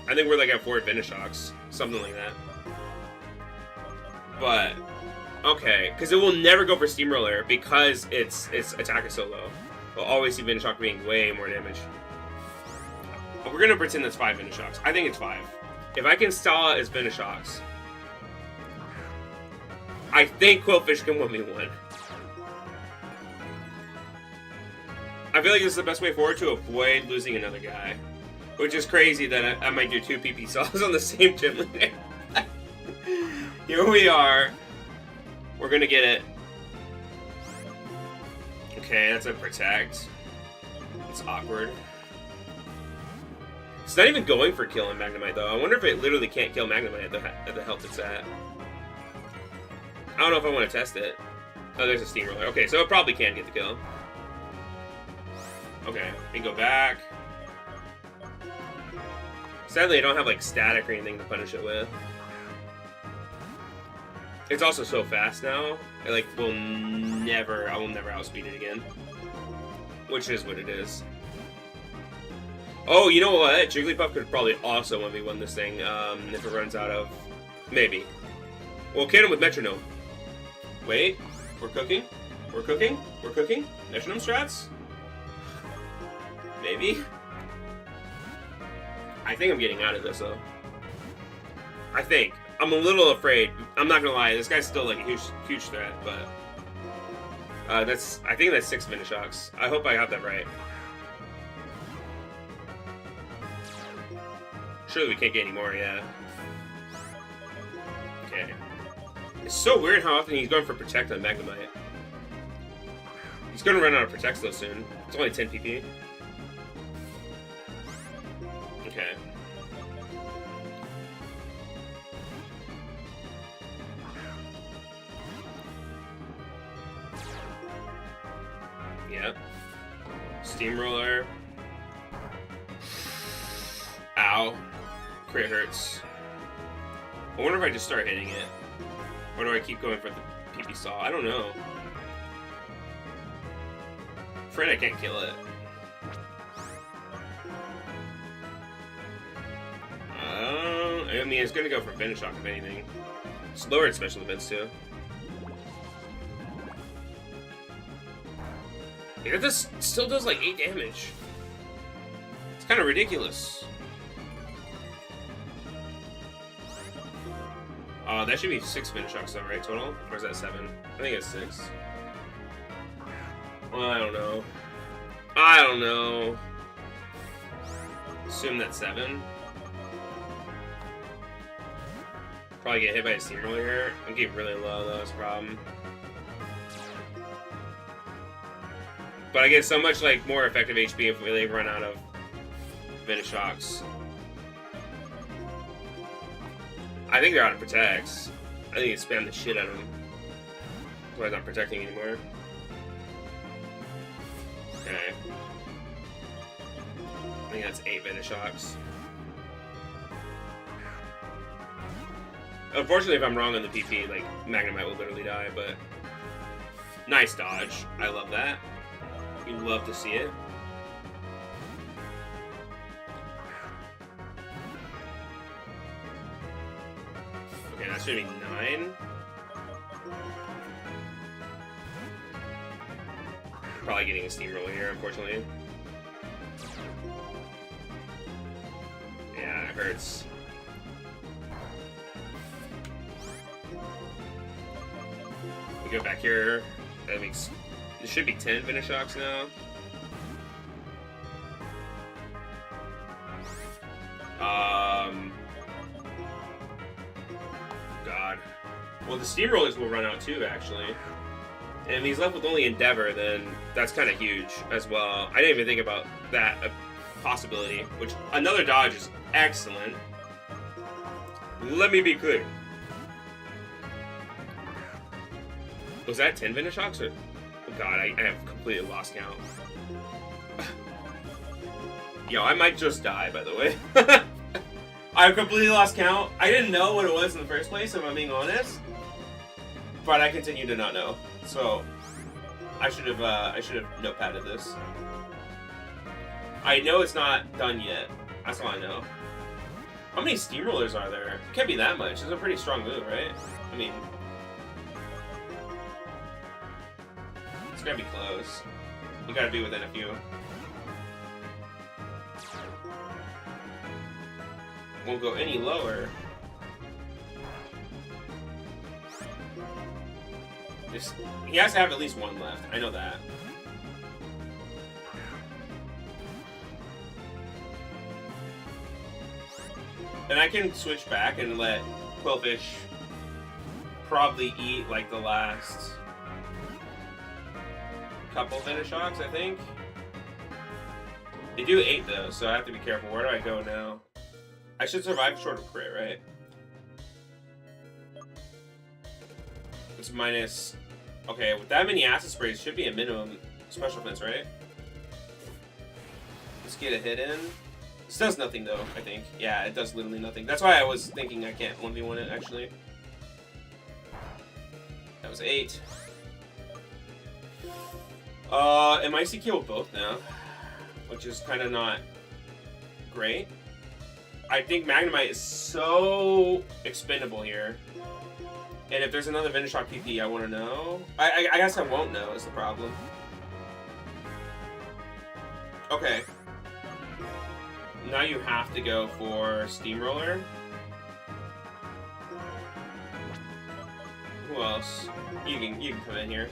I think we're like at 4 Venoshocks, something like that. But okay, because it will never go for Steamroller because its attack is so low. We'll always see Venoshock being way more damage. But we're gonna pretend that's 5 Venoshocks. I think it's 5. If I can stall it as Venoshocks, I think Quillfish can win me 1. I feel like this is the best way forward to avoid losing another guy. Which is crazy that I might do 2 PP stalls on the same gym leader. Here we are. We're gonna get it. Okay, that's a Protect. It's awkward. It's not even going for killing Magnemite though. I wonder if it literally can't kill Magnemite at the health it's at. I don't know if I want to test it. Oh, there's a Steamroller. Okay, so it probably can get the kill. Okay, we can go back. Sadly, I don't have like static or anything to punish it with. It's also so fast now I like will never, I will never outspeed it again. Which is what it is. Oh, you know what? Jigglypuff could probably also 1v1 this thing if it runs out of... Maybe. Well, can him with Metronome. Wait, we're cooking? We're cooking? We're cooking? Metronome strats? Maybe? I think I'm getting out of this, though. I think. I'm a little afraid. I'm not gonna lie, this guy's still like a huge threat, but... I think that's 6 Minishocks. I hope I got that right. Surely we can't get any more, yeah. Okay. It's so weird how often he's going for Protect on Magnemite. He's gonna run out of Protects though soon. It's only 10 PP. Okay. Yep. Steamroller. Ow. Crit hurts. I wonder if I just start hitting it. Or do I keep going for the PP saw? I don't know. Afraid I can't kill it. I mean, it's gonna go for Finish Shock if anything. It's lowered special events too. Yeah, this still does like 8 damage. It's kind of ridiculous. That should be 6 Finish Shocks though, right, total? Or is that 7? I think it's 6. Well, I don't know. I don't know. Assume that's 7. Probably get hit by a Steamroller here. I'm getting really low though, that's a problem. But I get so much like more effective HP if we run out of Finish Shocks. I think they're out of Protects. I think it's spam the shit out of them. That's why I'm not protecting anymore. Okay. I think that's 8 Finish Shocks. Unfortunately, if I'm wrong on the PP, like, Magnemite will literally die, but... Nice dodge. I love that. You love to see it. Okay, that should be 9. Probably getting a Steamroller here, unfortunately. Yeah, it hurts. We go back here. That makes... It should be 10 Finish Shocks now. God. Well, the Steamrollers will run out too, actually. And if he's left with only Endeavor, then that's kind of huge as well. I didn't even think about that possibility, which another dodge is excellent. Let me be clear. Was that 10 Finish Shocks? Or... Oh god, I have completely lost count. Yo, I might just die, by the way. I've completely lost count. I didn't know what it was in the first place, if I'm being honest. But I continue to not know. So, I should have notepadded this. I know it's not done yet. That's all I know. How many Steamrollers are there? It can't be that much. It's a pretty strong move, right? I mean... It's gotta be close. You gotta be within a few. Won't go any lower. He has to have at least one left. I know that. And I can switch back and let Quillfish probably eat like the last couple Finish Shocks, I think. They do 8 though, so I have to be careful. Where do I go now? I should survive short of crit, right? It's minus... Okay, with that many Acid Sprays, should be a minimum special defense, right? Let's get a hit in. This does nothing though, I think. Yeah, it does literally nothing. That's why I was thinking I can't 1v1 it, actually. That was 8. And Icy kill both now, which is kind of not great. I think Magnemite is so expendable here. And if there's another Venoshock PP, I want to know. I guess I won't know is the problem. Okay. Now you have to go for Steamroller. Who else? You can come in here.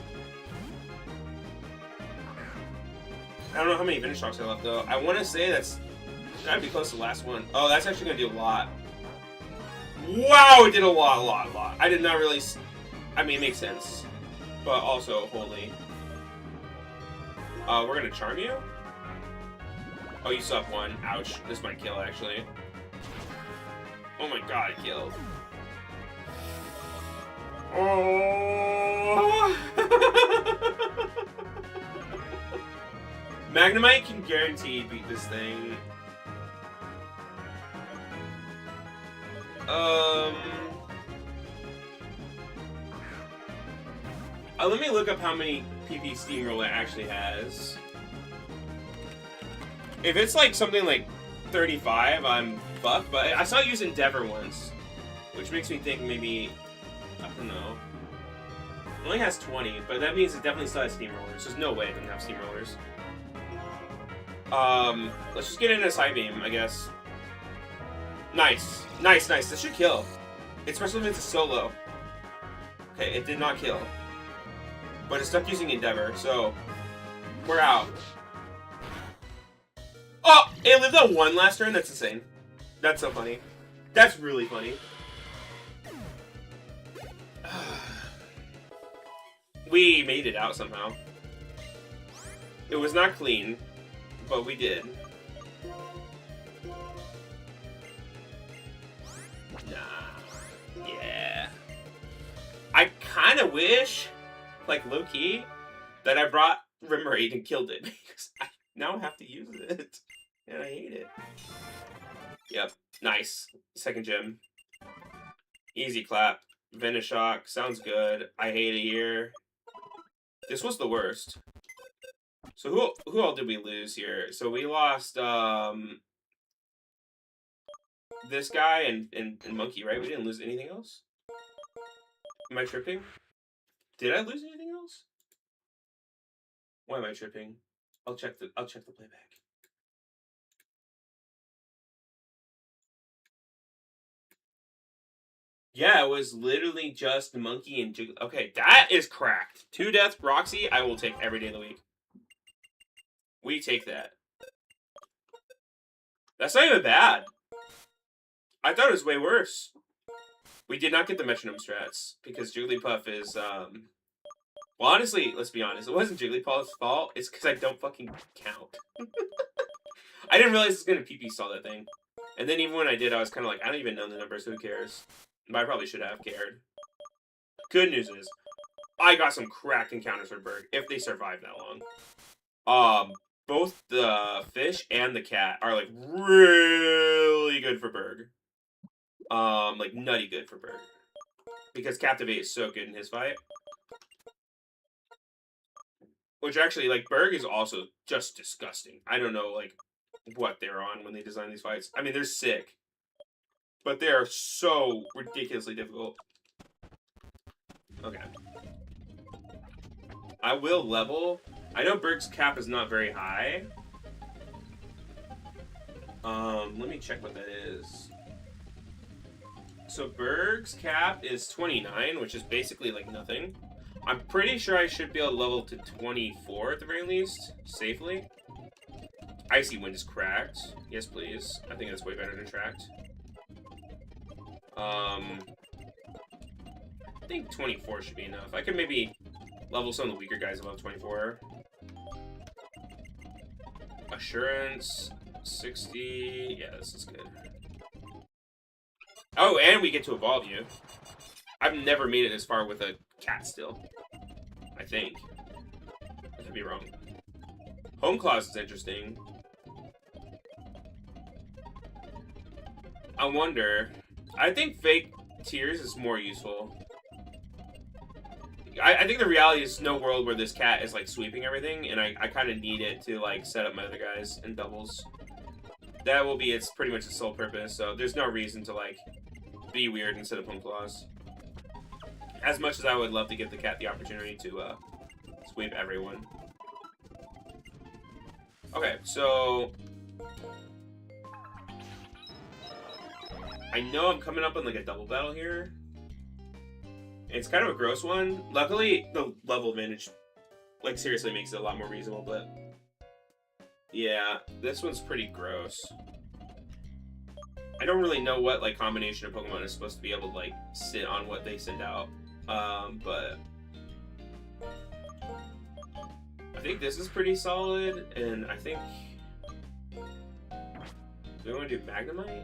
I don't know how many Venoshocks are left though. I want to say that's gotta be close to the last one. Oh, that's actually gonna do a lot. Wow, it did a lot. I did not really. I mean, it makes sense, but also holy. We're gonna charm you. Oh, you still have 1. Ouch. This might kill actually. Oh my god, it killed. Oh. Magnemite can guarantee beat this thing. Let me look up how many PP Steamroller it actually has. If it's like something like 35, I'm fucked. But I saw it use Endeavor once, which makes me think maybe, I don't know. It only has 20, but that means it definitely still has Steamrollers. There's no way it doesn't have Steamrollers. Let's just get into Psybeam, I guess. Nice. This should kill. Especially if it's a solo. Okay, it did not kill. But it's stuck using Endeavor, so we're out. Oh! It lived on 1 last turn? That's insane. That's so funny. That's really funny. We made it out somehow. It was not clean, but we did. Nah. Yeah. I kind of wish, like low-key, that I brought Remoraid and killed it, because I now have to use it, and I hate it. Yep. Nice. Second gem. Easy clap. Venoshock. Sounds good. I hate it here. This was the worst. So who all did we lose here? So we lost this guy and Monkey, right? We didn't lose anything else? Am I tripping? Did I lose anything else? Why am I tripping? I'll check the playback. Yeah, it was literally just Monkey and Jiggly. Okay, that is cracked. 2 death Roxy, I will take every day of the week. We take that. That's not even bad. I thought it was way worse. We did not get the metronome strats because Jigglypuff is, well, honestly, let's be honest. It wasn't Jigglypuff's fault. It's because I don't fucking count. I didn't realize it was going to PP stall that thing. And then even when I did, I was kind of like, I don't even know the numbers. Who cares? But I probably should have cared. Good news is, I got some cracked encounters for Berg, if they survive that long. Both the fish and the cat are, like, really good for Berg. Like, nutty good for Berg. Because Captivate is so good in his fight. Which actually, like, Berg is also just disgusting. I don't know, like, what they're on when they design these fights. I mean, they're sick. But they are so ridiculously difficult. Okay. I will level. I know Berg's cap is not very high. Let me check what that is. So Berg's cap is 29, which is basically like nothing. I'm pretty sure I should be able to level to 24 at the very least, safely. Icy Wind is cracked. Yes, please. I think that's way better than tracked. I think 24 should be enough. I could maybe level some of the weaker guys above 24. Assurance, 60. Yeah, this is good. Oh, and we get to evolve you. I've never made it this far with a cat still. I think. I could be wrong. Home Claws is interesting. I wonder. I think Fake Tears is more useful. I think the reality is no world where this cat is like sweeping everything, and I kind of need it to like set up my other guys in doubles. That will be its pretty much its sole purpose. So there's no reason to like be weird instead of home claws. As much as I would love to give the cat the opportunity to sweep everyone. Okay, so I know I'm coming up on like a double battle here. It's kind of a gross one. Luckily, the level advantage, like, seriously makes it a lot more reasonable, but yeah, this one's pretty gross. I don't really know what, like, combination of Pokemon is supposed to be able to, like, sit on what they send out, but I think this is pretty solid, and I think, do we want to do Magnemite?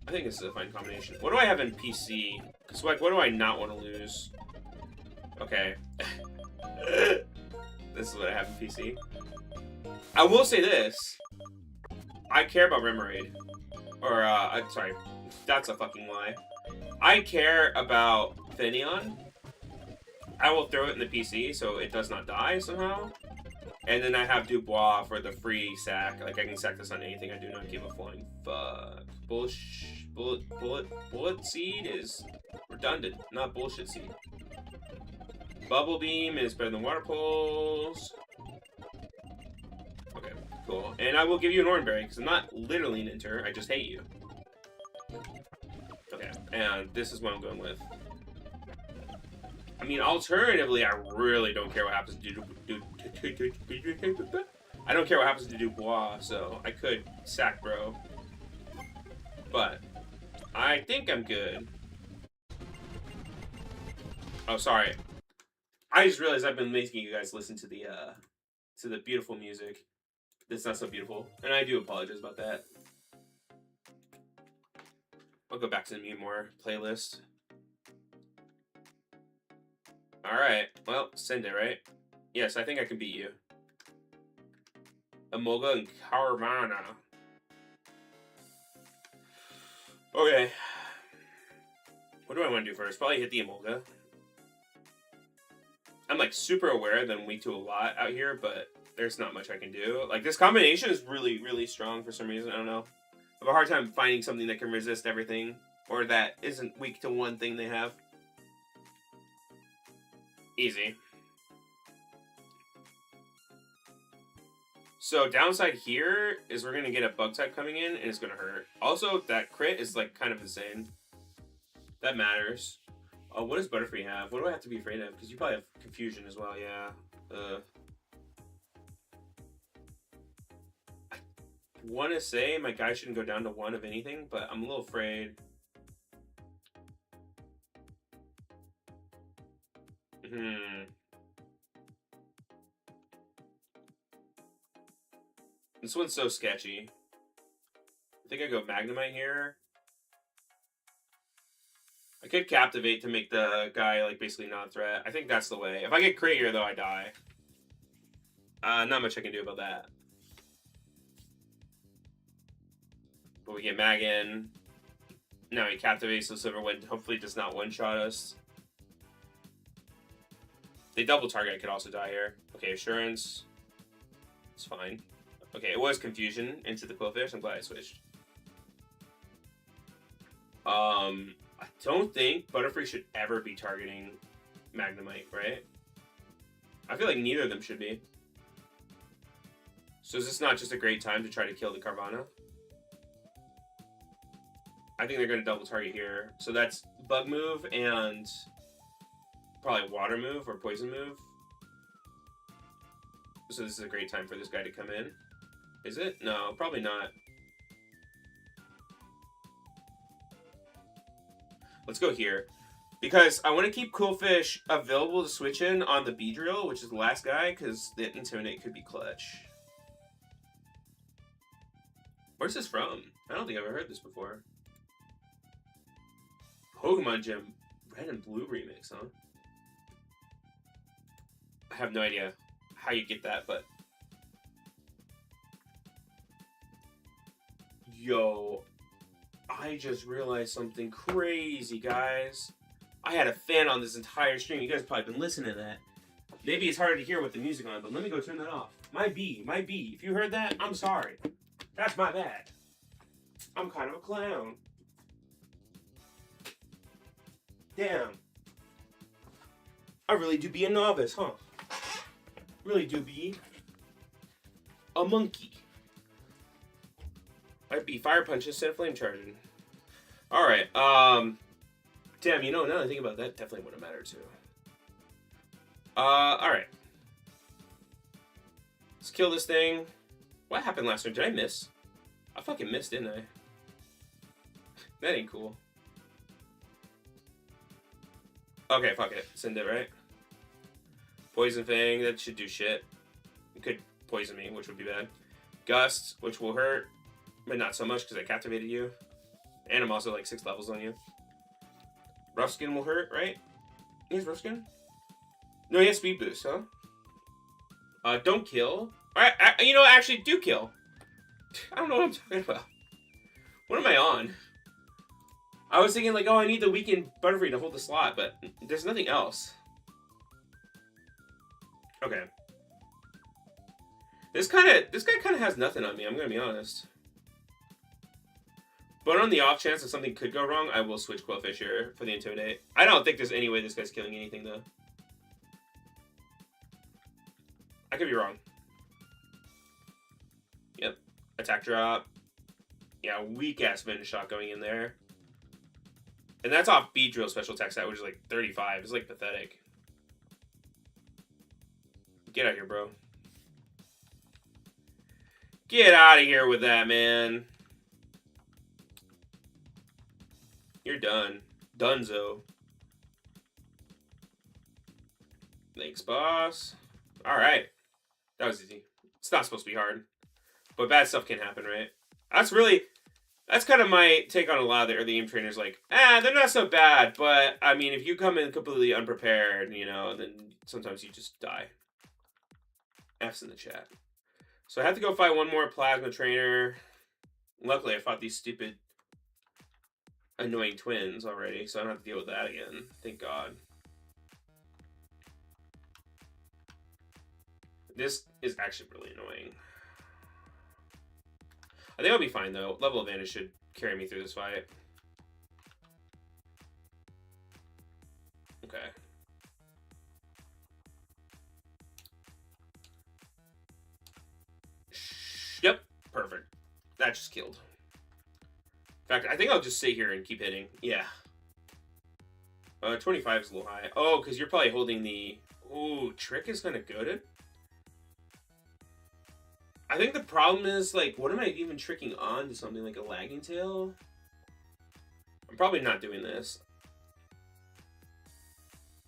I think this is a fine combination. What do I have in PC? Because, like, what do I not want to lose? Okay. This is what I have in PC. I will say this. I care about Remoraid. Or, sorry. That's a fucking lie. I care about Finneon. I will throw it in the PC so it does not die somehow. And then I have Dubois for the free sack. Like, I can sack this on anything. I do not give a flying fuck. Bullet Seed is redundant, not bullshit seed. Bubble Beam is better than Water Pulse. Okay, cool. And I will give you an Oranberry, because I'm not literally an Inter, I just hate you. Okay, and this is what I'm going with. I mean, alternatively, I really don't care what happens to I don't care what happens to Dubois, so I could sack bro. But I think I'm good. Oh, sorry. I just realized I've been making you guys listen to the beautiful music. It's not so beautiful, and I do apologize about that. I'll go back to the Mute More playlist. Alright, well, send it, right? Yes, I think I can beat you. Emolga and Carvana. Okay. What do I want to do first? Probably hit the Emolga. I'm like super aware that I'm weak to a lot out here, but there's not much I can do. Like, this combination is really, really strong for some reason. I don't know. I have a hard time finding something that can resist everything, or that isn't weak to one thing they have. Easy. So downside here is we're gonna get a bug type coming in and it's gonna hurt. Also, that crit is like kind of insane. That matters. What does Butterfree have? What do I have to be afraid of? Because you probably have confusion as well, yeah. I want to say my guy shouldn't go down to 1 of anything, but I'm a little afraid. This one's so sketchy. I think I go Magnemite here. I could Captivate to make the guy, like, basically not a threat. I think that's the way. If I get Crit here, though, I die. Not much I can do about that. But we get Mag in. Now he Captivates the Silverwind. Hopefully does not one-shot us. They double target, I could also die here. Okay, Assurance. It's fine. Okay, it was Confusion into the Quillfish. I'm glad I switched. I don't think Butterfree should ever be targeting Magnemite, right? I feel like neither of them should be. So is this not just a great time to try to kill the Carvana? I think they're going to double target here. So that's Bug move and probably Water move or Poison move. So this is a great time for this guy to come in. Is it? No, probably not. Let's go here. Because I want to keep Quillfish available to switch in on the Beedrill, which is the last guy, because the Intimidate could be clutch. Where's this from? I don't think I've ever heard this before. Pokemon Gym Red and Blue remix, huh? I have no idea how you get that, but... Yo, I just realized something crazy, guys. I had a fan on this entire stream. You guys probably been listening to that. Maybe it's harder to hear with the music on, but let me go turn that off. My B. If you heard that, I'm sorry. That's my bad. I'm kind of a clown. Damn. I really do be a novice, huh? Really do be a monkey. I'd be fire punch instead of flame charging. Alright, damn, you know, now that I think about that, definitely would have mattered too. Alright. Let's kill this thing. What happened last turn? Did I miss? I fucking missed, didn't I? That ain't cool. Okay, fuck it. Send it, right? Poison Fang, that should do shit. It could poison me, which would be bad. Gust, which will hurt, but not so much because I captivated you. And I'm also like 6 levels on you. Rough Skin will hurt, right? He has Rough Skin? No, he has Speed Boost, huh? Don't kill. Alright, you know, actually do kill. I don't know what I'm talking about. What am I on? I was thinking like, oh, I need the weakened Butterfree to hold the slot, but there's nothing else. Okay. This guy kind of has nothing on me, I'm gonna be honest. But on the off chance that something could go wrong, I will switch Quillfish here for the Intimidate. I don't think there's any way this guy's killing anything, though. I could be wrong. Yep. Attack drop. Yeah, weak-ass Venom Shot going in there. And that's off Beedrill special attack stat, which is like 35. It's like pathetic. Get out of here, bro. Get out of here with that, man. You're done. Dunzo. Thanks, boss. Alright. That was easy. It's not supposed to be hard. But bad stuff can happen, right? That's kind of my take on a lot of the early game trainers. Like, they're not so bad. But, I mean, if you come in completely unprepared, you know, then sometimes you just die. F's in the chat. So I have to go fight one more Plasma Trainer. Luckily, I fought these stupid annoying twins already, so I don't have to deal with that again. Thank God. This is actually really annoying. I think I'll be fine, though. Level advantage should carry me through this fight. Okay. Yep, perfect. That just killed. In fact, I think I'll just sit here and keep hitting. Yeah. 25 is a little high. Oh, because you're probably holding the... Ooh, Trick is kind of goated. I think the problem is, like, what am I even tricking on to something like a Lagging Tail? I'm probably not doing this.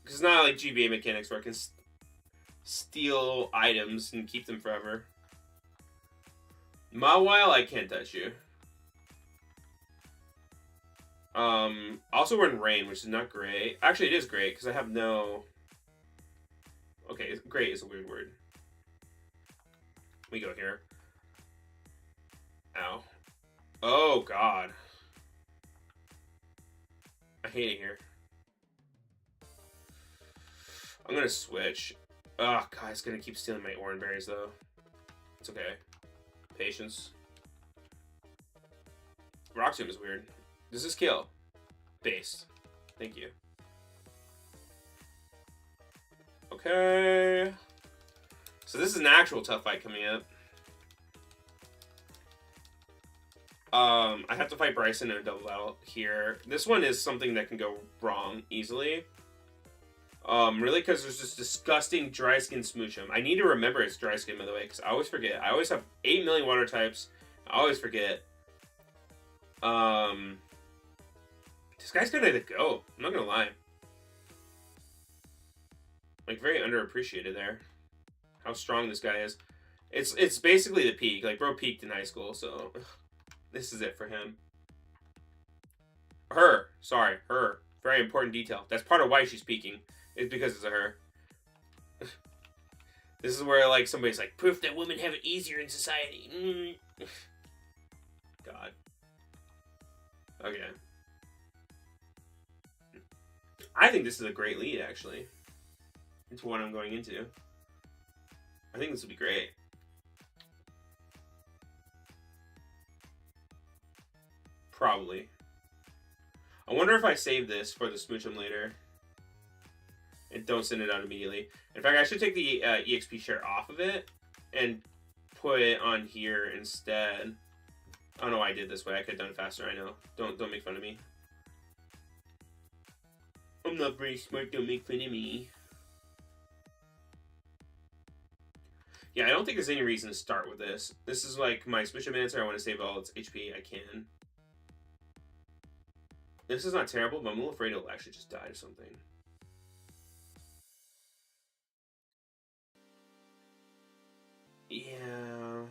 Because it's not like GBA mechanics where I can steal items and keep them forever. Mawile, I can't touch you. Also we're in rain, which is not great. Actually, it is great, because I have no... Okay, great is a weird word. We go here. Ow. Oh, God. I hate it here. I'm gonna switch. Oh, God, it's gonna keep stealing my orange berries, though. It's okay. Patience. Rock Tomb is weird. Does this kill? Base. Thank you. Okay. So this is an actual tough fight coming up. I have to fight Bryson in a double battle here. This one is something that can go wrong easily. Really, because there's this disgusting dry skin Smoochum. I need to remember it's dry skin, by the way, because I always forget. I always have 8 million water types. I always forget. This guy's gonna go. I'm not gonna lie. Like, very underappreciated there. How strong this guy is. It's basically the peak. Like, bro peaked in high school, so this is it for him. Her. Sorry, her. Very important detail. That's part of why she's peaking. It's because it's a her. This is where, like, somebody's like, proof that women have it easier in society. God. Okay. I think this is a great lead, actually. Into what I'm going into. I think this will be great. Probably. I wonder if I save this for the smooch 'em later. And don't send it out immediately. In fact, I should take the EXP share off of it and put it on here instead. I don't know why I did this way. I could have done it faster. I know. Don't make fun of me. I'm not very smart. Don't make fun of me. Yeah, I don't think there's any reason to start with this. This is like my switch up answer. I want to save all its HP. I can. This is not terrible, but I'm a little afraid it'll actually just die or something. Yeah.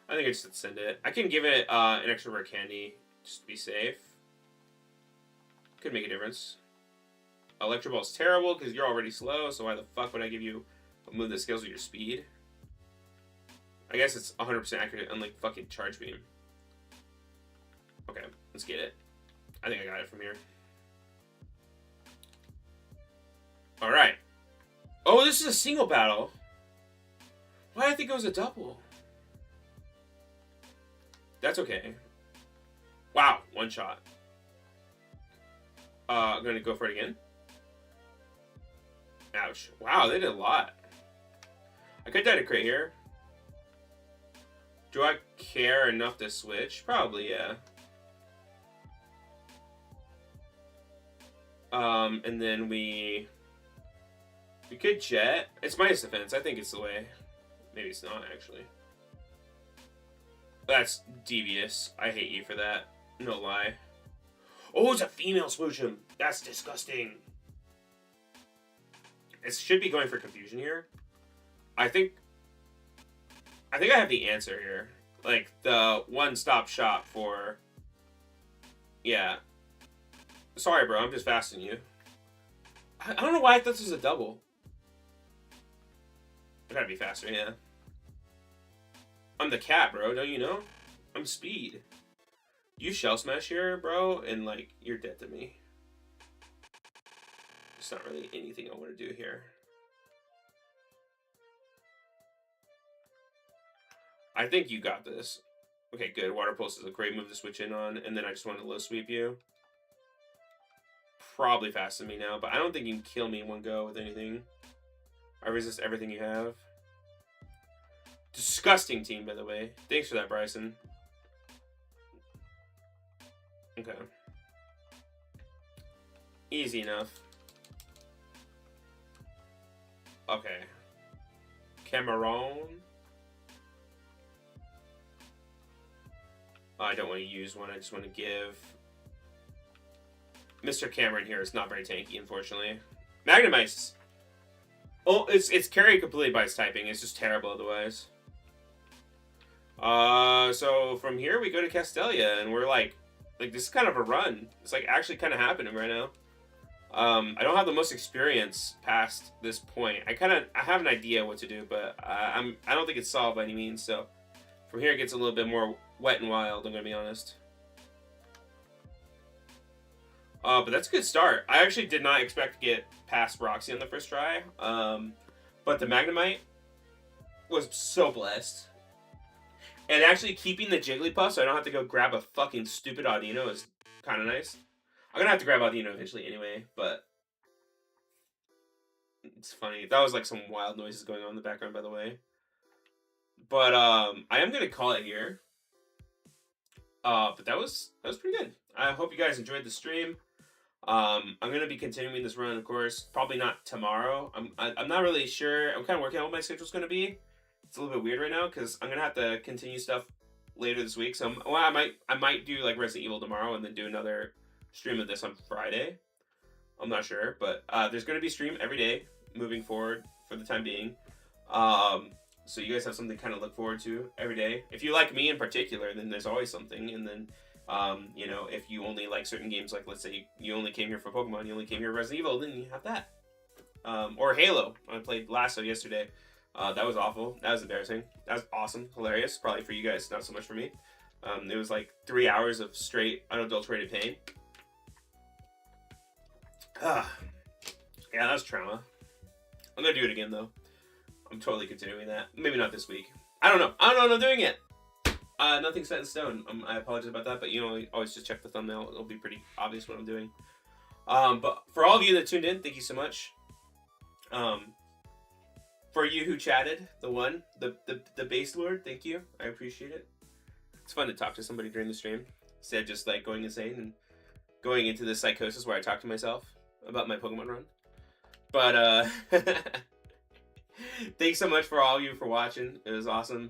I think I just send it. I can give it an extra rare candy just to be safe. Could make a difference. Electro Ball's terrible because you're already slow, so why the fuck would I give you a move that scales with your speed? I guess it's 100% accurate, unlike fucking Charge Beam. Okay, let's get it. I think I got it from here. Alright. Oh, this is a single battle. Why did I think it was a double? That's okay. Wow, one shot. I'm gonna go for it again. Ouch. Wow, they did a lot. I could die to crit here. Do I care enough to switch? Probably, yeah. And then we could jet. It's minus defense. I think it's the way. Maybe it's not, actually. That's devious. I hate you for that. No lie. Oh, it's a female Smoochum. That's disgusting. It should be going for confusion here. I think I have the answer here. Like, the one-stop shop for... Yeah. Sorry, bro. I'm just fasting you. I don't know why I thought this was a double. I gotta be faster, yeah. I'm the cat, bro. Don't you know? I'm speed. You shell smash here, bro, and, like, you're dead to me. It's not really anything I want to do here. I think you got this. Okay, good. Water Pulse is a great move to switch in on, and then I just want to low sweep you. Probably faster than me now, but I don't think you can kill me in one go with anything. I resist everything you have. Disgusting team, by the way. Thanks for that, Bryson. Okay. Easy enough. Okay. Cameron. I don't want to use one. I just want to give. Mr. Cameron here is not very tanky, unfortunately. Magnemice. Oh, it's carried completely by its typing. It's just terrible otherwise. So from here we go to Castelia, and we're like this is kind of a run. It's like actually kind of happening right now. I don't have the most experience past this point. I have an idea what to do, but I don't think it's solved by any means. So from here it gets a little bit more wet and wild. I'm gonna be honest. But that's a good start. I actually did not expect to get past Roxy on the first try. But the Magnemite was so blessed. And actually keeping the Jigglypuff so I don't have to go grab a fucking stupid Audino is kind of nice. I'm going to have to grab Audino eventually anyway, but it's funny. That was like some wild noises going on in the background, by the way. But I am going to call it here. But that was pretty good. I hope you guys enjoyed the stream. I'm going to be continuing this run, of course. Probably not tomorrow. I'm not really sure. I'm kind of working out what my schedule's going to be. It's a little bit weird right now because I'm going to have to continue stuff later this week. So I might do like Resident Evil tomorrow and then do another stream of this on Friday. I'm not sure, but there's going to be a stream every day moving forward for the time being. So you guys have something to kind of look forward to every day. If you like me in particular, then there's always something. And then, you know, if you only like certain games, like let's say you only came here for Pokemon, you only came here for Resident Evil, then you have that. Or Halo. I played Lasso yesterday. That was awful. That was embarrassing. That was awesome. Hilarious. Probably for you guys, not so much for me. It was like 3 hours of straight unadulterated pain. Yeah, that's trauma. I'm gonna do it again though. I'm totally continuing that. Maybe not this week. I don't know. I don't know what I'm doing yet. Nothing's set in stone. I apologize about that, but you know, always just check the thumbnail. It'll be pretty obvious what I'm doing. But for all of you that tuned in, thank you so much. For you who chatted, the base lord, thank you. I appreciate it. It's fun to talk to somebody during the stream instead of just like going insane and going into this psychosis where I talk to myself about my Pokemon run. But thanks so much for all of you for watching. It was awesome.